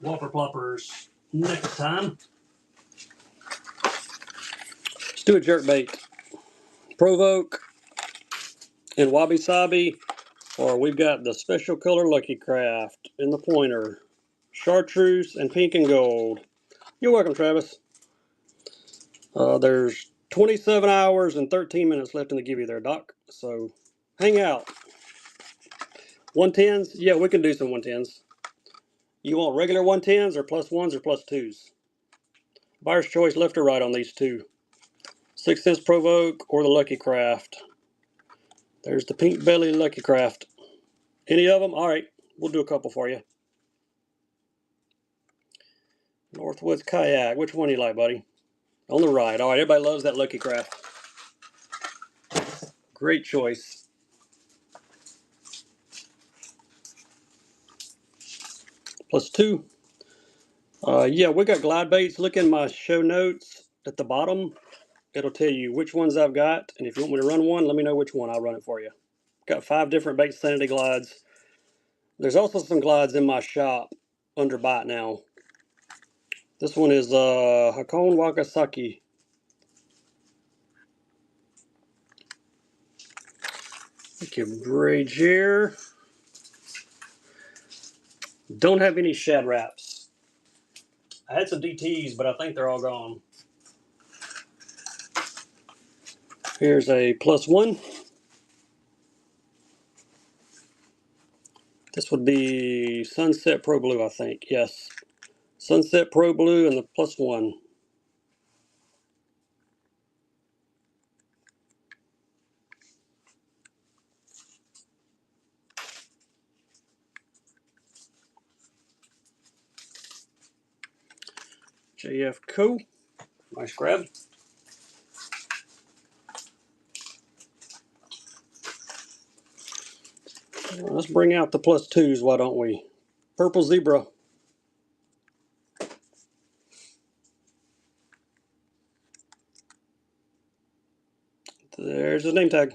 whopper ploppers next time. Let's do a jerk bait. Provoke and wabi sabi, or we've got the special color Lucky Craft in the pointer. Chartreuse and pink and gold. You're welcome, Travis. There's 27 hours and 13 minutes left in the give you there, Doc. So hang out. 110s? Yeah, we can do some 110s. You want regular 110s or plus ones or plus twos? Buyer's choice left or right on these two. 6 cents Provoke or the Lucky Craft. There's the pink belly Lucky Craft. Any of them? All right, we'll do a couple for you. Northwoods Kayak. Which one do you like, buddy? On the right. All right, everybody loves that Lucky Craft. Great choice. Plus two. Yeah, we got glide baits. Look in my show notes at the bottom. It'll tell you which ones I've got. And if you want me to run one, let me know which one. I'll run it for you. Got 5 different bait sanity glides. There's also some glides in my shop under bite now. This one is Hakone Wakasaki. Thank you, Bridge here. Don't have any shad wraps. I had some DTs, but I think they're all gone. Here's a plus one. This would be Sunset Pro Blue, I think. Yes. Sunset Pro Blue and the plus one. JF Co. Nice grab. Let's bring out the plus twos, why don't we? Purple Zebra. There's his name tag.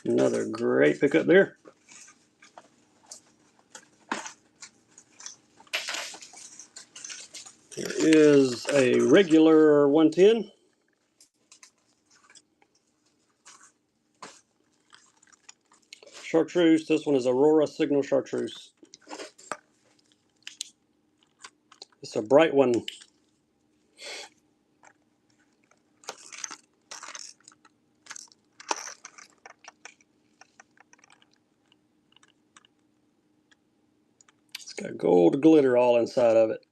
Another great pickup there. is a regular 110. Chartreuse. This one is Aurora Signal Chartreuse. It's a bright one. It's got gold glitter all inside of it.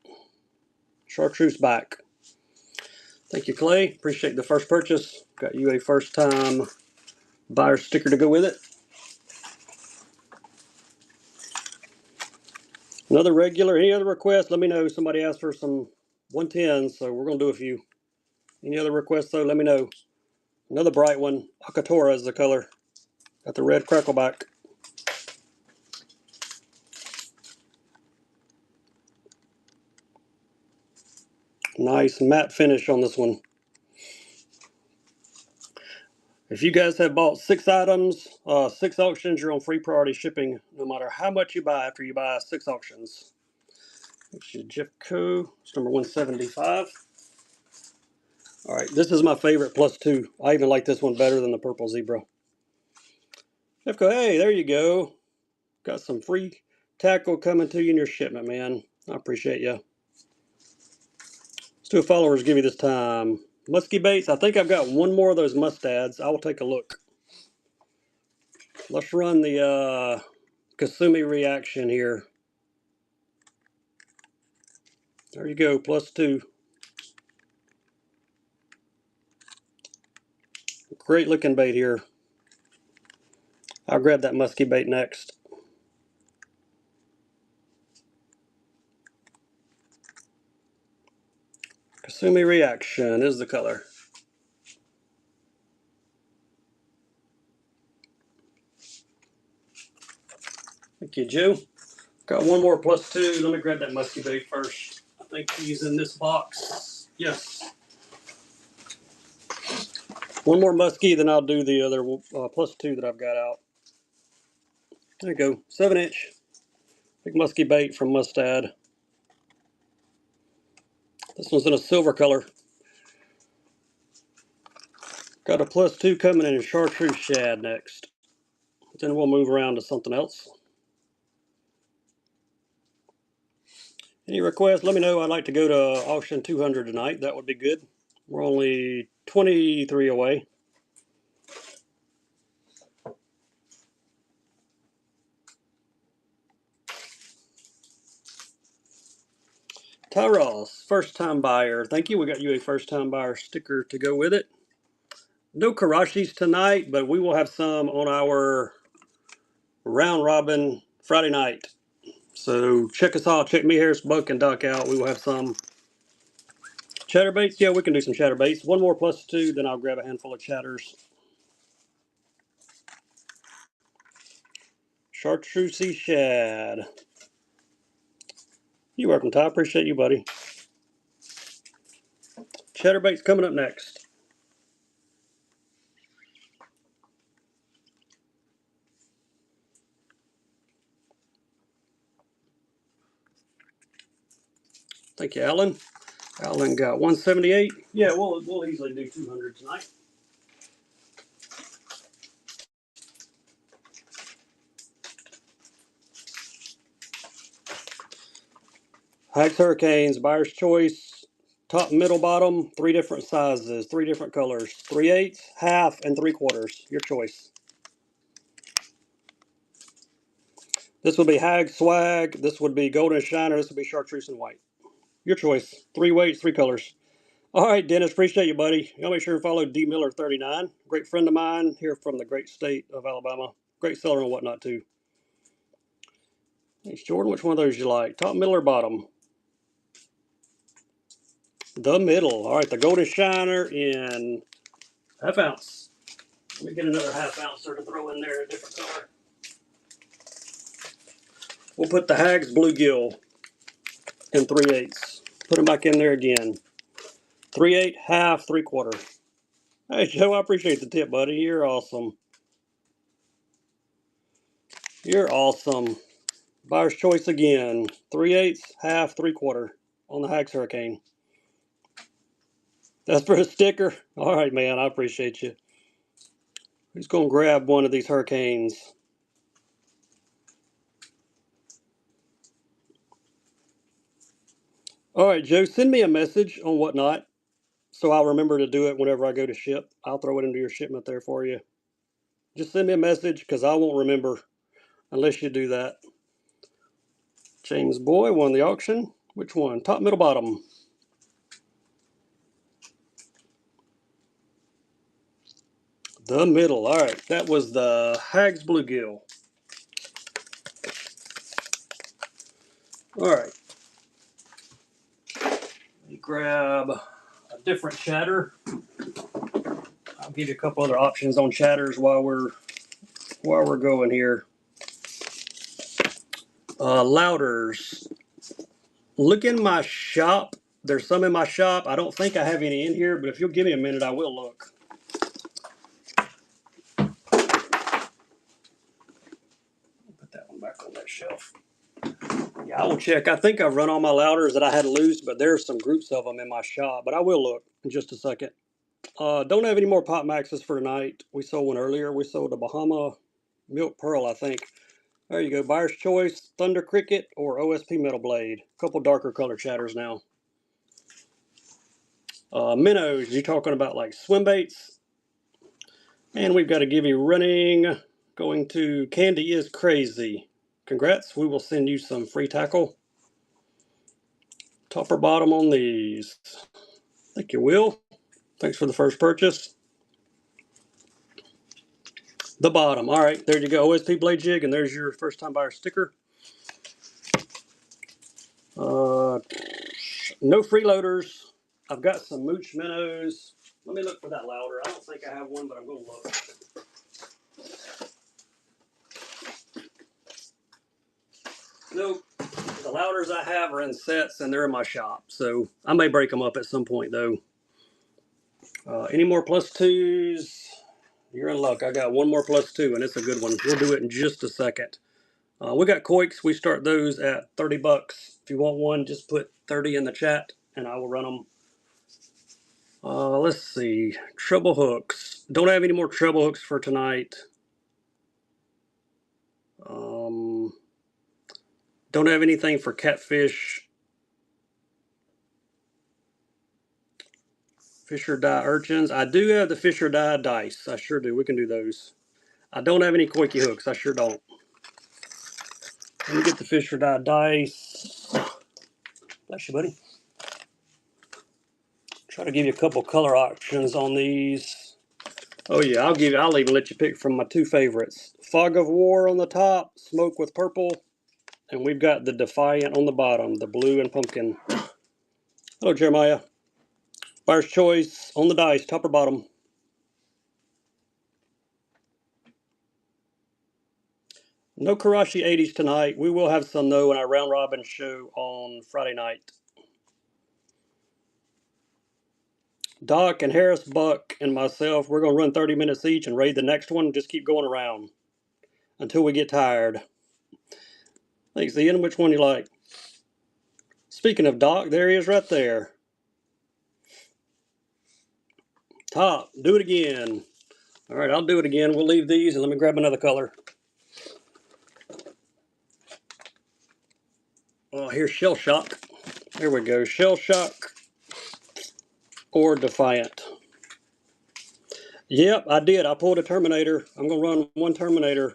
Chartreuse back. Thank you, Clay. Appreciate the first purchase. Got you a first time buyer sticker to go with it. Another regular. Any other requests? Let me know. Somebody asked for some 110s, so we're going to do a few. Any other requests, though, let me know. Another bright one. Akatora is the color. Got the red crackleback. Nice matte finish on this one. If you guys have bought 6 items, 6 auctions, you're on free priority shipping no matter how much you buy after you buy 6 auctions. It's your Jeffco. It's number 175. All right, this is my favorite +2. I even like this one better than the purple zebra. Jeffco, hey, there you go. Got some free tackle coming to you in your shipment, man. I appreciate you. Let's do a followers give you this time. Musky baits. I think I've got one more of those mustads. I will take a look. Let's run the Kasumi reaction here. There you go, +2. Great looking bait here. I'll grab that musky bait next. Kasumi reaction is the color. Thank you, Joe. Got one more +2. Let me grab that musky bait first. I think he's in this box. Yes. One more musky, then I'll do the other +2 that I've got out. There you go. 7-inch. Big musky bait from Mustad. This one's in a silver color. Got a +2 coming in chartreuse shad next. Then we'll move around to something else. Any requests, let me know. I'd like to go to auction 200 tonight. That would be good. We're only 23 away. Ty Ross, first time buyer. Thank you. We got you a first time buyer sticker to go with it. No Karashis tonight, but we will have some on our round robin Friday night. So check us out. Check me, Harris, Buck, and Doc out. We will have some chatterbaits. Yeah, we can do some chatterbaits. One more +2, then I'll grab a handful of chatters. Chartreusey shad. You're welcome, Ty. Appreciate you, buddy. Chatterbait's coming up next. Thank you, Alan. Alan got 178. Yeah, we'll easily do 200 tonight. Hags Hurricanes, buyer's choice. Top, middle, bottom, 3 different sizes, 3 different colors. 3/8, half, and 3/4. Your choice. This would be Hag Swag. This would be Golden Shiner. This would be Chartreuse and White. Your choice. 3 weights, 3 colors. All right, Dennis. Appreciate you, buddy. Y'all make sure to follow D Miller 39. Great friend of mine here from the great state of Alabama. Great seller and whatnot, too. Thanks, Jordan. Which one of those you like? Top, middle, or bottom? The middle. All right, the Golden Shiner in ½ ounce. Let me get another ½ ounce to throw in there, a different color. We'll put the Hags Bluegill in 3/8. Put them back in there again. 3/8, half, 3/4. Hey, Joe, I appreciate the tip, buddy. You're awesome. You're awesome. Buyer's choice again. 3/8, half, 3/4 on the Hags Hurricane. That's for a sticker? All right, man. I appreciate you. Who's going to grab one of these hurricanes? All right, Joe, send me a message on Whatnot so I'll remember to do it whenever I go to ship. I'll throw it into your shipment there for you. Just send me a message because I won't remember unless you do that. James Boy won the auction. Which one? Top, middle, bottom? The middle. All right, that was the Hag's Bluegill. All right. Let me grab a different chatter. I'll give you a couple other options on chatters while we're going here. Louders. Look in my shop. There's some in my shop. I don't think I have any in here, but if you'll give me a minute, I will look. Put that one back on that shelf. Yeah, I will check. I think I've run all my louders that I had loose, but there's some groups of them in my shop. But I will look in just a second. Don't have any more Pop Maxes for tonight. We sold one earlier. We sold a Bahama Milk Pearl, I think. There you go. Buyer's Choice, Thunder Cricket, or OSP Metal Blade. A couple darker color chatters now. Minnows, you talking about like swim baits? And we've got a give you running. Going to Candy is Crazy. Congrats. We will send you some free tackle. Top or bottom on these? I think you will. Thanks for the first purchase. The bottom. All right, there you go. OSP Blade Jig, and there's your first time buyer sticker. No freeloaders. I've got some Mooch minnows. Let me look for that louder. I don't think I have one, but I'm going to look. Nope. The louders I have are in sets, and they're in my shop. So I may break them up at some point, though. Any more plus twos? You're in luck. I got one more plus two, and it's a good one. We'll do it in just a second. We got Koiks. We start those at 30 bucks. If you want one, just put 30 in the chat, and I will run them. Let's see. Treble hooks. Don't have any more treble hooks for tonight. Don't have anything for catfish. Fish or Die urchins. I do have the Fish or Die dice. I sure do. We can do those. I don't have any Koiki hooks. I sure don't. Let me get the Fish or Die dice. Bless you, buddy. Try to give you a couple color options on these. Oh yeah, I'll even let you pick from my two favorites. Fog of War on the top, smoke with purple, and we've got the Defiant on the bottom, the blue and pumpkin. Hello, Jeremiah. Buyer's Choice on the dice, top or bottom. No Karashi 80s tonight. We will have some though in our round robin show on Friday night. Doc and Harris, Buck, and myself, we're going to run 30 minutes each and raid the next one. Just keep going around until we get tired. Thanks, Ian. Which one you like? Speaking of Doc, there he is right there. Top. Do it again. All right, I'll do it again. We'll leave these and let me grab another color. Oh, here's Shell Shock. There we go. Shell Shock or Defiant. Yep, I did. I pulled a Terminator. I'm going to run one Terminator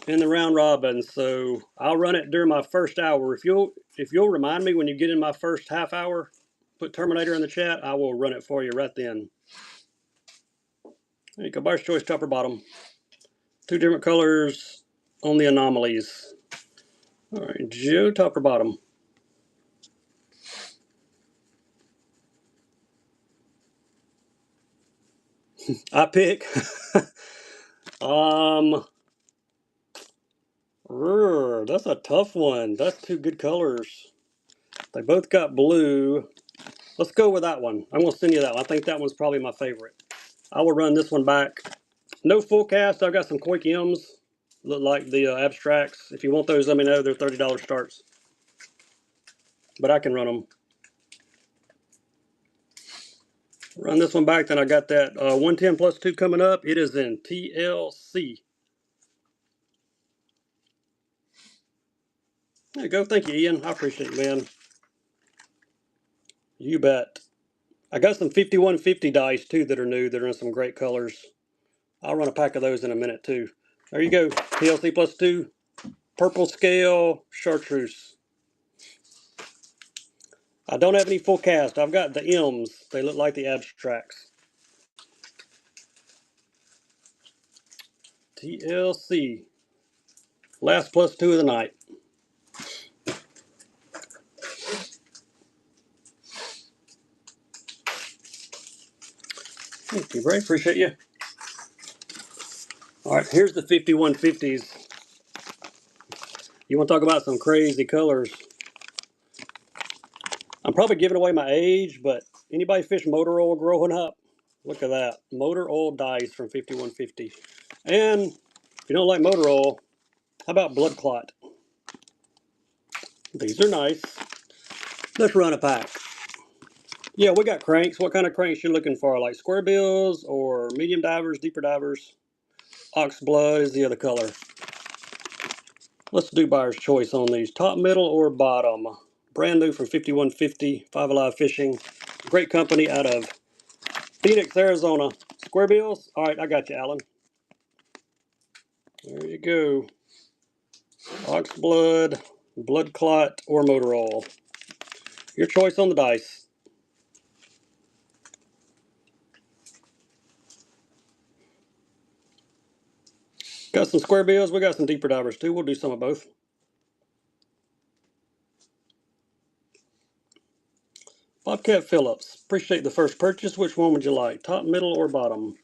in the round robin, so I'll run it during my first hour. If you'll remind me when you get in my first half hour, put Terminator in the chat, I will run it for you right then. There you go. Buyer's Choice, top or bottom. Two different colors on the anomalies. All right, Joe, top or bottom? I pick. That's a tough one. That's two good colors. They both got blue. Let's go with that one. I'm going to send you that one. I think that one's probably my favorite. I will run this one back. No full cast. I've got some Koiki M's. Look like the abstracts. If you want those, let me know. They're $30 starts. But I can run them. Run this one back, then I got that 110 plus 2 coming up. It is in TLC. There you go. Thank you, Ian. I appreciate it, man. You bet. I got some 5150 dice, too, that are new, that are in some great colors. I'll run a pack of those in a minute, too. There you go. TLC plus 2. Purple scale chartreuse. I don't have any full cast. I've got the M's. They look like the abstracts. TLC. Last plus 2 of the night. Thank you, Bray. Appreciate you. All right, here's the 5150s. You want to talk about some crazy colors? I'm probably giving away my age, but anybody fish motor oil growing up? Look at that. Motor oil dice from 5150. And if you don't like motor oil, how about blood clot? These are nice. Let's run a pack. Yeah, we got cranks. What kind of cranks you looking for? Like square bills or medium divers, deeper divers? Ox blood is the other color. Let's do buyer's choice on these. Top, middle, or bottom. Brand new from 5150, Five Alive Fishing. Great company out of Phoenix, Arizona. Square bills? All right, I got you, Alan. There you go. Ox blood, blood clot, or motor oil. Your choice on the dice. Got some square bills. We got some deeper divers too. We'll do some of both. Bobcat Phillips. Appreciate the first purchase. Which one would you like? Top, middle, or bottom?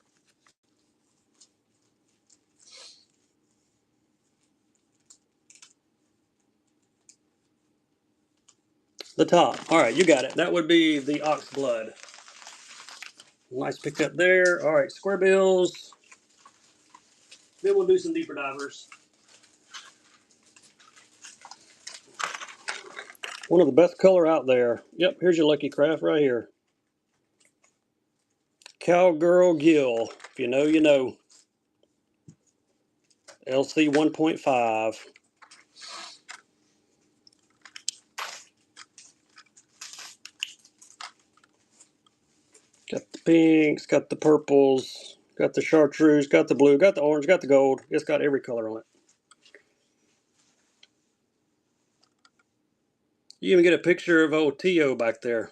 The top. All right, you got it. That would be the ox blood. Nice pickup there. All right, square bills. Then we'll do some deeper divers. One of the best color out there. Yep, here's your lucky craft right here. Cowgirl Gill. If you know, you know. LC 1.5. Got the pinks, got the purples, got the chartreuse, got the blue, got the orange, got the gold. It's got every color on it. You even get a picture of old T.O. back there.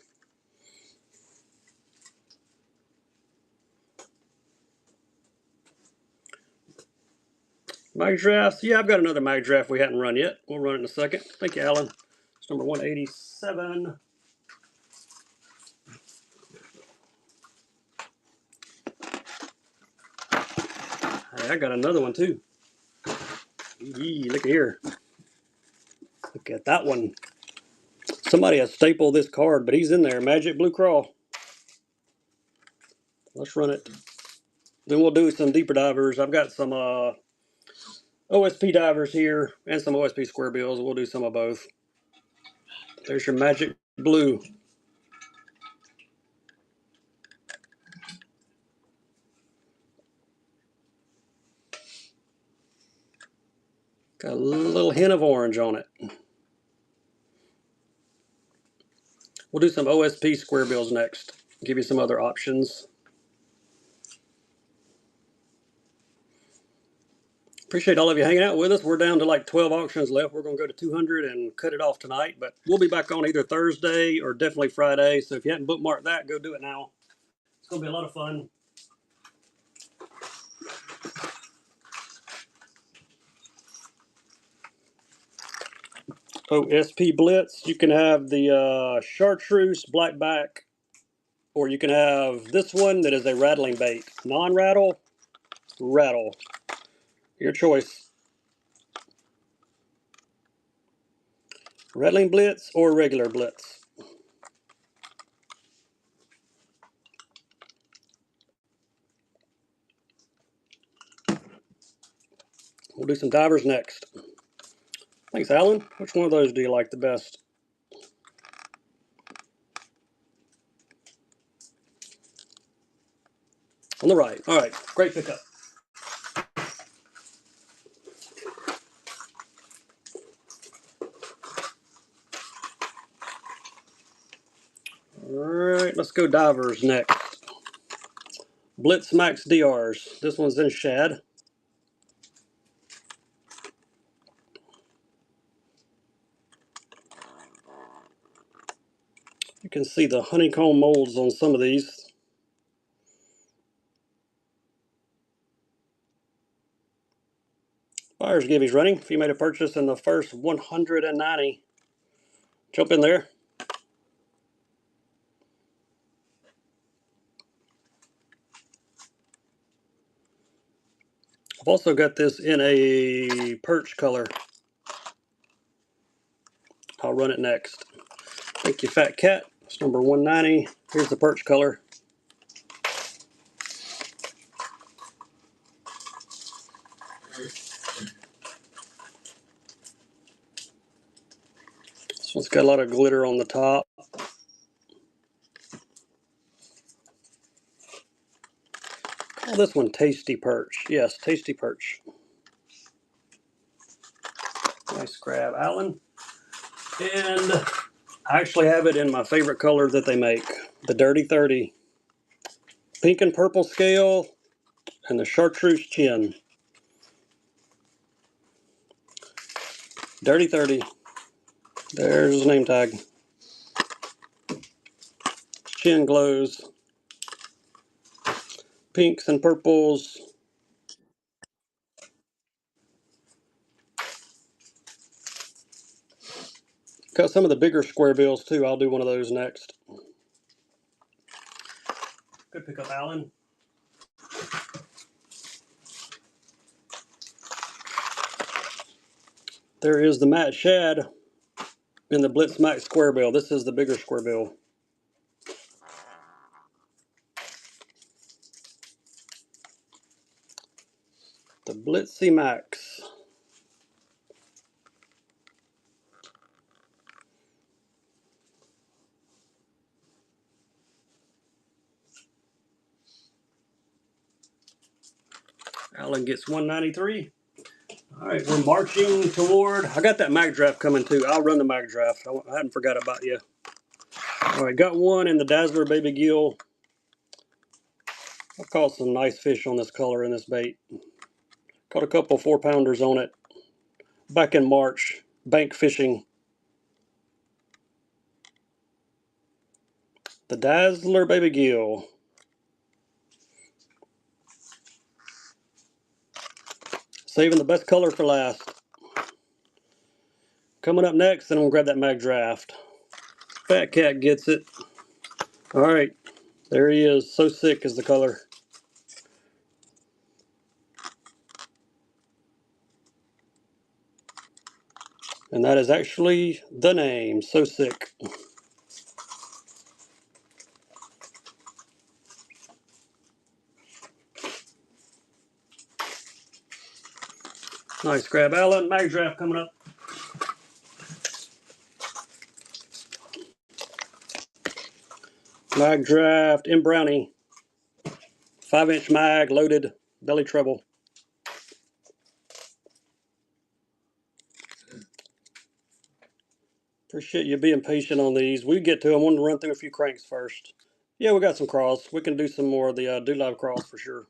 Mag drafts. Yeah, I've got another mag draft we hadn't run yet. We'll run it in a second. Thank you, Alan. It's number 187. Hey, I got another one too. Eee, look at here. Look at that one. Somebody has stapled this card, but he's in there. Magic Blue Crawl. Let's run it. Then we'll do some deeper divers. I've got some OSP divers here and some OSP square bills. We'll do some of both. There's your Magic Blue. Got a little hint of orange on it. We'll do some OSP square bills next. Give you some other options. Appreciate all of you hanging out with us. We're down to like 12 auctions left. We're going to go to 200 and cut it off tonight. But we'll be back on either Thursday or definitely Friday. So if you hadn't bookmarked that, go do it now. It's going to be a lot of fun. OSP Blitz. You can have the chartreuse blackback, or you can have this one that is a rattling bait. Non-rattle, rattle. Your choice. Rattling Blitz or regular Blitz. We'll do some divers next. Thanks, Alan. Which one of those do you like the best? on the right. All right, great pickup. All right, let's go divers next. Blitz Max DRs. This one's in shad. You can see the honeycomb molds on some of these. Buyer's Givey's running. If you made a purchase in the first 190, jump in there. I've also got this in a perch color. I'll run it next. Thank you, Fat Cat. It's number 190. Here's the perch color. This one's got a lot of glitter on the top. Call this one Tasty Perch. Yes, Tasty Perch. Nice grab, Alan. And I actually have it in my favorite color that they make, the Dirty 30. Pink and purple scale and the chartreuse chin. Dirty 30. There's his name tag. Chin glows. Pinks and purples. Got some of the bigger square bills too. I'll do one of those next. Good pickup, Alan. There is the matte shad in the Blitz Max square bill. This is the bigger square bill. The Blitzy Max. Alan gets 193. All right, we're marching toward. I got that mag draft coming too. I'll run the mag draft. I hadn't forgot about you. All right, got one in the Dazzler Baby Gill. I've caught some nice fish on this color in this bait. Caught a couple 4-pounders on it back in March, bank fishing. The Dazzler Baby Gill. Saving the best color for last. Coming up next, then I'm gonna grab that mag draft. Fat Cat gets it. All right, there he is. So sick is the color. And that is actually the name. So sick. Nice grab, Alan. Mag draft coming up. Mag draft in Brownie. 5-inch mag, loaded, belly treble. Appreciate you being patient on these. We get to them. I wanted to run through a few cranks first. Yeah, we got some crawls. We can do some more of the Do Live crawls for sure.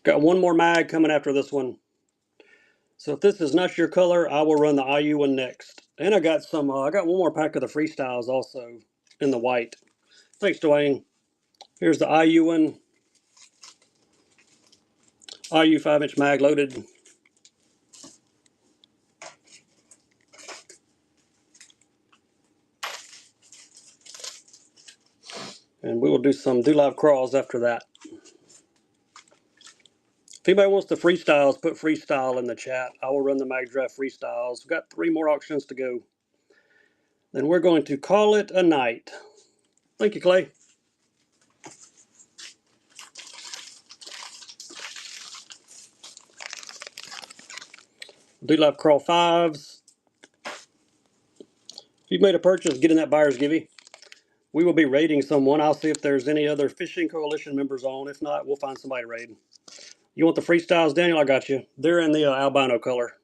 Got one more mag coming after this one. So if this is not your color, I will run the IU one next. And I got some. I got one more pack of the freestyles also in the white. Thanks, Dwayne. Here's the IU one. IU 5-inch mag loaded. And we will do some Do Live crawls after that. If anybody wants the freestyles, put freestyle in the chat. I will run the mag draft freestyles. We've got 3 more auctions to go. Then we're going to call it a night. Thank you, Clay. Do Live crawl 5s. If you've made a purchase, get in that buyer's givey. we will be raiding someone. I'll see if there's any other Fishing Coalition members on. If not, we'll find somebody to raid. You want the freestyles, Daniel? I got you. They're in the albino color.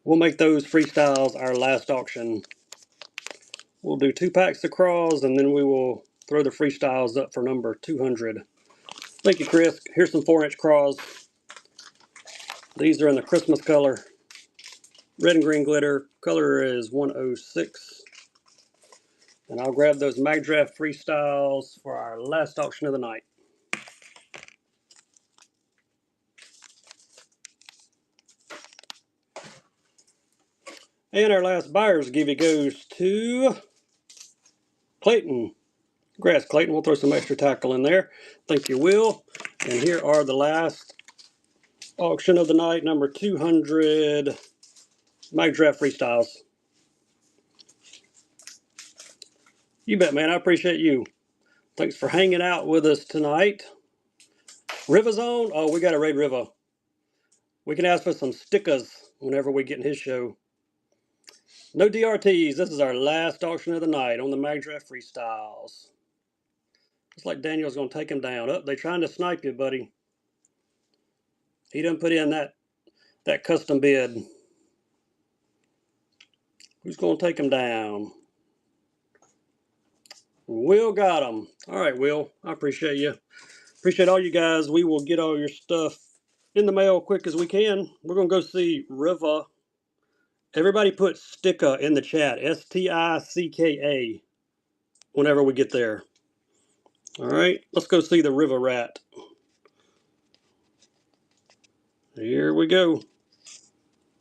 We'll make those freestyles our last auction. We'll do 2 packs of craws, and then we will throw the freestyles up for number 200. Thank you, Chris. Here's some 4-inch craws. These are in the Christmas color. Red and green glitter. Color is 106. And I'll grab those Mag Draft freestyles for our last auction of the night. And our last buyer's giveaway goes to Clayton. Congrats, Clayton. We'll throw some extra tackle in there. Thank you, Will. And here are the last auction of the night, number 200 Mag Draft freestyles. You bet, man. I appreciate you. Thanks for hanging out with us tonight. Riva's on. Oh, we got to raid Riva. We can ask for some stickers whenever we get in his show. No DRTs. This is our last auction of the night on the Mag Draft freestyles. Looks like Daniel's going to take him down. Oh, they're trying to snipe you, buddy. He done put in that custom bid. Who's going to take him down? Will got him. All right, Will. I appreciate you. Appreciate all you guys. We will get all your stuff in the mail quick as we can. We're going to go see Riva. Everybody put Sticka in the chat. S-T-I-C-K-A. Whenever we get there. All right. Let's go see the Riva Rat. Here we go.